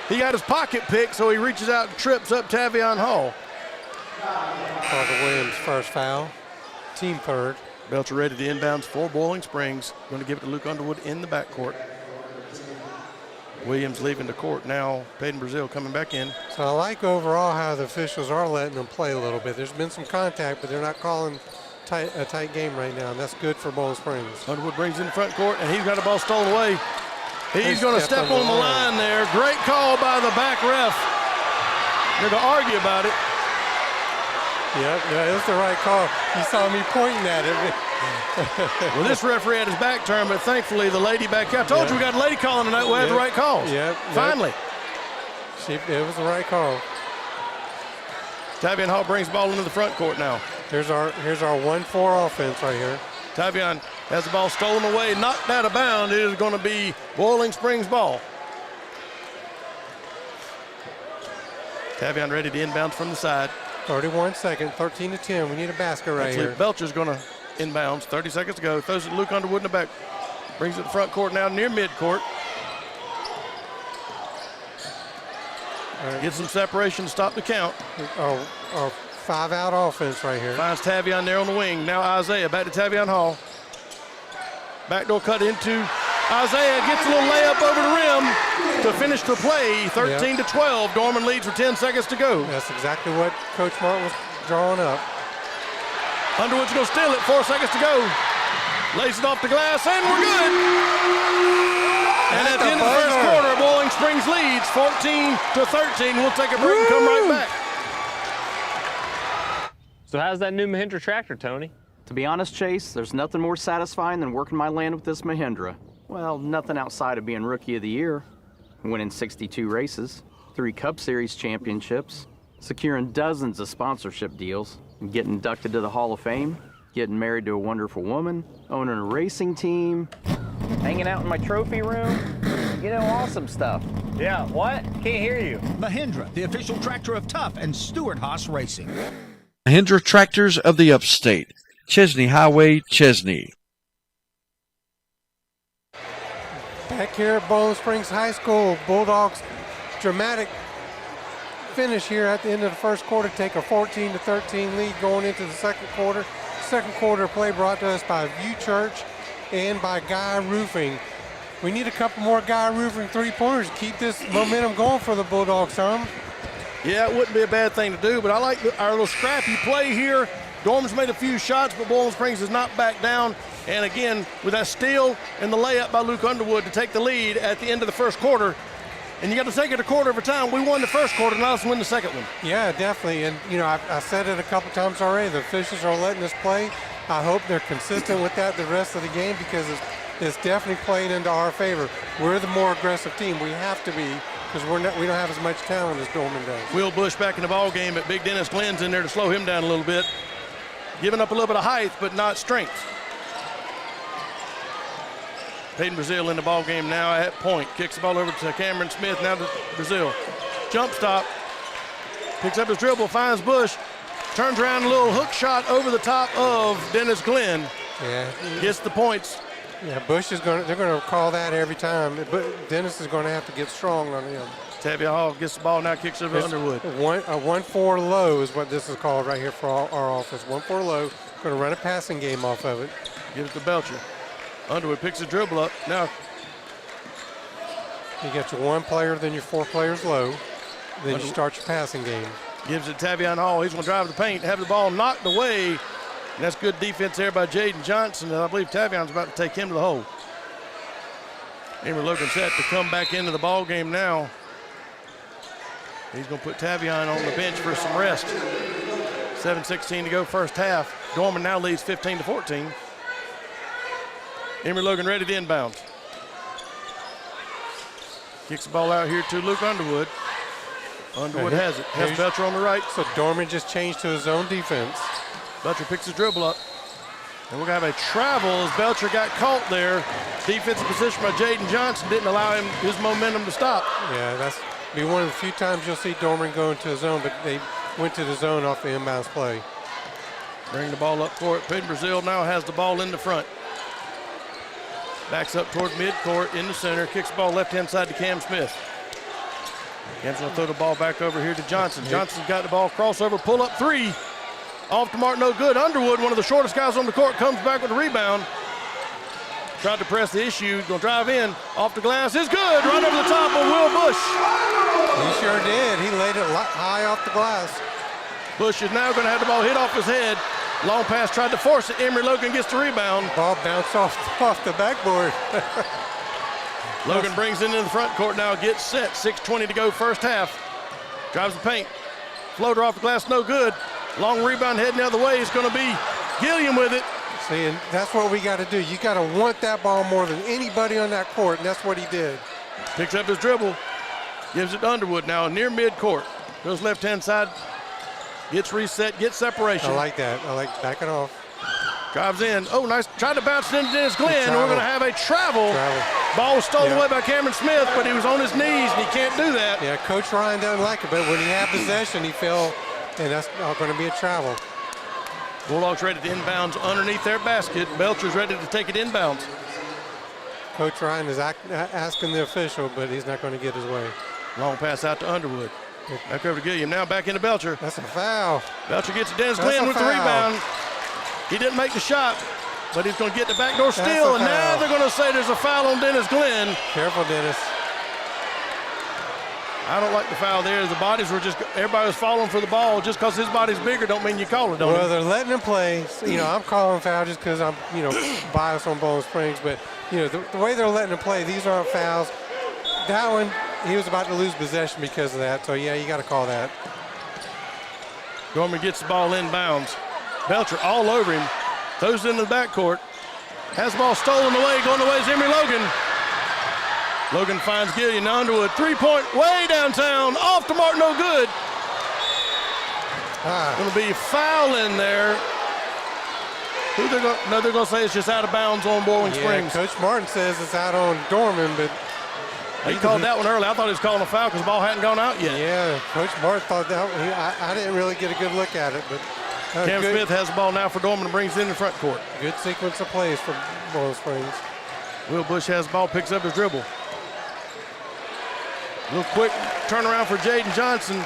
He got his pocket picked, so he reaches out and trips up Tavion Hall. Carter Williams' first foul. Team third. Belcher ready to inbounds for Boiling Springs. Going to give it to Luke Underwood in the backcourt. Williams leaving the court now. Peyton Brazil coming back in. So I like overall how the officials are letting them play a little bit. There's been some contact, but they're not calling a tight game right now, and that's good for Bowling Springs. Underwood brings in the front court, and he's got the ball stolen away. He's going to step on the line there. Great call by the back ref. They're going to argue about it. Yeah, it was the right call. You saw me pointing at it. Well, this referee had his back turned, but thankfully the lady back here. I told you we got a lady calling tonight. We had the right calls. Yeah. Finally. It was the right call. Tavion Hall brings the ball into the front court now. Here's our 1-4 offense right here. Tavion has the ball stolen away, knocked out of bounds. It is going to be Boiling Springs ball. Tavion ready to inbound from the side. 31 seconds, 13-10. We need a basket right here. Belcher's going to inbounds. 30 seconds to go. Throws it to Luke Underwood in the back. Brings it to the front court now near midcourt. Gets some separation to stop the count. Our 5-out offense right here. Finds Tavion there on the wing. Now Isaiah back to Tavion Hall. Backdoor cut into Isaiah. Gets a little layup over the rim to finish the play. 13-12. Dorman leads with 10 seconds to go. That's exactly what Coach Martin was drawing up. Underwood's going to steal it. 4 seconds to go. Lays it off the glass, and we're good. And at the end of the first quarter, Boiling Springs leads 14-13. We'll take a break and come right back. So how's that new Mahindra tractor, Tony? To be honest, Chase, there's nothing more satisfying than working my land with this Mahindra. Well, nothing outside of being Rookie of the Year, winning 62 races, 3 Cup Series championships, securing dozens of sponsorship deals, getting inducted to the Hall of Fame, getting married to a wonderful woman, owning a racing team, Hanging out in my trophy room, you know, awesome stuff. Yeah, what? Can't hear you. Mahindra, the official tractor of Tough and Stewart Haas Racing. Mahindra Tractors of the Upstate. Chesney Highway, Chesney. Back here at Bowling Springs High School, Bulldogs dramatic finish here at the end of the first quarter, take a 14-13 lead going into the second quarter. Second quarter play brought to us by View Church and by Guy Roofing. We need a couple more Guy Roofing three-pointers to keep this momentum going for the Bulldogs, Tom. Yeah, it wouldn't be a bad thing to do, but I like our little scrappy play here. Dorman's made a few shots, but Bowling Springs has not backed down. And again, with that steal and the layup by Luke Underwood to take the lead at the end of the first quarter. And you got to take it a quarter of a time. We won the first quarter, now let's win the second one. Yeah, definitely. And, you know, I said it a couple times already. The officials are letting us play. I hope they're consistent with that the rest of the game because it's definitely playing into our favor. We're the more aggressive team. We have to be because we don't have as much talent as Dorman does. Will Bush back in the ball game, but Big Dennis Glenn's in there to slow him down a little bit. Giving up a little bit of height, but not strength. Peyton Brazil in the ball game now at point. Kicks the ball over to Cameron Smith, now to Brazil. Jump stop. Picks up his dribble, finds Bush. Turns around, a little hook shot over the top of Dennis Glenn. Yeah. Gets the points. Yeah, Bush is they're going to call that every time. But Dennis is going to have to get strong on him. Tavia Hall gets the ball now, kicks it over to Underwood. A 1-4 low is what this is called right here for our offense. 1-4 low. Going to run a passing game off of it. Give it to Belcher. Underwood picks the dribble up. Now you get your one player, then your 4 players low. Then you start your passing game. Gives it to Tavion Hall. He's going to drive the paint, have the ball knocked away. And that's good defense there by Jaden Johnson. And I believe Tavion's about to take him to the hole. Emery Logan set to come back into the ball game now. He's going to put Tavion on the bench for some rest. 7:16 to go first half. Dorman now leads 15-14. Emery Logan ready to inbound. Kicks the ball out here to Luke Underwood. Underwood has it. Has Belcher on the right. So Dorman just changed to his own defense. Belcher picks his dribble up. And we're going to have a travel as Belcher got caught there. Defensive position by Jaden Johnson didn't allow him his momentum to stop. Yeah, that's be one of the few times you'll see Dorman go into the zone, but they went to the zone off the inbounds play. Bring the ball up for it. Peyton Brazil now has the ball in the front. Backs up toward midcourt in the center. Kicks the ball left-hand side to Cam Smith. Cam's going to throw the ball back over here to Johnson. Johnson's got the ball, crossover, pull up three. Off the mark, no good. Underwood, one of the shortest guys on the court, comes back with the rebound. Tried to press the issue, going to drive in. Off the glass is good, right over the top of Will Bush. He sure did. He laid it high off the glass. Bush is now going to have the ball hit off his head. Long pass, tried to force it. Emery Logan gets the rebound. Ball bounced off the backboard. Logan brings it into the front court now, gets set. 6:20 to go first half. Drives the paint. Floater off the glass, no good. Long rebound heading the other way. It's going to be Gilliam with it. See, and that's what we got to do. You got to want that ball more than anybody on that court, and that's what he did. Picks up his dribble. Gives it to Underwood now near midcourt. Goes left-hand side. Gets reset, gets separation. I like that. I like backing off. Drives in. Oh, nice. Tried to bounce it into Dennis Glenn. We're going to have a travel. Ball was stolen away by Cameron Smith, but he was on his knees, and he can't do that. Yeah, Coach Ryan doesn't like it, but when he had possession, he fell, and that's going to be a travel. Bulldogs ready to inbounds underneath their basket. Belcher's ready to take it inbounds. Coach Ryan is asking the official, but he's not going to get his way. Long pass out to Underwood. Back over to Gilliam. Now back into Belcher. That's a foul. Belcher gets to Dennis Glenn with the rebound. He didn't make the shot, but he's going to get the backdoor steal, and now they're going to say there's a foul on Dennis Glenn. Careful, Dennis. I don't like the foul there. The bodies were just, everybody was falling for the ball. Just because his body's bigger don't mean you call it, don't Well, they're letting him play. So, I'm calling foul just because I'm, biased on Bowling Springs. But, the way they're letting him play, these aren't fouls. That one, he was about to lose possession because of that. So, yeah, you got to call that. Dorman gets the ball inbounds. Belcher all over him. Throws it into the backcourt. Has the ball stolen away. Going away is Emery Logan. Logan finds Gillian Underwood. 3-point way downtown. Off the mark, no good. Going to be foul in there. They're going to say it's just out of bounds on Bowling Springs. Coach Martin says it's out on Dorman, but he called that one early. I thought he was calling a foul because the ball hadn't gone out yet. Yeah, Coach Martin thought that one. I didn't really get a good look at it, but Cam Smith has the ball now for Dorman and brings it in the front court. Good sequence of plays for Bowling Springs. Will Bush has the ball, picks up his dribble. Little quick turnaround for Jaden Johnson.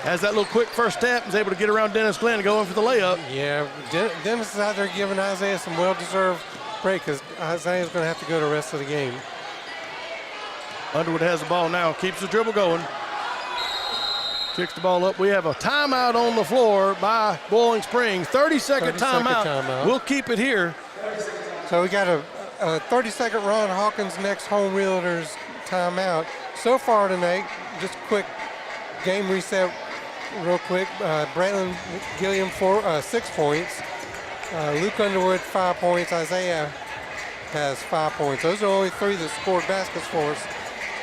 Has that little quick first step, is able to get around Dennis Glenn and go in for the layup. Yeah, Dennis is out there giving Isaiah some well-deserved break because Isaiah's going to have to go the rest of the game. Underwood has the ball now, keeps the dribble going. Kicks the ball up. We have a timeout on the floor by Boiling Springs. 30-second timeout. We'll keep it here. So we got a 30-second Ron Hawkins next Home Realtors timeout. So far tonight, just quick game reset real quick. Braylon Gilliam 6 points. Luke Underwood 5 points. Isaiah has 5 points. Those are only 3 that scored baskets for us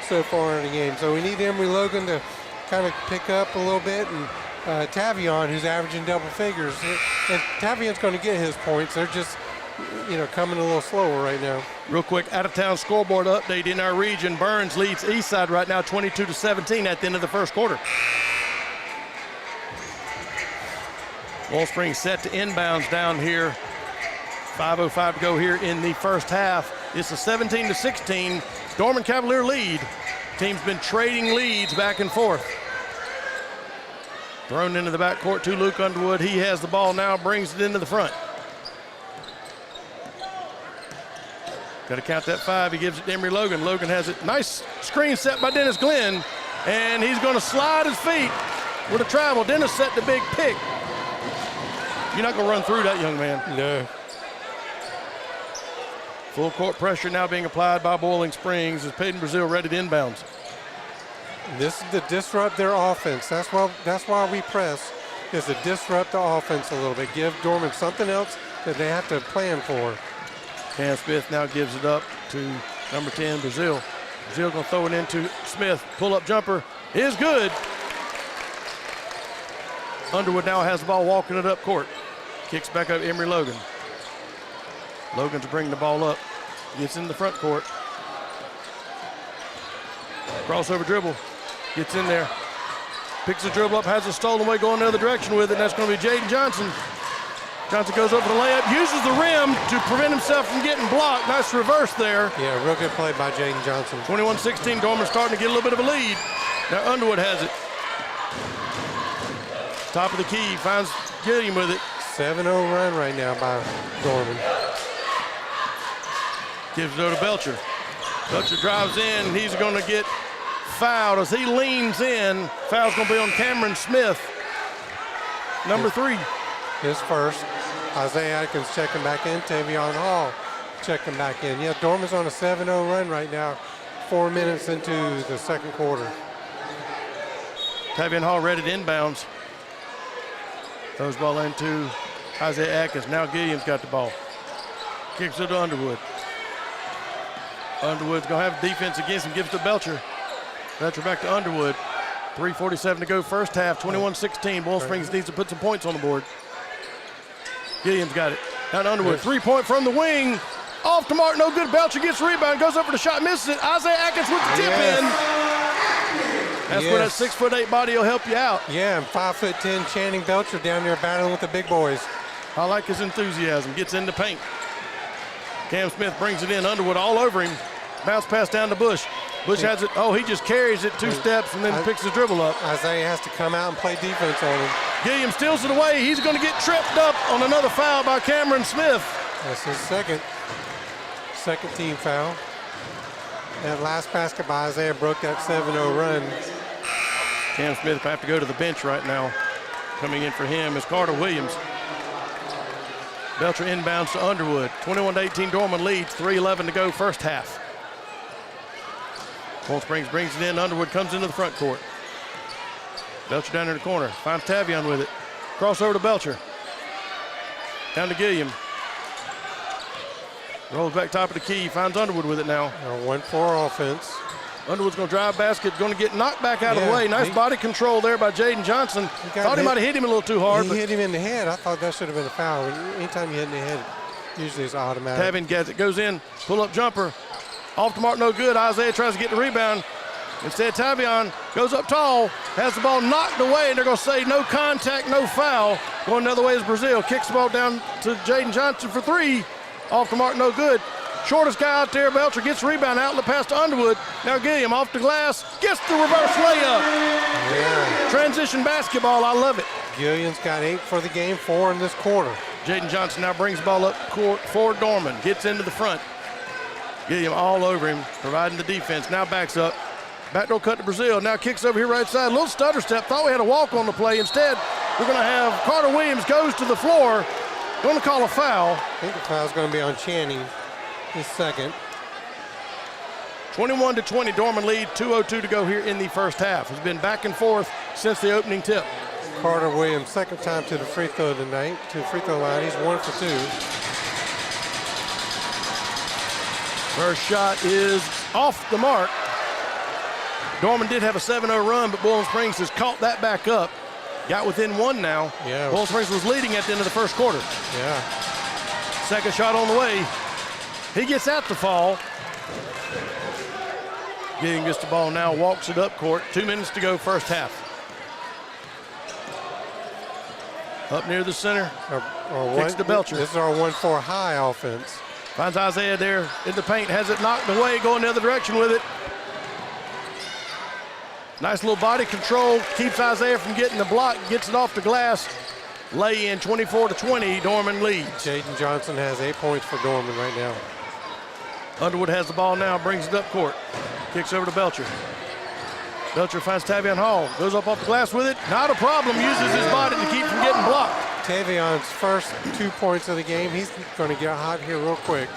so far in the game. So we need Emory Logan to kind of pick up a little bit, and Tavion, who's averaging double figures. And Tavion's going to get his points. They're just, coming a little slower right now. Real quick, out-of-town scoreboard update in our region. Burns leads Eastside right now 22-17 at the end of the first quarter. Ball Springs set to inbounds down here. 5:05 to go here in the first half. It's a 17-16 Dorman Cavalier lead. Team's been trading leads back and forth. Thrown into the backcourt to Luke Underwood. He has the ball now, brings it into the front. Got to count that 5. He gives it to Emory Logan. Logan has it. Nice screen set by Dennis Glenn. And he's going to slide his feet with a travel. Dennis set the big pick. You're not going to run through that, young man. No. Full court pressure now being applied by Boiling Springs as Peyton Brazil ready to inbounds. This is to disrupt their offense. That's why we press, is to disrupt the offense a little bit. Give Dorman something else that they have to plan for. Cam Smith now gives it up to number 10, Brazil. Brazil going to throw it into Smith. Pull-up jumper is good. Underwood now has the ball, walking it up court. Kicks back up Emory Logan. Logan's bringing the ball up. Gets in the front court. Crossover dribble. Gets in there. Picks the dribble up, has it stolen away, going the other direction with it, and that's going to be Jaden Johnson. Johnson goes over the layup, uses the rim to prevent himself from getting blocked. Nice reverse there. Yeah, real good play by Jaden Johnson. 21-16, Dorman starting to get a little bit of a lead. Now Underwood has it. Top of the key, finds Gilliam with it. 7-0 run right now by Dorman. Gives it over to Belcher. Belcher drives in, and he's going to get fouled as he leans in. Foul's going to be on Cameron Smith, number 3. His first. Isaiah Atkins checking back in. Tavion Hall checking back in. Yeah, Dorman's on a 7-0 run right now, 4 minutes into the second quarter. Tavion Hall ready to inbounds. Throws ball into Isaiah Atkins. Now Gilliam's got the ball. Kicks it to Underwood. Underwood's going to have defense against him. Gives it to Belcher. Belcher back to Underwood. 3:47 to go first half. 21-16. Boiling Springs needs to put some points on the board. Gilliam's got it. Down to Underwood. 3-point from the wing. Off to mark. No good. Belcher gets the rebound. Goes up for the shot. Misses it. Isaiah Atkins with the tip in. That's where that 6'8" body will help you out. Yeah, and 5'10" Channing Belcher down there battling with the big boys. I like his enthusiasm. Gets in the paint. Cam Smith brings it in. Underwood all over him. Bounce pass down to Bush. Bush has it. Oh, he just carries it 2 steps and then picks the dribble up. Isaiah has to come out and play defense on him. Gilliam steals it away. He's going to get tripped up on another foul by Cameron Smith. That's his second team foul. That last basket by Isaiah broke that 7-0 run. Cam Smith will have to go to the bench right now. Coming in for him is Carter Williams. Belcher inbounds to Underwood. 21-18 Dorman leads. 3:11 to go first half. Boiling Springs brings it in. Underwood comes into the front court. Belcher down in the corner. Finds Tavion with it. Crossover to Belcher. Down to Gilliam. Rolls back top of the key. Finds Underwood with it now. 1-4 offense. Underwood's going to drive basket. Going to get knocked back out of the way. Nice body control there by Jaden Johnson. Thought he might have hit him a little too hard. He hit him in the head. I thought that should have been a foul. Anytime you hit in the head, usually it's automatic. Tavion gets it. Goes in. Pull-up jumper. Off the mark, no good. Isaiah tries to get the rebound. Instead, Tavion goes up tall, has the ball knocked away, and they're going to say no contact, no foul. Going the other way is Brazil. Kicks the ball down to Jaden Johnson for 3. Off the mark, no good. Shortest guy out there, Belcher gets the rebound, outlet pass to Underwood. Now Gilliam off the glass, gets the reverse layup. Yeah. Transition basketball, I love it. Gilliam's got 8 for the game, 4 in this quarter. Jaden Johnson now brings the ball up court for Dorman. Gets into the front. Get him all over him, providing the defense. Now backs up. Backdoor cut to Brazil. Now kicks over here right side. A little stutter step. Thought we had a walk on the play. Instead, we're going to have Carter Williams goes to the floor. Going to call a foul. I think the foul's going to be on Channing, his second. 21-20, Dorman lead. 2:02 to go here in the first half. It's been back and forth since the opening tip. Carter Williams, second time to the free throw tonight, to the free throw line. He's 1 for 2. First shot is off the mark. Dorman did have a 7-0 run, but Bowling Springs has caught that back up. Got within one now. Yeah. Bowling Springs was leading at the end of the first quarter. Yeah. Second shot on the way. He gets at the fall. Gideon gets the ball now, walks it up court. 2 minutes to go, first half. Up near the center. Kicks to Belcher. This is our 1-4 high offense. Finds Isaiah there in the paint, has it knocked away, going the other direction with it. Nice little body control, keeps Isaiah from getting the block, gets it off the glass. Lay in 24-20, Dorman leads. Jaden Johnson has 8 points for Dorman right now. Underwood has the ball now, brings it up court. Kicks over to Belcher. Belcher finds Tavion Hall, goes up off the glass with it. Not a problem, uses his body to keep from getting blocked. Tavion's first 2 points of the game. He's going to get hot here real quick.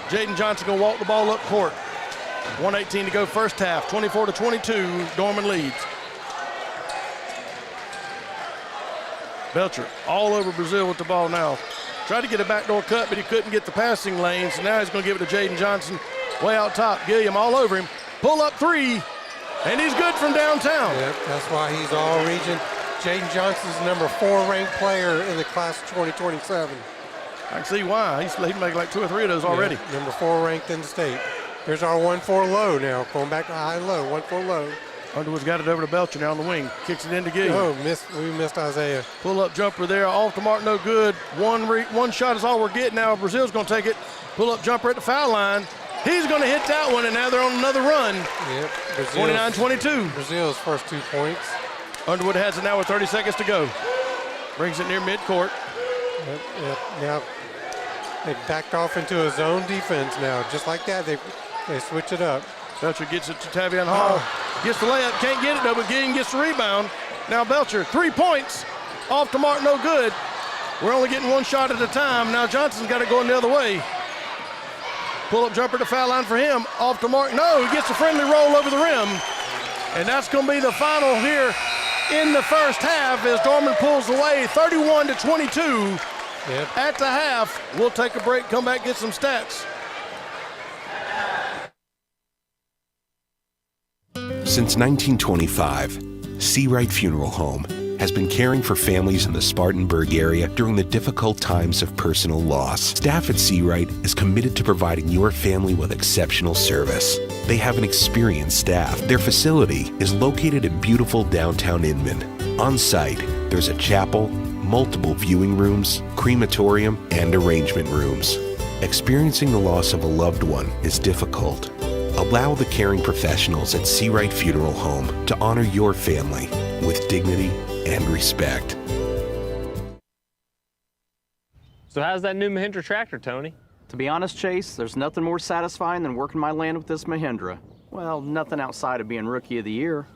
Jaden Johnson going to walk the ball up court. 1:18 to go first half. 24-22, Dorman leads. Belcher all over Brazil with the ball now. Tried to get a backdoor cut, but he couldn't get the passing lane, so now he's going to give it to Jaden Johnson way out top. Gilliam all over him. Pull up three, and he's good from downtown. Yep, that's why he's all region. Jaden Johnson's number 4 ranked player in the class of 2027. I can see why. He's made like 2 or 3 of those already. Yeah, number 4 ranked in the state. Here's our 1-4 low now, going back to high low, 1-4 low. Underwood's got it over to Belcher now on the wing. Kicks it into Gilliam. Oh, we missed Isaiah. Pull-up jumper there, off the mark, no good. One shot is all we're getting now. Brazil's going to take it. Pull-up jumper at the foul line. He's going to hit that one, and now they're on another run. Yep. 29-22. Brazil's first 2 points. Underwood has it now with 30 seconds to go. Brings it near midcourt. Yep. Now they backed off into a zone defense now. Just like that, they switch it up. Belcher gets it to Tavion Hall. Gets the layup, can't get it though, but Gideon gets the rebound. Now Belcher, 3 points. Off the mark, no good. We're only getting 1 shot at a time. Now Johnson's got it going the other way. Pull-up jumper to foul line for him. Off the mark, no, he gets a friendly roll over the rim. And that's going to be the final here in the first half as Dorman pulls away 31-22. Yep. At the half. We'll take a break, come back, get some stats. Since 1925, Seawright Funeral Home has been caring for families in the Spartanburg area during the difficult times of personal loss. Staff at Seawright is committed to providing your family with exceptional service. They have an experienced staff. Their facility is located in beautiful downtown Inman. On site, there's a chapel, multiple viewing rooms, crematorium, and arrangement rooms. Experiencing the loss of a loved one is difficult. Allow the caring professionals at Seawright Funeral Home to honor your family with dignity and respect. So how's that new Mahindra tractor, Tony? To be honest, Chase, there's nothing more satisfying than working my land with this Mahindra. Well, nothing outside of being Rookie of the Year,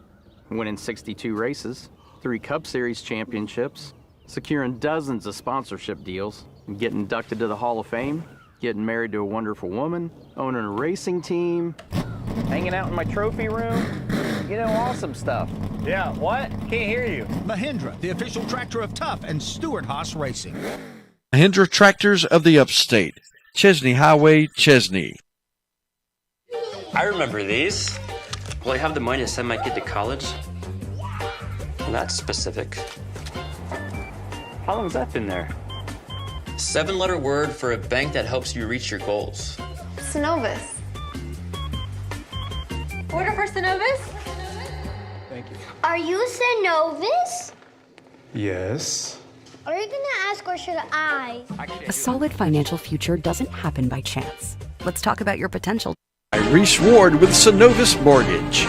winning 62 races, 3 Cup Series championships, securing dozens of sponsorship deals, getting inducted to the Hall of Fame, getting married to a wonderful woman, owning a racing team, hanging out in my trophy room, awesome stuff. Yeah, what? Can't hear you. Mahindra, the official tractor of Tough and Stewart Haas Racing. Mahindra Tractors of the Upstate. Chesney Highway, Chesney. I remember these. Will I have the money to send my kid to college? That's specific. How long has that been there? 7-letter word for a bank that helps you reach your goals. Synovus. Order for Synovus? Thank you. Are you Synovus? Yes. Are you gonna ask or should I? A solid financial future doesn't happen by chance. Let's talk about your potential. Reese Ward with Synovus Mortgage.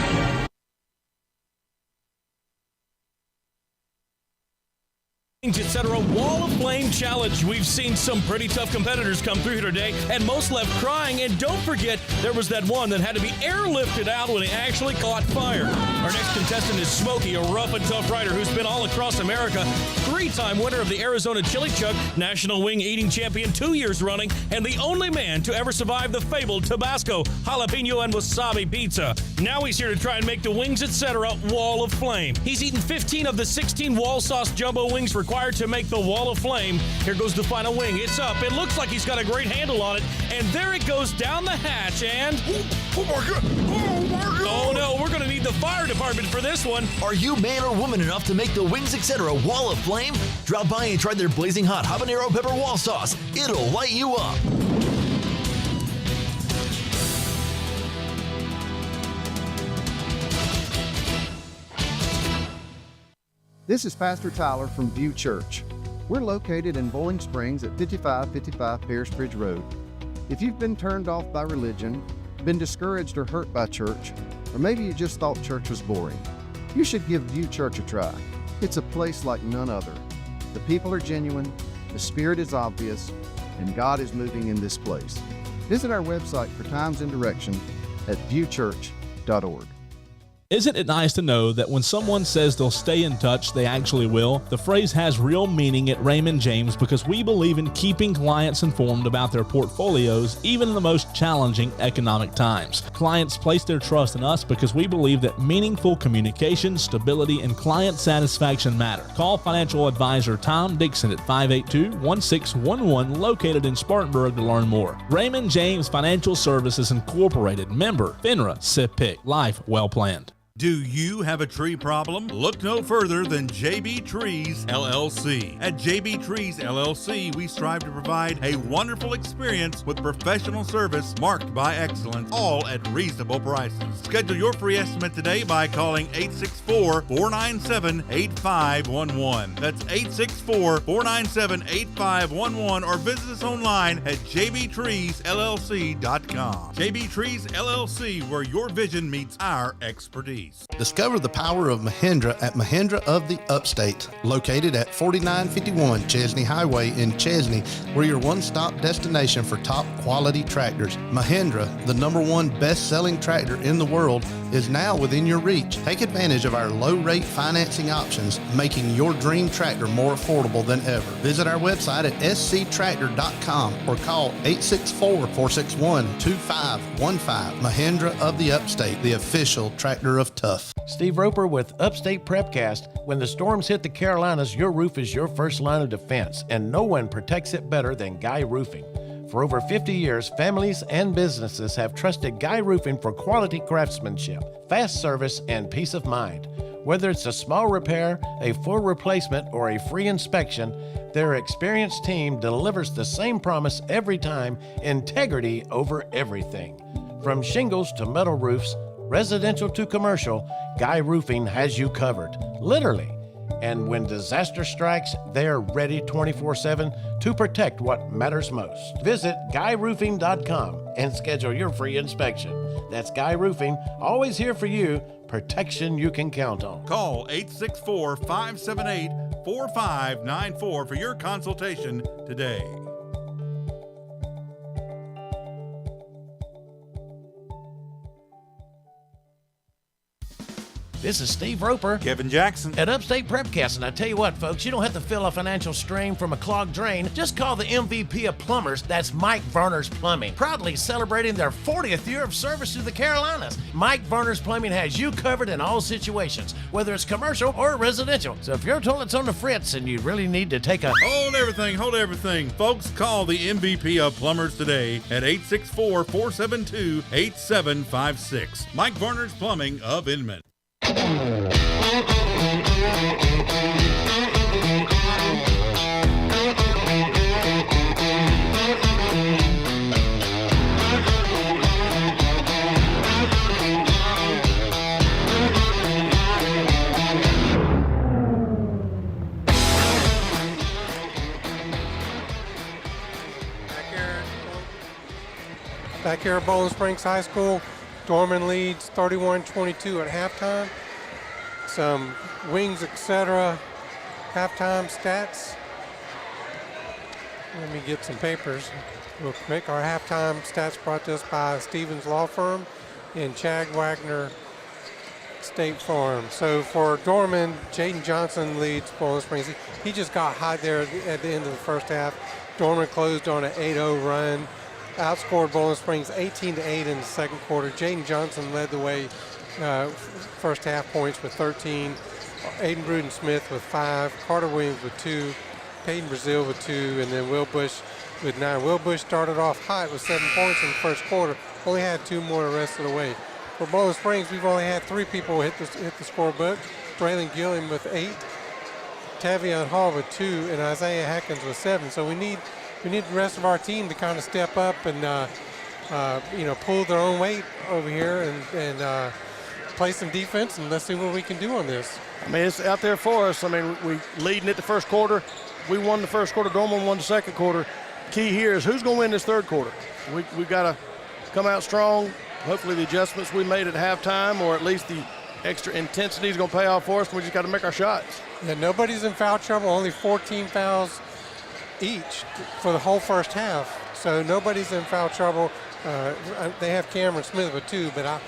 Etc. Wall of Flame Challenge. We've seen some pretty tough competitors come through here today, and most left crying. And don't forget, there was that one that had to be airlifted out when it actually caught fire. Our next contestant is Smokey, a rough and tough rider who's been all across America, 3-time winner of the Arizona Chili Chuck, National Wing Eating Champion 2 years running, and the only man to ever survive the fabled Tabasco, jalapeno, and wasabi pizza. Now he's here to try and make the Wings Etc. Wall of Flame. He's eaten 15 of the 16 wall sauce jumbo wings required to make the Wall of Flame. Here goes the final wing. It's up. It looks like he's got a great handle on it. And there it goes down the hatch and... Oh my God! Oh my God! Oh no, we're going to need the fire department for this one. Are you man or woman enough to make the Wings Etc. Wall of Flame? Drop by and try their blazing hot habanero pepper wall sauce. It'll light you up. This is Pastor Tyler from View Church. We're located in Bowling Springs at 5555 Pierce Bridge Road. If you've been turned off by religion, been discouraged or hurt by church, or maybe you just thought church was boring, you should give View Church a try. It's a place like none other. The people are genuine, the Spirit is obvious, and God is moving in this place. Visit our website for times and direction at viewchurch.org. Isn't it nice to know that when someone says they'll stay in touch, they actually will? The phrase has real meaning at Raymond James because we believe in keeping clients informed about their portfolios, even in the most challenging economic times. Clients place their trust in us because we believe that meaningful communication, stability, and client satisfaction matter. Call financial advisor Tom Dixon at 582-1611, located in Spartanburg, to learn more. Raymond James Financial Services Incorporated, member FINRA, SIPC. Life well planned. Do you have a tree problem? Look no further than JB Trees LLC. At JB Trees LLC, we strive to provide a wonderful experience with professional service marked by excellence, all at reasonable prices. Schedule your free estimate today by calling 864-497-8511. That's 864-497-8511, or visit us online at jbtreesllc.com. JB Trees LLC, where your vision meets our expertise. Discover the power of Mahindra at Mahindra of the Upstate, located at 4951 Chesney Highway in Chesney. We're your one-stop destination for top quality tractors. Mahindra, the #1 best-selling tractor in the world, is now within your reach. Take advantage of our low-rate financing options, making your dream tractor more affordable than ever. Visit our website at sctractor.com or call 864-461-2515. Mahindra of the Upstate, the official tractor of tough. Steve Roper with Upstate Prepcast. When the storms hit the Carolinas, your roof is your first line of defense, and no one protects it better than Guy Roofing. For over 50 years, families and businesses have trusted Guy Roofing for quality craftsmanship, fast service, and peace of mind. Whether it's a small repair, a full replacement, or a free inspection, their experienced team delivers the same promise every time: integrity over everything. From shingles to metal roofs, residential to commercial, Guy Roofing has you covered, literally. And when disaster strikes, they're ready 24/7 to protect what matters most. Visit GuyRoofing.com and schedule your free inspection. That's Guy Roofing, always here for you, protection you can count on. Call 864-578-4594 for your consultation today. This is Steve Roper, Kevin Jackson at Upstate Prepcast, and I tell you what, folks, you don't have to feel a financial strain from a clogged drain. Just call the MVP of plumbers. That's Mike Varner's Plumbing, proudly celebrating their 40th year of service to the Carolinas. Mike Varner's Plumbing has you covered in all situations, whether it's commercial or residential. So if your toilet's on the fritz and you really need to take a... Hold everything. Folks, call the MVP of plumbers today at 864-472-8756. Mike Varner's Plumbing of Inman. Back here at Bowling Springs High School, Dorman leads 31-22 at halftime. Some Wings Etc. halftime stats. Let me get some papers. We'll make our halftime stats brought to us by Stevens Law Firm and Chad Wagner State Farm. So for Dorman, Jaden Johnson leads Bowling Springs. He just got hot there at the end of the first half. Dorman closed on an 8-0 run, outscored Bowling Springs 18-8 in the second quarter. Jaden Johnson led the way first half points with 13. Aiden Bruden-Smith with 5, Carter Williams with 2, Peyton Brazil with 2, and then Will Bush with 9. Will Bush started off hot with 7 points in the first quarter. Only had 2 more the rest of the way. For Bowling Springs, we've only had 3 people hit the scorebook. Braylon Gilliam with 8, Tavion Hall with 2, and Isaiah Hackins with 7. So we need the rest of our team to kind of step up and pull their own weight over here and play some defense, and let's see what we can do on this. I mean, it's out there for us. I mean, we leading it the first quarter. We won the first quarter. Dorman won the second quarter. Key here is who's going to win this third quarter. We've got to come out strong. Hopefully the adjustments we made at halftime, or at least the extra intensity, is going to pay off for us. We just got to make our shots. Yeah, nobody's in foul trouble. Only 14 fouls each for the whole first half. So nobody's in foul trouble. They have Cameron Smith with 2, but I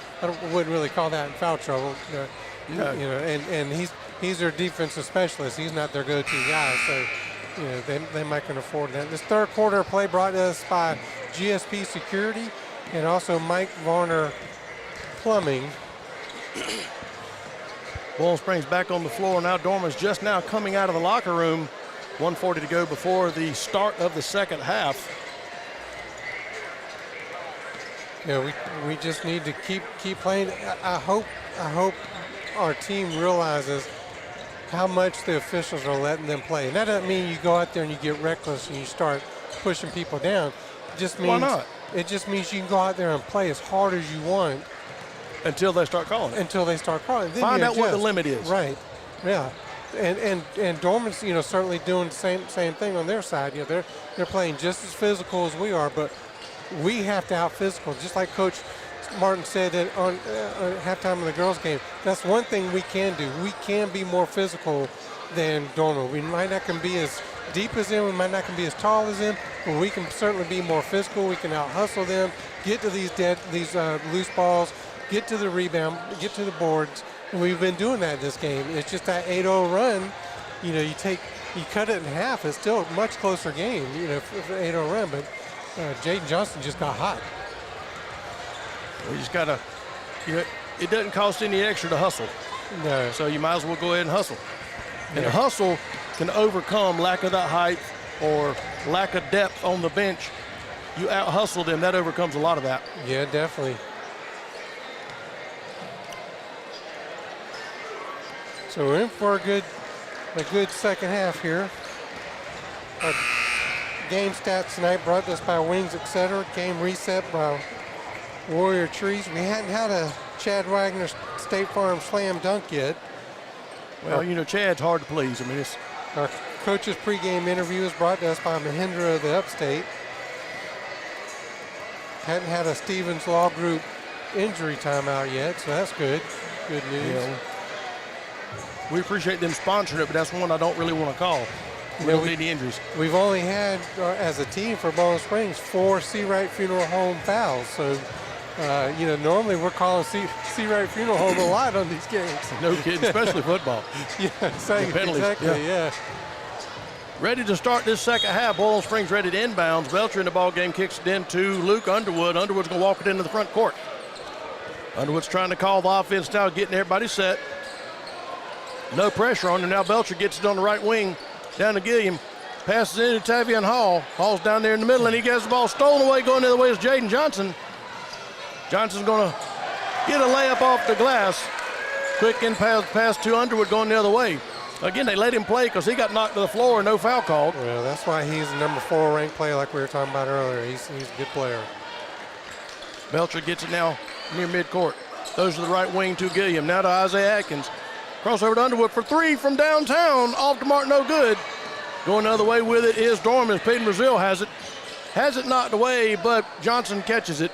wouldn't really call that in foul trouble. No. And he's their defensive specialist. He's not their go-to guy, so they might can afford that. This third quarter play brought to us by GSP Security and also Mike Varner Plumbing. Bowling Springs back on the floor now. Dorman's just now coming out of the locker room. 1:40 to go before the start of the second half. Yeah, we just need to keep playing. I hope our team realizes how much the officials are letting them play. And that doesn't mean you go out there and you get reckless and you start pushing people down. It just means, why not? It just means you can go out there and play as hard as you want. Until they start calling it. Until they start calling it. Then Find you out what the adjust. limit is. Right, yeah. And Dorman's, certainly doing the same thing on their side. They're playing just as physical as we are, but we have to out physical, just like Coach Martin said that on halftime of the girls' game. That's one thing we can do. We can be more physical than Dorman. We might not can be as deep as them. We might not can be as tall as them, but we can certainly be more physical. We can out hustle them, get to these loose balls, get to the rebound, get to the boards. And we've been doing that in this game. It's just that 8-0 run. You cut it in half. It's still a much closer game. For the 8-0 run, but Jaden Johnson just got hot. We just got to, it doesn't cost any extra to hustle. No. So you might as well go ahead and hustle. And the hustle can overcome lack of that height or lack of depth on the bench. You out hustle them, that overcomes a lot of that. Yeah, definitely. So we're in for a good second half here. Our game stats tonight brought to us by Wings, etc. Game reset by Warrior Trees. We hadn't had a Chad Wagner State Farm slam dunk yet. Well, Chad's hard to please. I mean, our coach's pregame interview is brought to us by Mahindra of the Upstate. Hadn't had a Stevens Law Group injury timeout yet, so that's good. Good news. Yeah. We appreciate them sponsoring it, but that's one I don't really want to call. We don't need any injuries. We've only had, as a team for Bowling Springs, 4 Seawright Funeral Home fouls. So, normally we're calling Seawright Funeral Home a lot on these games. No kidding, especially football. Yeah, penalties. Exactly, yeah. Ready to start this second half. Bowling Springs ready to inbounds. Belcher in the ball game, kicks it in to Luke Underwood. Underwood's going to walk it into the front court. Underwood's trying to call the offense now, getting everybody set. No pressure on him. Now Belcher gets it on the right wing down to Gilliam. Passes into Tavion Hall. Hall's down there in the middle, and he gets the ball stolen away. Going the other way is Jaden Johnson. Johnson's going to get a layup off the glass. Quick in pass to Underwood going the other way. Again, they let him play because he got knocked to the floor and no foul called. Well, that's why he's the number 4 ranked player like we were talking about earlier. He's a good player. Belcher gets it now near midcourt. Those to the right wing to Gilliam. Now to Isaiah Atkins. Crossover to Underwood for 3 from downtown. Off to Martin, no good. Going the other way with it is Dorman. Peyton Brazil has it. Has it knocked away, but Johnson catches it.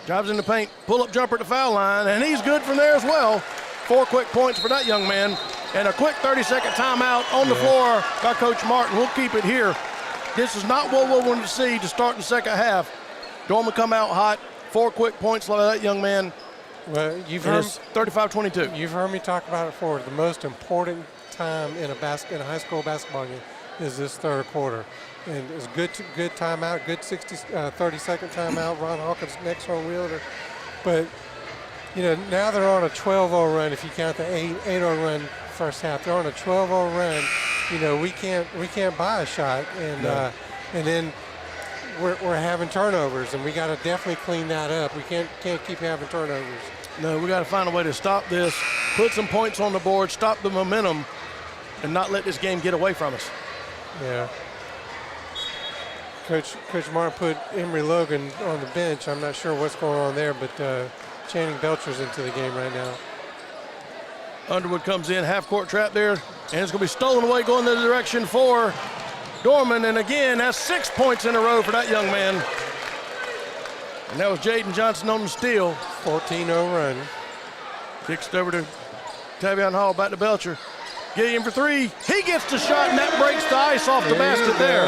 Drives in the paint. Pull-up jumper at the foul line, and he's good from there as well. 4 quick points for that young man. And a quick 30-second timeout on the floor by Coach Martin. We'll keep it here. This is not what we wanted to see to start the second half. Dorman come out hot. 4 quick points by that young man. Well, you've heard 35-22. You've heard me talk about it before. The most important time in a high school basketball game is this third quarter. And it's good timeout, good 30-second timeout. Ron Hawkins next home wielder. But, you know, now they're on a 12-0 run if you count the 8-0 run first half. They're on a 12-0 run. You know, we can't buy a shot. And and then we're having turnovers, and we got to definitely clean that up. We can't keep having turnovers. No, we got to find a way to stop this, put some points on the board, stop the momentum, and not let this game get away from us. Yeah. Coach Martin put Emory Logan on the bench. I'm not sure what's going on there, but Channing Belcher's into the game right now. Underwood comes in, half-court trap there, and it's going to be stolen away going the direction for Dorman. And again, that's 6 points in a row for that young man. And that was Jaden Johnson on the steal. 14-0 run. Kicks it over to Tavion Hall, back to Belcher. Gilliam for 3. He gets the shot, and that breaks the ice off the basket there.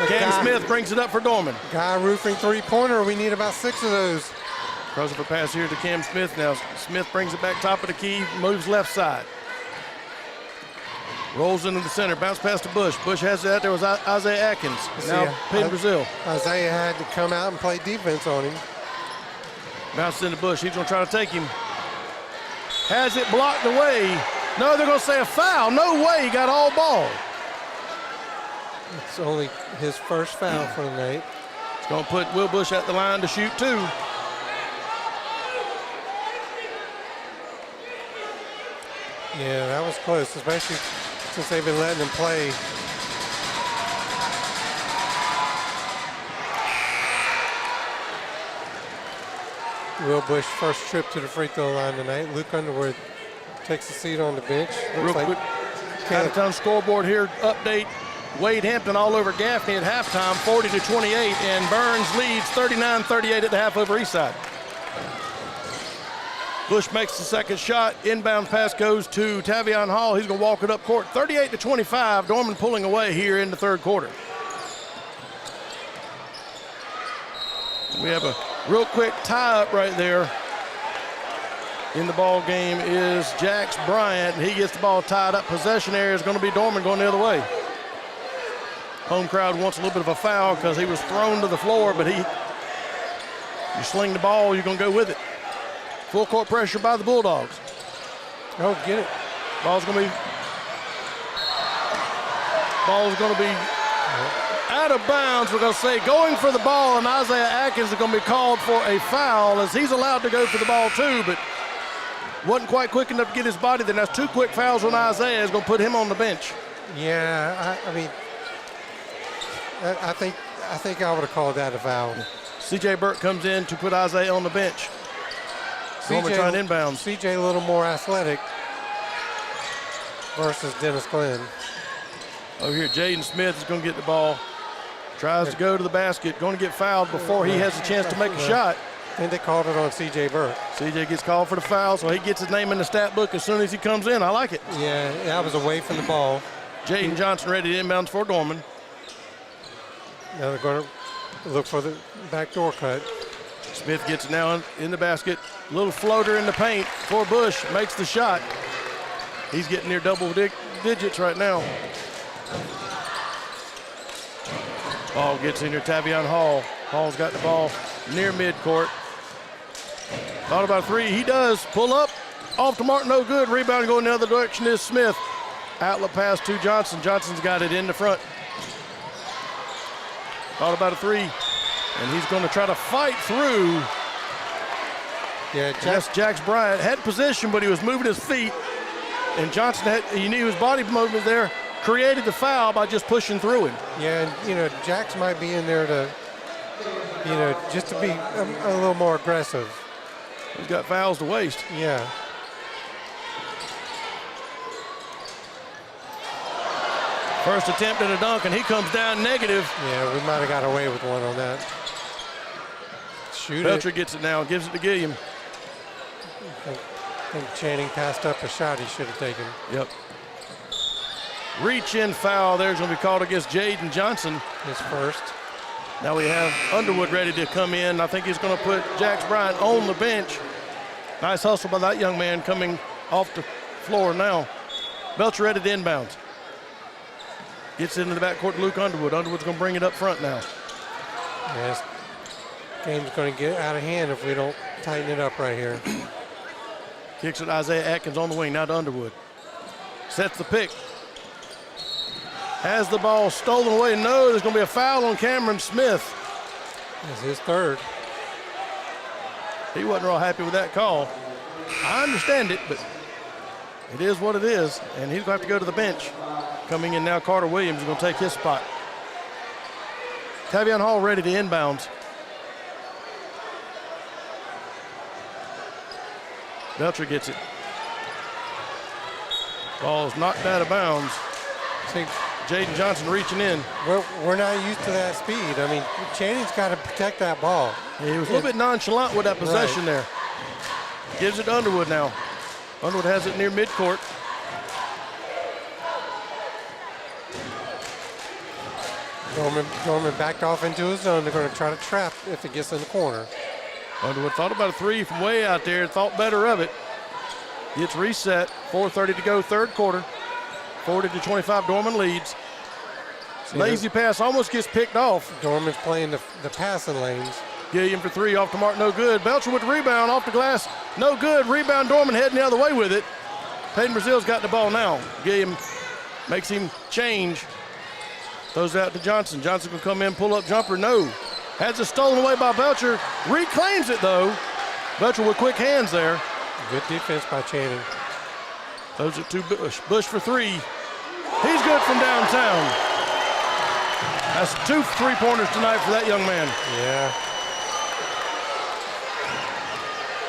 Cam Smith brings it up for Dorman. Guy roofing three-pointer. We need about 6 of those. Crossover pass here to Cam Smith now. Smith brings it back top of the key, moves left side. Rolls into the center, bounce pass to Bush. Bush has it out there with Isaiah Atkins. Now Peyton Brazil. Isaiah had to come out and play defense on him. Bounce into Bush. He's going to try to take him. Has it blocked away. No, they're going to say a foul. No way. He got all ball. It's only his first foul for the night. It's going to put Will Bush at the line to shoot 2. Yeah, that was close, especially since they've been letting him play. Will Bush first trip to the free throw line tonight. Luke Underwood takes a seat on the bench. Real quick, out-of-town scoreboard here, update. Wade Hampton all over Gaffney at halftime, 40-28, and Burns leads 39-38 at the half over Eastside. Bush makes the second shot. Inbound pass goes to Tavion Hall. He's going to walk it up court. 38-25. Dorman pulling away here in the third quarter. We have a real quick tie-up right there. In the ball game is Jax Bryant. He gets the ball tied up. Possession area is going to be Dorman going the other way. Home crowd wants a little bit of a foul because he was thrown to the floor, but you sling the ball, you're going to go with it. Full court pressure by the Bulldogs. Oh, get it. Ball's going to be out of bounds. We're going to say going for the ball, and Isaiah Atkins is going to be called for a foul as he's allowed to go for the ball too, but wasn't quite quick enough to get his body. Then that's 2 quick fouls on Isaiah. Is going to put him on the bench. Yeah, I mean, I think I would have called that a foul. C.J. Burke comes in to put Isaiah on the bench. Dorman trying inbounds. C.J. a little more athletic versus Dennis Glenn. Over here, Jaden Smith is going to get the ball. Tries to go to the basket. Going to get fouled before he has a chance to make a shot. And they called it on C.J. Burke. C.J. gets called for the foul, so he gets his name in the stat book as soon as he comes in. I like it. Yeah, that was away from the ball. Jaden Johnson ready to inbounds for Dorman. Now they're going to look for the backdoor cut. Smith gets it now in the basket. Little floater in the paint for Bush. Makes the shot. He's getting near double digits right now. Ball gets in here, Tavion Hall. Hall's got the ball near midcourt. Thought about 3. He does. Pull up. Off to Martin, no good. Rebound going the other direction is Smith. Outlet pass to Johnson. Johnson's got it in the front. Thought about a 3. And he's going to try to fight through. Yeah, that's Jax Bryant. Had position, but he was moving his feet. And Johnson, you knew his body movement there, created the foul by just pushing through him. Yeah, and, Jax might be in there to, just to be a little more aggressive. He's got fouls to waste. Yeah. First attempt at a dunk, and he comes down negative. Yeah, we might have got away with one on that. Shoot Belcher gets it now, gives it to Gilliam. think Channing passed up a shot he should have taken. Yep. Reach in foul. There's going to be called against Jaden Johnson. His first. Now we have Underwood ready to come in. I think he's going to put Jax Bryant on the bench. Nice hustle by that young man coming off the floor now. Belcher ready to inbounds. Gets into the backcourt to Luke Underwood. Underwood's going to bring it up front now. Yes. Game's going to get out of hand if we don't tighten it up right here. Kicks it Isaiah Atkins on the wing, now to Underwood. Sets the pick. Has the ball stolen away. No, there's going to be a foul on Cameron Smith. It's his third. He wasn't real happy with that call. I understand it, but it is what it is, and he's going to have to go to the bench. Coming in now, Carter Williams is going to take his spot. Tavion Hall ready to inbounds. Belcher gets it. Ball's knocked out of bounds. See, Jaden Johnson reaching in. We're not used to that speed. I mean, Channing's got to protect that ball. He was a little bit nonchalant with that possession there. Gives it to Underwood now. Underwood has it near midcourt. Dorman backed off into his zone. They're going to try to trap if it gets in the corner. Underwood thought about a three from way out there, thought better of it. Gets reset, 4:30 to go, third quarter. 40-25, Dorman leads. Lazy pass almost gets picked off. Dorman's playing the passing lanes. Gilliam for three, off the mark, no good. Belcher with the rebound, off the glass, no good. Rebound, Dorman heading the other way with it. Peyton Brazil's got the ball now. Gilliam makes him change. Throws it out to Johnson. Johnson can come in, pull up jumper, no. Has it stolen away by Belcher. Reclaims it though. Belcher with quick hands there. Good defense by Channing. Throws it to Bush. Bush for three. He's good from downtown. That's 2 3-pointers tonight for that young man. Yeah.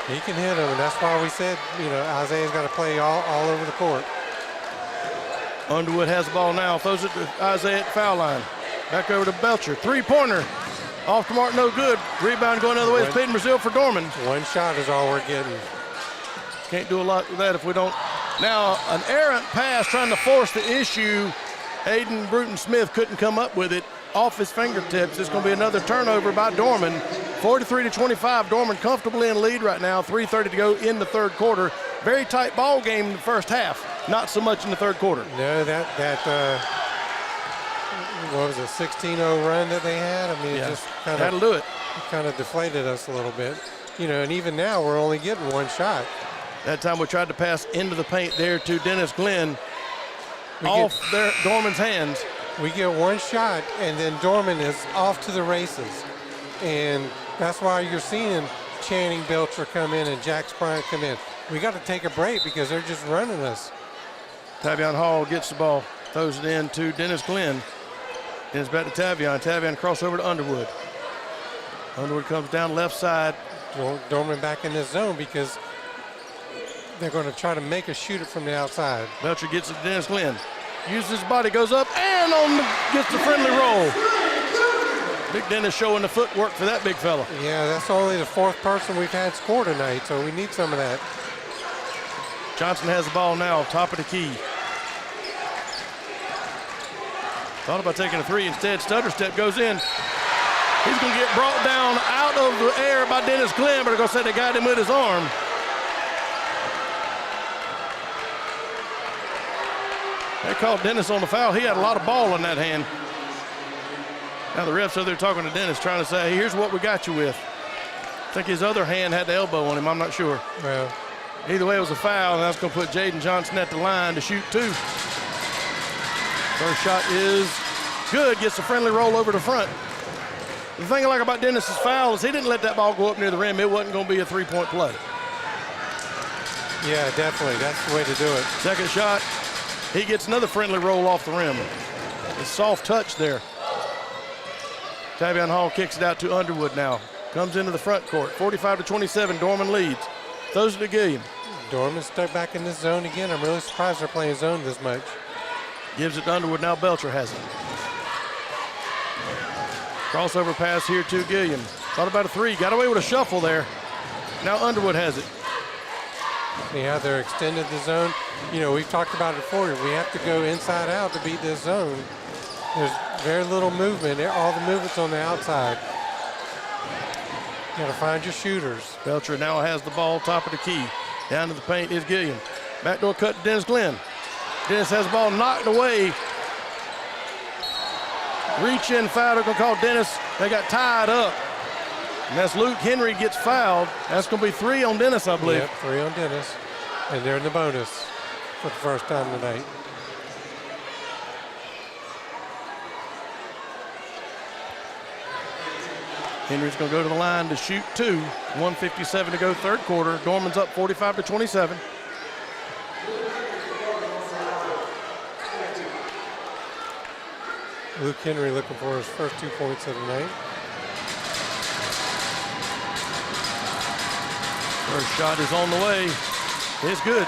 He can hit them, and that's why we said, Isaiah's got to play all over the court. Underwood has the ball now. Throws it to Isaiah at the foul line. Back over to Belcher. 3-pointer. Off the mark, no good. Rebound going the other way. It's Peyton Brazil for Dorman. One shot is all we're getting. Can't do a lot with that if we don't. Now, an errant pass trying to force the issue. Aiden Bruton-Smith couldn't come up with it off his fingertips. It's going to be another turnover by Dorman. 43-25. Dorman comfortably in lead right now. 3:30 to go in the third quarter. Very tight ball game in the first half. Not so much in the third quarter. No, that what was it, 16-0 run that they had? I mean, it just kind that'll do it. Kind of deflated us a little bit. And even now we're only getting one shot. That time we tried to pass into the paint there to Dennis Glenn. Dorman's hands. We get one shot, and then Dorman is off to the races. And that's why you're seeing Channing Belcher come in and Jax Bryant come in. We got to take a break because they're just running us. Tavion Hall gets the ball, throws it in to Dennis Glenn. Dennis back to Tavion. Tavion cross over to Underwood. Underwood comes down left side. Dorman back in this zone because they're going to try to make us shoot it from the outside. Belcher gets it to Dennis Glenn. Uses his body, goes up, and gets the friendly roll. Big Dennis showing the footwork for that big fella. Yeah, that's only the fourth person we've had score tonight, so we need some of that. Johnson has the ball now, top of the key. Thought about taking a three, instead stutter step goes in. He's going to get brought down out of the air by Dennis Glenn, but they're going to say they got him with his arm. They called Dennis on the foul. He had a lot of ball in that hand. Now the refs are there talking to Dennis, trying to say, hey, here's what we got you with. I think his other hand had the elbow on him. I'm not sure. Well, either way, it was a foul, and that's going to put Jaden Johnson at the line to shoot two. First shot is good. Gets a friendly roll over to front. The thing I like about Dennis's foul is he didn't let that ball go up near the rim. It wasn't going to be a three-point play. Yeah, definitely. That's the way to do it. Second shot. He gets another friendly roll off the rim. A soft touch there. Tavion Hall kicks it out to Underwood now. Comes into the front court. 45-27, Dorman leads. Throws it to Gilliam. Dorman's stuck back in this zone again. I'm really surprised they're playing zone this much. Gives it to Underwood. Now Belcher has it. Crossover pass here to Gilliam. Thought about a three. Got away with a shuffle there. Now Underwood has it. See how they're extended the zone? You know, we've talked about it before. We have to go inside out to beat this zone. There's very little movement. All the movement's on the outside. You got to find your shooters. Belcher now has the ball, top of the key. Down to the paint is Gilliam. Backdoor cut to Dennis Glenn. Dennis has the ball knocked away. Reach in foul. They're going to call Dennis. They got tied up. And that's Luke Henry gets fouled. That's going to be 3 on Dennis, I believe. Yep, 3 on Dennis. And they're in the bonus for the first time tonight. Henry's going to go to the line to shoot 2. 1:57 to go, third quarter. Dorman's up 45-27. Luke Henry looking for his first 2 points of the night. First shot is on the way. It's good.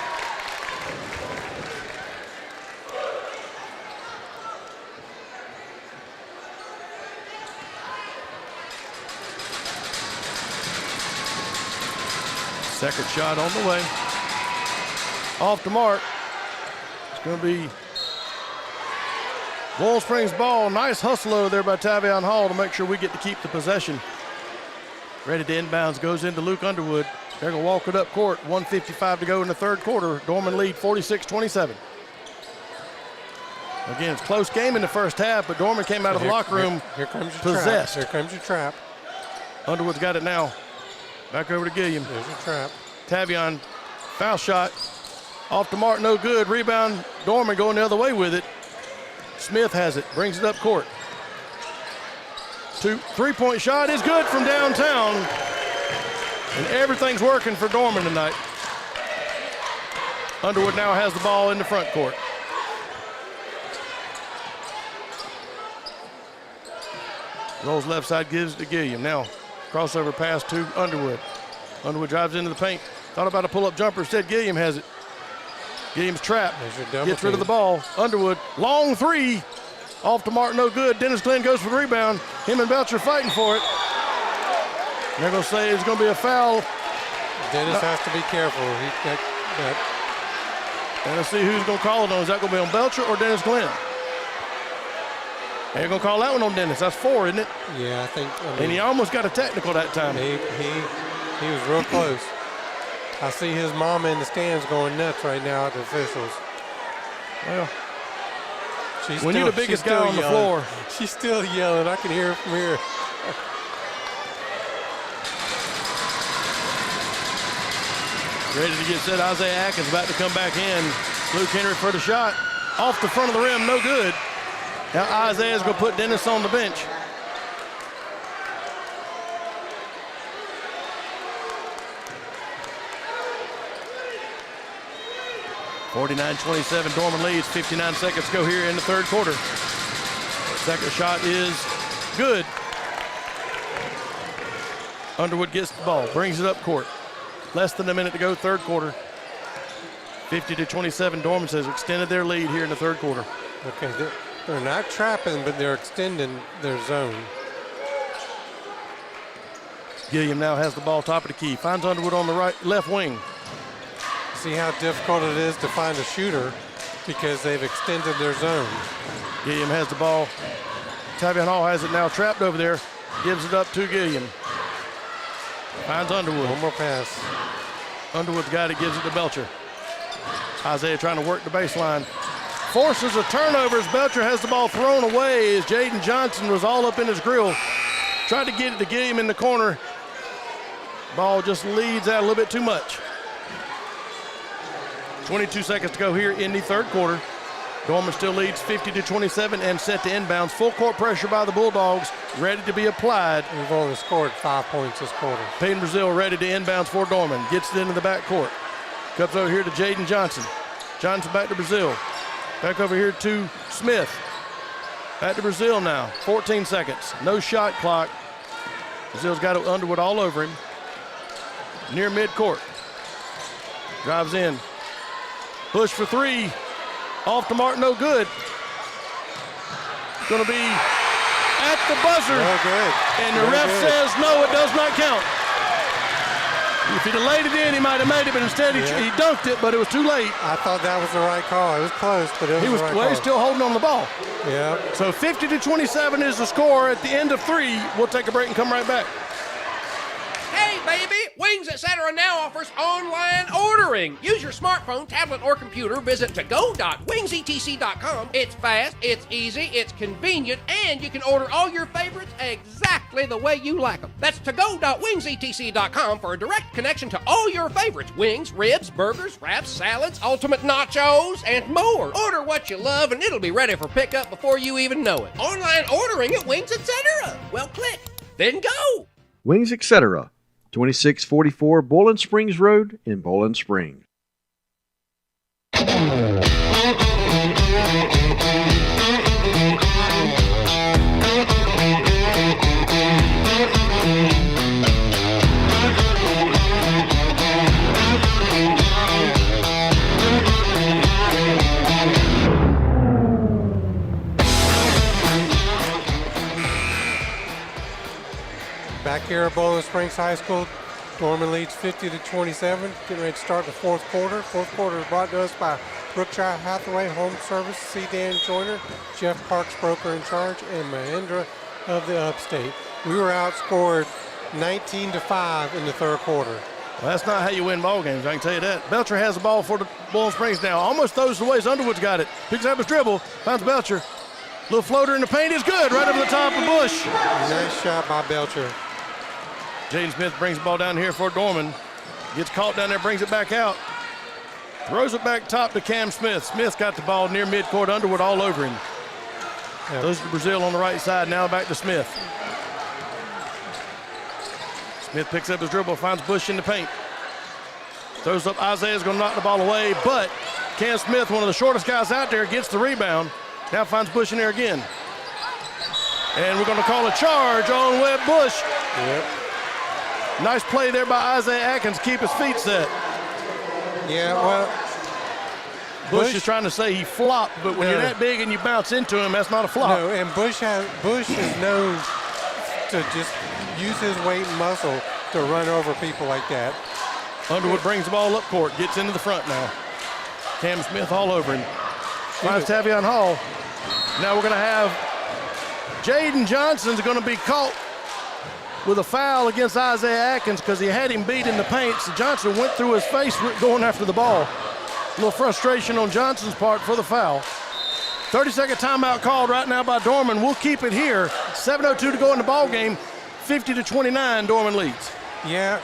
Second shot on the way. Off the mark. It's going to be Boyle Springs ball. Nice hustle over there by Tavion Hall to make sure we get to keep the possession. Ready to inbounds, goes into Luke Underwood. They're going to walk it up court. 1:55 to go in the third quarter. Dorman lead 46-27. Again, it's a close game in the first half, but Dorman came out of the locker room here comes your possessed. Trap. Here comes your trap. Underwood's got it now. Back over to Gilliam. There's your trap. Tavion, foul shot. Off the mark, no good. Rebound, Dorman going the other way with it. Smith has it, brings it up court. 3-point shot is good from downtown. And everything's working for Dorman tonight. Underwood now has the ball in the front court. Rolls left side, gives it to Gilliam. Now, crossover pass to Underwood. Underwood drives into the paint. Thought about a pull-up jumper, said Gilliam has it. Gilliam's trapped, gets rid of the ball. Underwood, long 3. Off the mark, no good. Dennis Glenn goes for the rebound. Him and Belcher fighting for it. They're going to say it's going to be a foul. Dennis has to be careful. And let's see who's going to call it on. Is that going to be on Belcher or Dennis Glenn? They're going to call that one on Dennis. That's 4, isn't it? Yeah, I think. And he almost got a technical that time. He was real close. I see his mama in the stands going nuts right now at the officials. Well, when you're the biggest guy on the floor. She's still yelling. I can hear it from here. Ready to get set. Isaiah Atkins about to come back in. Luke Henry for the shot. Off the front of the rim, no good. Now Isaiah's going to put Dennis on the bench. (49-27). Dorman leads. 59 seconds to go here in the third quarter. Second shot is good. Underwood gets the ball, brings it up court. Less than a minute to go, third quarter. 50-27. Dorman has extended their lead here in the third quarter. Okay, they're not trapping, but they're extending their zone. Gilliam now has the ball top of the key. Finds Underwood on the left wing. See how difficult it is to find a shooter because they've extended their zone. Gilliam has the ball. Tavion Hall has it now trapped over there. Gives it up to Gilliam. Finds Underwood. One more pass. Underwood's got it, gives it to Belcher. Isaiah trying to work the baseline. Forces a turnover as Belcher has the ball thrown away as Jaden Johnson was all up in his grill. Tried to get it to Gilliam in the corner. Ball just leads out a little bit too much. 22 seconds to go here in the third quarter. Dorman still leads 50-27 and set to inbounds. Full court pressure by the Bulldogs, ready to be applied. We've only scored 5 points this quarter. Peyton Brazil ready to inbounds for Dorman. Gets it into the back court. Comes over here to Jaden Johnson. Johnson back to Brazil. Back over here to Smith. Back to Brazil now. 14 seconds. No shot clock. Brazil's got Underwood all over him. Near midcourt. Drives in. Push for 3. Off the mark, no good. Going to be at the buzzer. No good. And the ref says no, it does not count. If he'd have laid it in, he might have made it, but instead he dunked it, but it was too late. I thought that was the right call. It was close, but it was the right call. He's still holding on the ball. Yeah. So 50-27 is the score at the end of 3. We'll take a break and come right back. Hey, baby! Wings Etc. now offers online ordering. Use your smartphone, tablet, or computer. Visit to-go.wingsetc.com. It's fast, it's easy, it's convenient, and you can order all your favorites exactly the way you like them. That's to-go.wingsetc.com for a direct connection to all your favorites. Wings, ribs, burgers, wraps, salads, ultimate nachos, and more. Order what you love, and it'll be ready for pickup before you even know it. Online ordering at Wings Etc. Well, click, then go. Wings Etc. 2644 Bowling Springs Road in Bowling Springs. Back here at Bowling Springs High School, Dorman leads 50-27, getting ready to start the fourth quarter. Fourth quarter is brought to us by Brookshire Hathaway Home Service, C. Dan Joyner, Jeff Parks, broker in charge, and Mahindra of the Upstate. We were outscored 19-5 in the third quarter. Well, that's not how you win ball games, I can tell you that. Belcher has the ball for the Bowling Springs now. Almost throws the ways. Underwood's got it. Picks up his dribble, finds Belcher. Little floater in the paint is good, right over the top of Bush. Nice shot by Belcher. Jaden Smith brings the ball down here for Dorman. Gets caught down there, brings it back out. Throws it back top to Cam Smith. Smith's got the ball near midcourt. Underwood all over him. Yep. Goes to Brazil on the right side. Now back to Smith. Smith picks up his dribble, finds Bush in the paint. Throws up. Isaiah's going to knock the ball away, but Cam Smith, one of the shortest guys out there, gets the rebound. Now finds Bush in there again. And we're going to call a charge on Webb Bush. Yep. Nice play there by Isaiah Atkins, keep his feet set. Yeah, well, Bush is trying to say he flopped, but when you're that big and you bounce into him, that's not a flop. No, and Bush is known to just use his weight and muscle to run over people like that. Underwood brings the ball up court, gets into the front now. Cam Smith all over him. Finds Tavion Hall. Now we're going to have Jaden Johnson's going to be caught with a foul against Isaiah Atkins because he had him beat in the paint. So Johnson went through his face going after the ball. A little frustration on Johnson's part for the foul. 30-second timeout called right now by Dorman. We'll keep it here. 7:02 to go in the ball game. 50-29, Dorman leads. Yeah,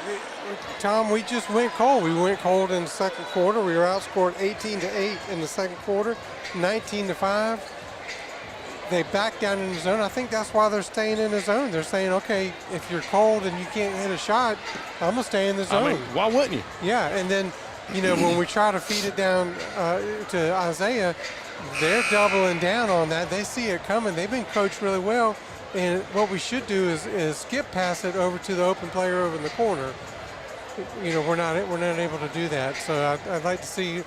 Tom, we just went cold. We went cold in the second quarter. We were outscored 18-8 in the second quarter, 19-5. They back down in the zone. I think that's why they're staying in the zone. They're saying, okay, if you're cold and you can't hit a shot, I'm going to stay in the zone. I mean, why wouldn't you? Yeah, and then, you know, when we try to feed it down to Isaiah, they're doubling down on that. They see it coming. They've been coached really well. And what we should do is skip pass it over to the open player over in the corner. You know, we're not able to do that. So I'd like to see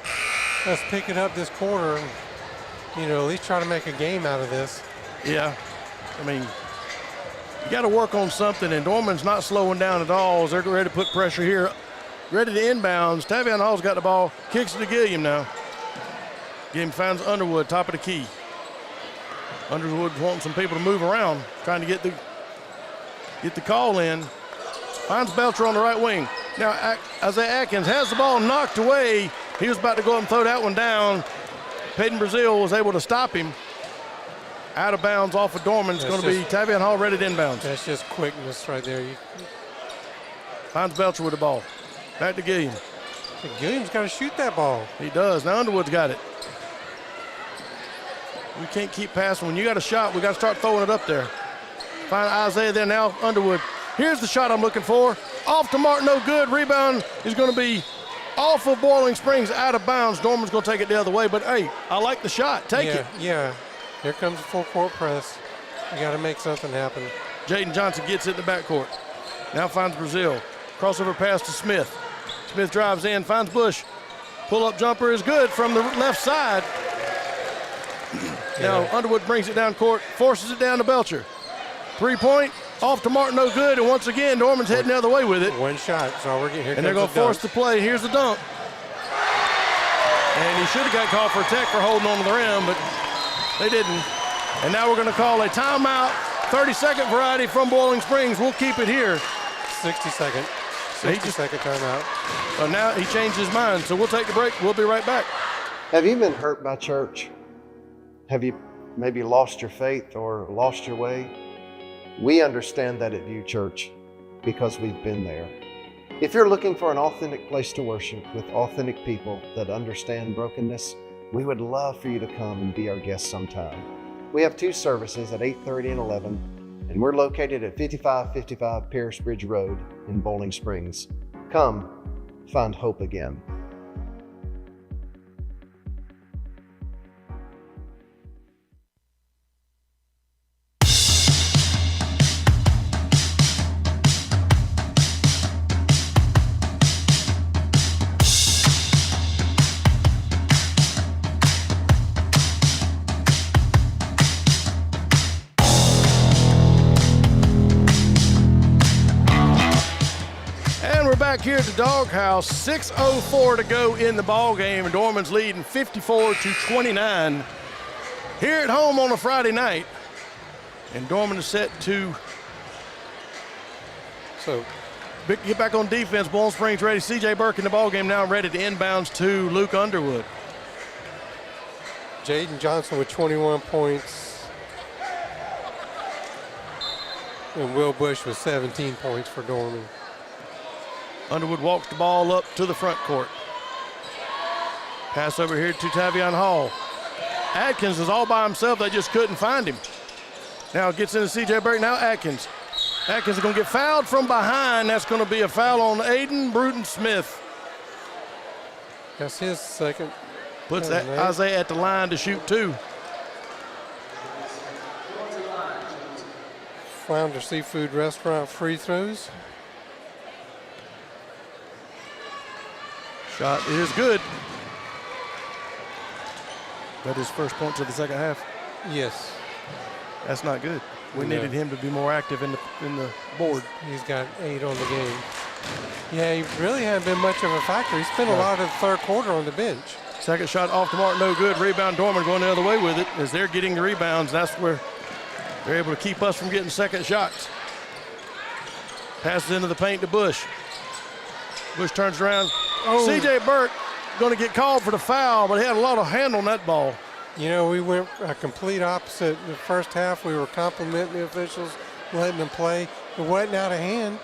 us pick it up this quarter. You know, at least try to make a game out of this. Yeah, I mean, you got to work on something, and Dorman's not slowing down at all as they're ready to put pressure here. Ready to inbounds. Tavion Hall's got the ball, kicks it to Gilliam now. Gilliam finds Underwood, top of the key. Underwood wanting some people to move around, trying to get the call in. Finds Belcher on the right wing. Now Isaiah Atkins has the ball knocked away. He was about to go up and throw that one down. Peyton Brazil was able to stop him. Out of bounds off of Dorman. It's going to be Tavion Hall ready to inbounds. That's just quickness right there. Finds Belcher with the ball. Back to Gilliam. Gilliam's got to shoot that ball. He does. Now Underwood's got it. We can't keep passing. When you got a shot, we got to start throwing it up there. Find Isaiah there now. Underwood. Here's the shot I'm looking for. Off to Mark, no good. Rebound is going to be off of Boiling Springs, out of bounds. Dorman's going to take it the other way, but hey, I like the shot. Take it. Yeah, here comes the full court press. You got to make something happen. Jaden Johnson gets it in the backcourt. Now finds Brazil. Crossover pass to Smith. Smith drives in, finds Bush. Pull-up jumper is good from the left side. Now Underwood brings it down court, forces it down to Belcher. 3-point, off to Martin, no good. And once again, Dorman's heading the other way with it. One shot. So we're getting here. And they're going to force the play. Here's the dunk. And he should have got called for a tech for holding on to the rim, but they didn't. And now we're going to call a timeout, 30-second variety from Boiling Springs. We'll keep it here. 60-second. 60-second timeout. Well, now he changed his mind, so we'll take the break. We'll be right back. Have you been hurt by church? Have you maybe lost your faith or lost your way? We understand that at View Church because we've been there. If you're looking for an authentic place to worship with authentic people that understand brokenness, we would love for you to come and be our guest sometime. We have 2 services at 8:30 and 11, and we're located at 5555 Paris Bridge Road in Bowling Springs. Come, find hope again. Back here at the Doghouse, 6:04 to go in the ball game, and Dorman's leading 54-29 here at home on a Friday night. And Dorman is set to get back on defense. Bowling Springs ready. C.J. Burke in the ball game now, ready to inbounds to Luke Underwood. Jaden Johnson with 21 points. And Will Bush with 17 points for Dorman. Underwood walks the ball up to the front court. Pass over here to Tavion Hall. Atkins is all by himself. They just couldn't find him. Now it gets into C.J. Burke. Now Atkins. Atkins is going to get fouled from behind. That's going to be a foul on Aiden Bruton-Smith. That's his second. Puts Isaiah at the line to shoot 2. Flounder Seafood Restaurant free throws. Shot is good. That is first point to the second half. Yes. That's not good. We needed him to be more active in the board. He's got 8 on the game. Yeah, he really hasn't been much of a factor. He spent a lot of the third quarter on the bench. Second shot off to Martin, no good. Rebound, Dorman going the other way with it as they're getting the rebounds. That's where they're able to keep us from getting second shots. Passes into the paint to Bush. Bush turns around. Oh. C.J. Burke going to get called for the foul, but he had a lot of hand on that ball. You know, we went a complete opposite. The first half, we were complimenting the officials, letting them play. It wasn't out of hand.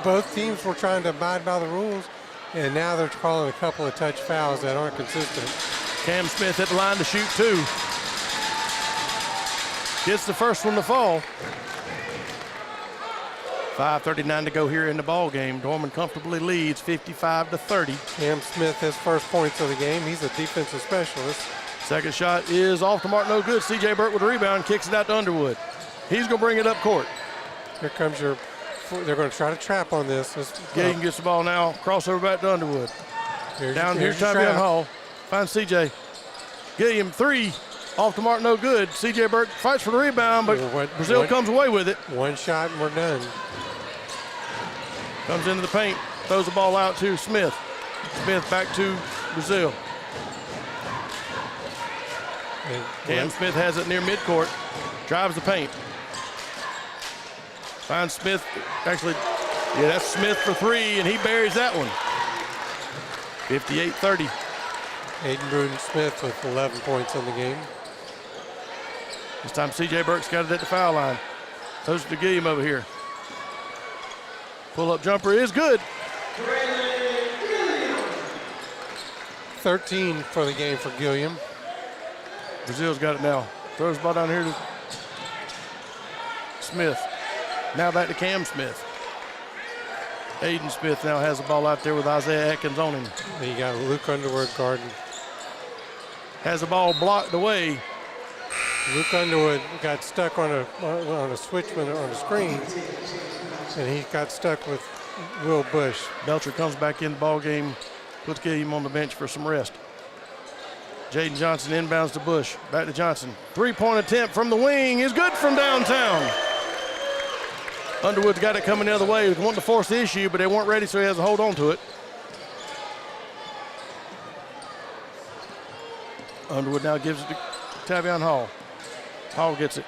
Both teams were trying to abide by the rules, and now they're calling a couple of touch fouls that aren't consistent. Cam Smith at the line to shoot 2. Gets the first one to fall. 5:39 to go here in the ball game. Dorman comfortably leads 55-30. Cam Smith, his first points of the game. He's a defensive specialist. Second shot is off to Martin, no good. C.J. Burke with a rebound, kicks it out to Underwood. He's going to bring it up court. Here comes they're going to try to trap on this. Gilliam gets the ball now, crossover back to Underwood. Here's Tavion Hall, finds C.J. Gilliam 3, off to Martin, no good. C.J. Burke fights for the rebound, but Brazil comes away with it. One shot and we're done. Comes into the paint, throws the ball out to Smith. Smith back to Brazil. Cam Smith has it near midcourt, drives the paint. Finds Smith, that's Smith for 3, and he buries that one. 58-30. Aiden Bruton-Smith with 11 points in the game. This time C.J. Burke's got it at the foul line. Throws it to Gilliam over here. Pull-up jumper is good. 13 for the game for Gilliam. Brazil's got it now. Throws the ball down here to Smith. Now back to Cam Smith. Aiden Smith now has the ball out there with Isaiah Atkins on him. And you got Luke Underwood guarding. Has the ball blocked away. Luke Underwood got stuck on a switchman on the screen, and he got stuck with Will Bush. Belcher comes back in the ball game, puts Gilliam on the bench for some rest. Jaden Johnson inbounds to Bush. Back to Johnson. 3-point attempt from the wing is good from downtown. Underwood's got it coming the other way. He was wanting to force the issue, but they weren't ready, so he has to hold on to it. Underwood now gives it to Tavion Hall. Hall gets it.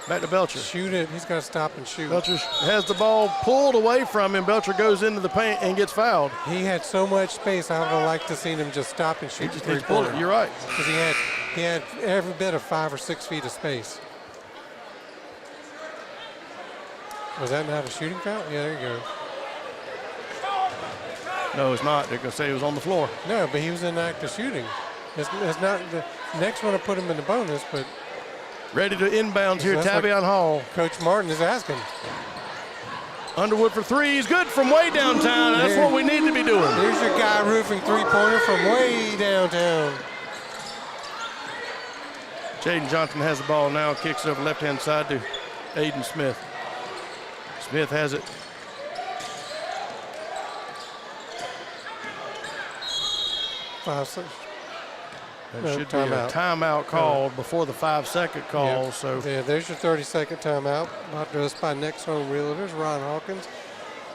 Back to Belcher. Shoot it. He's got to stop and shoot. Belcher has the ball pulled away from him. Belcher goes into the paint and gets fouled. He had so much space. I would have liked to seen him just stop and shoot. He just needs to pull it. You're right. Because he had every bit of 5 or 6 feet of space. Was that not a shooting foul? Yeah, there you go. No, it's not. They're going to say he was on the floor. No, but he was in the act of shooting. It's not the next one to put him in the bonus, but. Ready to inbounds here, So Tavion Hall. Coach Martin is asking. Underwood for three. He's good from way downtown. That's what we need to be doing. There's your guy roofing three-pointer from way downtown. Jaden Johnson has the ball now. Kicks it over left-hand side to Aiden Smith. Smith has it. There should be a timeout called before the 5-second call. So yeah, there's your 30-second timeout. Brought to us by Next Home Realtors, Ron Hawkins.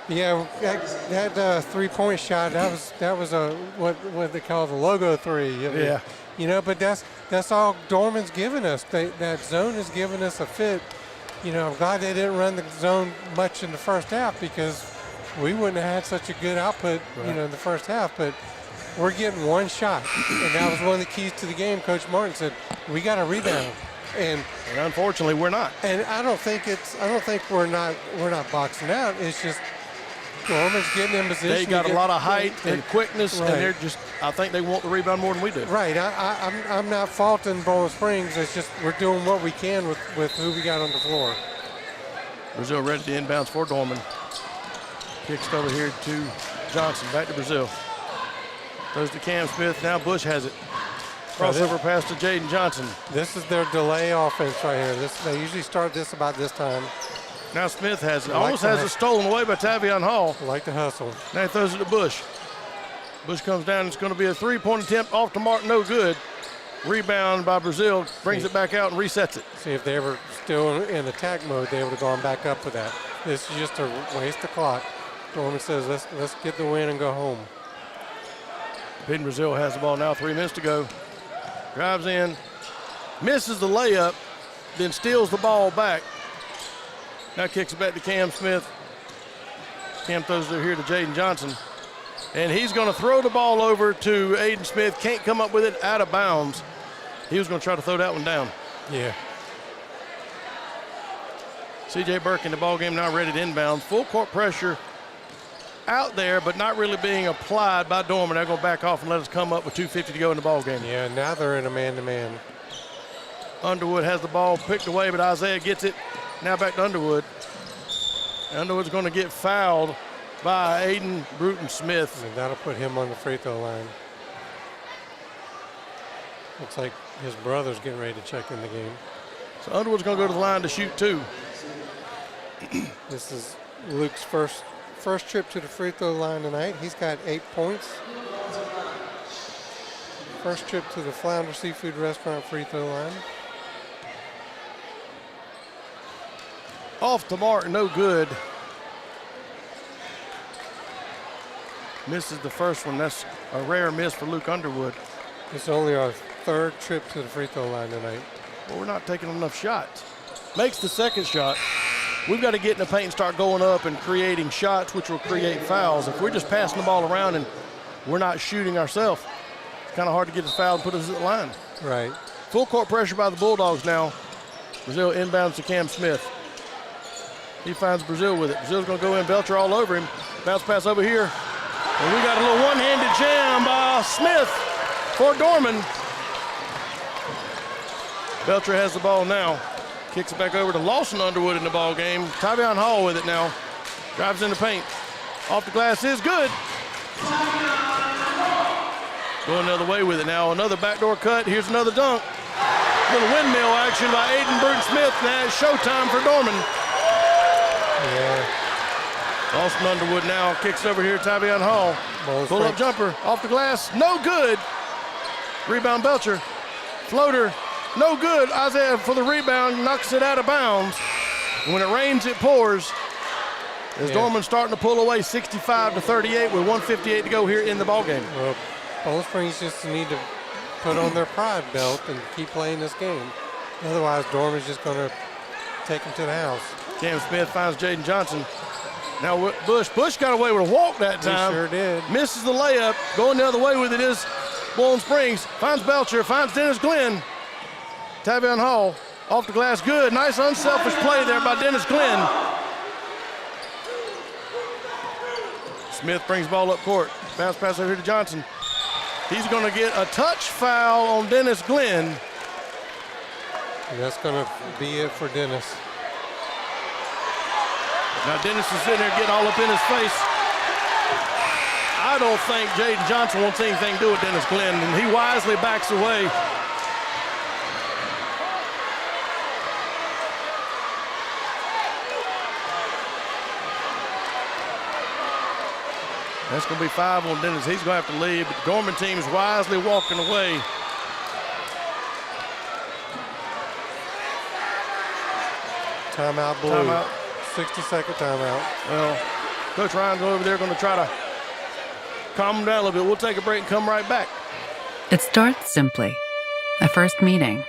Yeah, that three-point shot. That was a what they call the logo three. Yeah. You know, but that's all Dorman's given us. That zone has given us a fit. You know, I'm glad they didn't run the zone much in the first half because we wouldn't have had such a good output, you know, in the first half. But we're getting one shot, and that was one of the keys to the game. Coach Martin said, "We got to rebound," and unfortunately, we're not. And I don't think we're not boxing out. It's just Dorman's getting in position. They got a lot of height and quickness, and they're just. I think they want the rebound more than we do. Right. I'm not faulting Bowling Springs. It's just we're doing what we can with who we got on the floor. Brazil ready to inbounds for Dorman. Kicks it over here to Johnson. Back to Brazil. Throws to Cam Smith. Now Bush has it. Crossover pass to Jaden Johnson. This is their delay offense right here. They usually start this about this time. Now Smith has it. Almost has it stolen away by Tavion Hall. Like to hustle. Now he throws it to Bush. Bush comes down. It's going to be a three-point attempt off the mark. No good. Rebound by Brazil. Brings it back out and resets it. See, if they were still in attack mode, they would have gone back up with that. This is just a waste of clock. Dorman says, let's get the win and go home. Peyton Brazil has the ball now. 3 minutes to go. Drives in. Misses the layup. Then steals the ball back. Now kicks it back to Cam Smith. Cam throws it here to Jaden Johnson. And he's going to throw the ball over to Aiden Smith. Can't come up with it, out of bounds. He was going to try to throw that one down. Yeah. C.J. Burke in the ball game now ready to inbound. Full court pressure out there, but not really being applied by Dorman. They're going to back off and let us come up with 2:50 to go in the ball game. Yeah, now they're in a man-to-man. Underwood has the ball picked away, but Isaiah gets it. Now back to Underwood. Underwood's going to get fouled by Aiden Bruton Smith. And that'll put him on the free throw line. Looks like his brother's getting ready to check in the game. So Underwood's going to go to the line to shoot two. This is Luke's first trip to the free throw line tonight. He's got 8 points. First trip to the Flounder Seafood Restaurant free throw line. Off the mark, no good. Misses the first one. That's a rare miss for Luke Underwood. It's only our third trip to the free throw line tonight. Well, we're not taking enough shots. Makes the second shot. We've got to get in the paint and start going up and creating shots, which will create fouls. If we're just passing the ball around and we're not shooting ourselves, it's kind of hard to get us fouled and put us at the line. Right. Full court pressure by the Bulldogs now. Brazil inbounds to Cam Smith. He finds Brazil with it. Brazil's going to go in, Belcher all over him. Bounce pass over here. And we got a little one-handed jam by Smith for Dorman. Belcher has the ball now. Kicks it back over to Lawson Underwood in the ball game. Tavion Hall with it now. Drives in the paint. Off the glass is good. Going the other way with it now. Another backdoor cut. Here's another dunk. Little windmill action by Aiden Bruton Smith. Now it's showtime for Dorman. Yeah. Lawson Underwood now kicks over here. Tavion Hall. Pull-up jumper off the glass. No good. Rebound Belcher. Floater. No good. Isaiah for the rebound knocks it out of bounds. And when it rains, it pours. As Dorman starting to pull away 65-38 with 1:58 to go here in the ballgame. Well, Bowling Springs just need to put on their pride belt and keep playing this game. Otherwise, Dorman's just going to take them to the house. Cam Smith finds Jaden Johnson. Now Bush got away with a walk that time. He sure did. Misses the layup. Going the other way with it is Bowling Springs. Finds Belcher, finds Dennis Glenn. Tavion Hall off the glass, good. Nice unselfish play there by Dennis Glenn. Smith brings ball up court. Bounce pass over here to Johnson. He's going to get a touch foul on Dennis Glenn. And that's going to be it for Dennis. Now Dennis is sitting there getting all up in his face. I don't think Jaden Johnson wants anything to do with Dennis Glenn, and he wisely backs away. That's going to be 5 on Dennis. He's going to have to leave, but the Dorman team is wisely walking away. Timeout, Blue. Timeout. 60-second timeout. Well, Coach Ryan's over there going to try to calm them down a little bit. We'll take a break and come right back. It starts simply. A first meeting,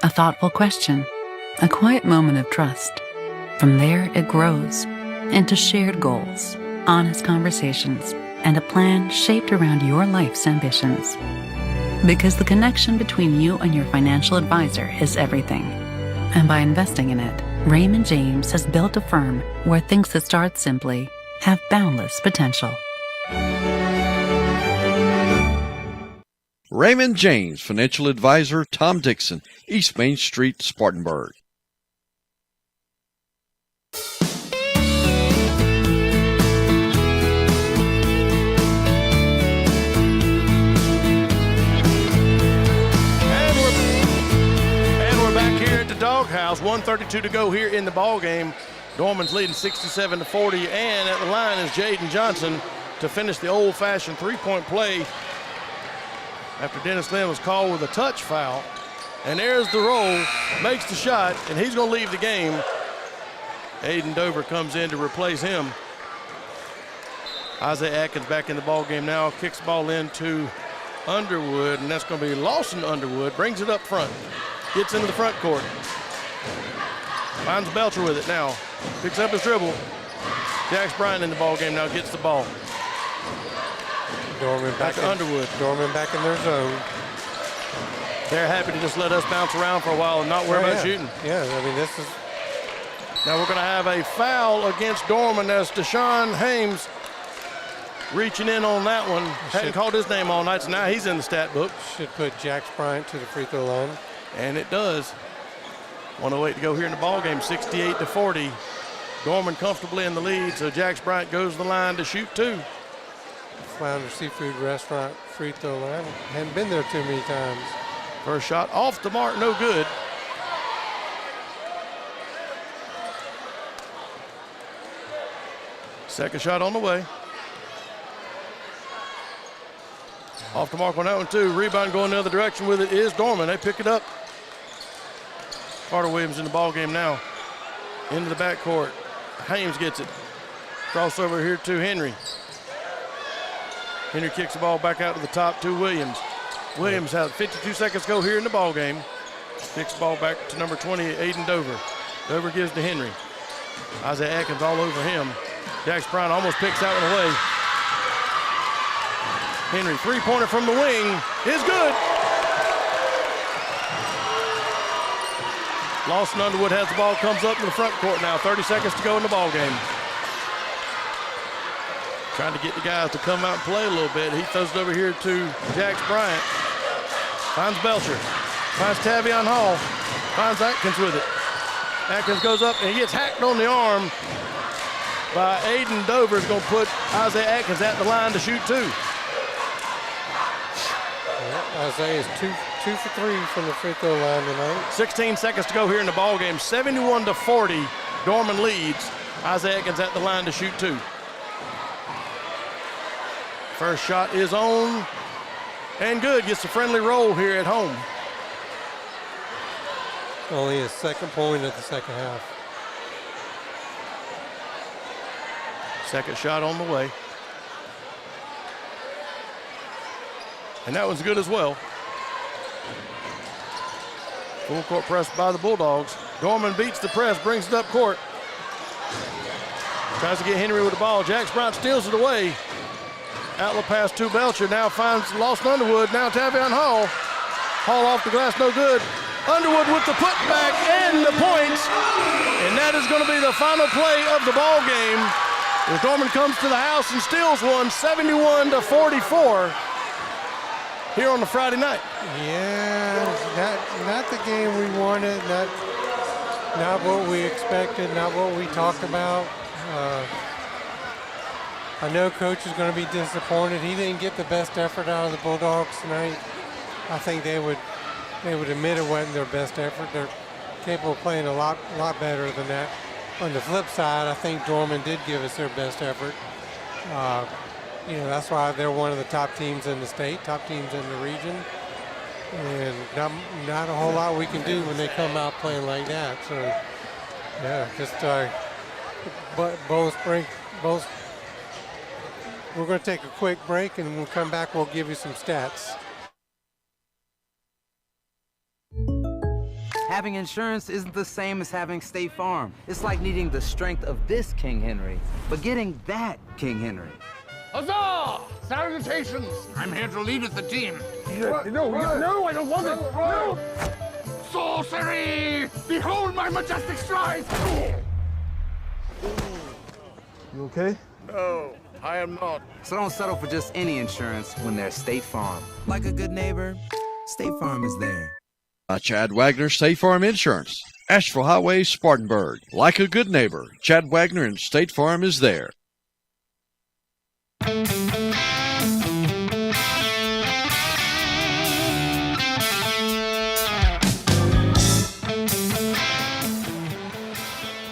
a thoughtful question, a quiet moment of trust. From there, it grows into shared goals, honest conversations, and a plan shaped around your life's ambitions. Because the connection between you and your financial advisor is everything. And by investing in it, Raymond James has built a firm where things that start simply have boundless potential. Raymond James, Financial Advisor, Tom Dixon, East Main Street, Spartanburg. Doghouse, 1:32 to go here in the ball game. Dorman's leading 67-40, and at the line is Jaden Johnson to finish the old-fashioned three-point play after Dennis Glenn was called with a touch foul. And there's the roll, makes the shot, and he's going to leave the game. Aiden Dover comes in to replace him. Isaiah Atkins back in the ball game now, kicks the ball into Underwood, and that's going to be Lawson Underwood, brings it up front. Gets into the front court. Finds Belcher with it now. Picks up his dribble. Jax Bryant in the ball game now, gets the ball. Dorman back to Underwood. Dorman back in their zone. They're happy to just let us bounce around for a while and not worry about shooting. Yeah, I mean, this is... Now we're going to have a foul against Dorman as Deshaun Hames reaching in on that one. Hadn't called his name all night, so now he's in the stat book. Should put Jax Bryant to the free throw line. And it does. 1:08 to go here in the ball game, 68-40. Dorman comfortably in the lead, so Jax Bryant goes to the line to shoot two. Flounder Seafood Restaurant free throw line. Hadn't been there too many times. First shot off the mark, no good. Second shot on the way. Off the mark on that one too. Rebound going the other direction with it is Dorman. They pick it up. Carter Williams in the ball game now. Into the backcourt. Hames gets it. Crossover here to Henry. Henry kicks the ball back out to the top to Williams. Williams has 52 seconds to go here in the ball game. Kicks the ball back to number 20, Aiden Dover. Dover gives to Henry. Isaiah Atkins all over him. Jax Bryant almost picks that one away. Henry, three-pointer from the wing is good. Lawson Underwood has the ball, comes up in the front court now. 30 seconds to go in the ball game. Trying to get the guys to come out and play a little bit. He throws it over here to Jax Bryant. Finds Belcher. Finds Tavion Hall. Finds Atkins with it. Atkins goes up and he gets hacked on the arm by Aiden Dover. Is going to put Isaiah Atkins at the line to shoot two. Isaiah is two for three from the free throw line tonight. 16 seconds to go here in the ball game. 71-40. Dorman leads. Isaiah Atkins at the line to shoot two. First shot is on and good. Gets a friendly roll here at home. Only his second point of the second half. Second shot on the way. And that one's good as well. Full court press by the Bulldogs. Dorman beats the press, brings it up court. Tries to get Henry with the ball. Jax Bryant steals it away. Outlet pass to Belcher. Now finds Lawson Underwood. Now Tavion Hall. Hall off the glass, no good. Underwood with the putback and the points. And that is going to be the final play of the ball game. As Dorman comes to the house and steals one, 71-44 here on the Friday night. Yeah, not the game we wanted, not what we expected, not what we talked about. I know Coach is going to be disappointed. He didn't get the best effort out of the Bulldogs tonight. I think they would admit it wasn't their best effort. They're capable of playing a lot better than that. On the flip side, I think Dorman did give us their best effort. That's why they're one of the top teams in the state, top teams in the region. And not a whole lot we can do when they come out playing like that. So, yeah, just we're going to take a quick break, and when we come back, we'll give you some stats. Having insurance isn't the same as having State Farm. It's like needing the strength of this King Henry, but getting that King Henry. Huzzah! Salutations! I'm here to lead the team. No, I don't want it! No! Sorcery! Behold my majestic strides! You okay? No, I am not. So don't settle for just any insurance when there's State Farm. Like a good neighbor, State Farm is there. Chad Wagner, State Farm Insurance. Asheville Highway, Spartanburg. Like a good neighbor, Chad Wagner and State Farm is there.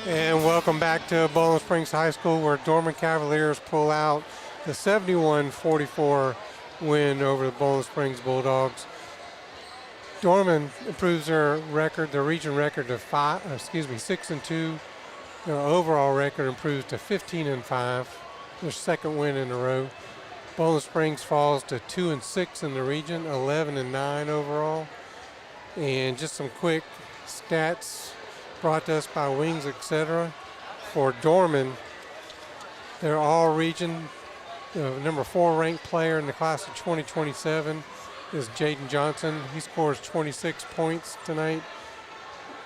And welcome back to Bowling Springs High School, where Dorman Cavaliers pull out the 71-44 win over the Bowling Springs Bulldogs. Dorman improves their record, their region record to 6-2. Their overall record improves to 15-5. Their second win in a row. Bowling Springs falls to 2-6 in the region, 11-9 overall. And just some quick stats brought to us by Wings, etc. For Dorman, they're all region. The number 4 ranked player in the class of 2027 is Jaden Johnson. He scores 26 points tonight.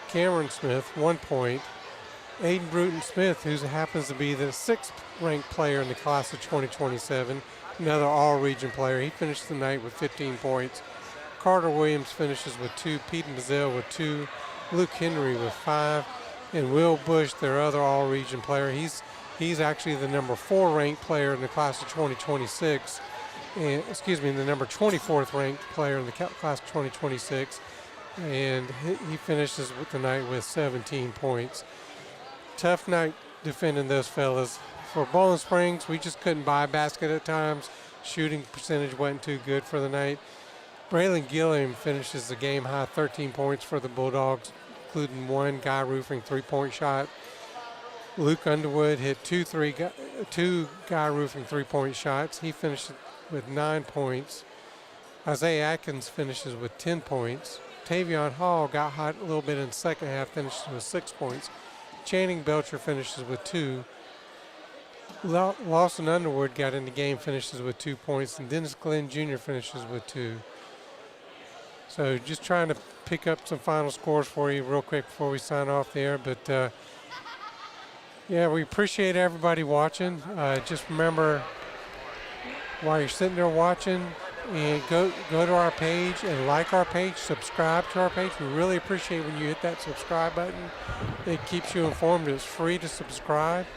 Cameron Smith, 1 point. Aiden Bruton-Smith, who happens to be the 6th ranked player in the class of 2027, another all-region player. He finished the night with 15 points. Carter Williams finishes with 2, Pete Mazel with 2, Luke Henry with 5, and Will Bush, their other all-region player. He's actually the number 4 ranked player in the class of 2026. And, the number 24th ranked player in the class of 2026, and he finishes the night with 17 points. Tough night defending those fellas. For Bowling Springs, we just couldn't buy a basket at times. Shooting percentage wasn't too good for the night. Braylon Gilliam finishes the game high 13 points for the Bulldogs, including 1 Guy Roofing 3-point shot. Luke Underwood hit 2 Guy Roofing 3-point shots. He finished with 9 points. Isaiah Atkins finishes with 10 points. Tavion Hall got hot a little bit in the second half, finishes with 6 points. Channing Belcher finishes with 2. Lawson Underwood got in the game, finishes with 2 points, and Dennis Glenn Jr. finishes with 2. So just trying to pick up some final scores for you real quick before we sign off there. But yeah, we appreciate everybody watching. Just remember, while you're sitting there watching, and go to our page and like our page, subscribe to our page. We really appreciate when you hit that subscribe button. It keeps you informed. It's free to subscribe,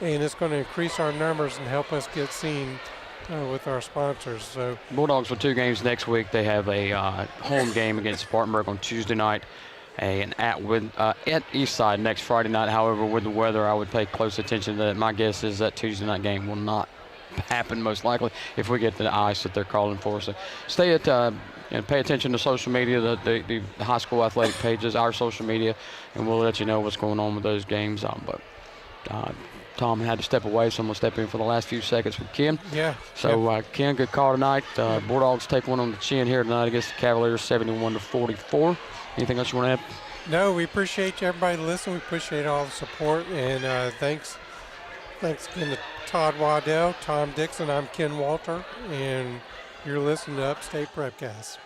and it's going to increase our numbers and help us get seen with our sponsors. So Bulldogs with 2 games next week. They have a home game against Spartanburg on Tuesday night, and at Eastside next Friday night. However, with the weather, I would pay close attention to that. My guess is that Tuesday night game will not happen, most likely, if we get the ice that they're calling for. So stay at and pay attention to social media, the high school athletic pages, our social media, and we'll let you know what's going on with those games. But Tom had to step away, so I'm going to step in for the last few seconds with Ken. Yeah. So, Ken, good call tonight. Bulldogs take one on the chin here tonight against the Cavaliers, 71-44. Anything else you want to add? No, we appreciate everybody listening. We appreciate all the support, and thanks again to Todd Waddell, Tom Dixon. I'm Ken Walter, and you're listening to Upstate Prepcast.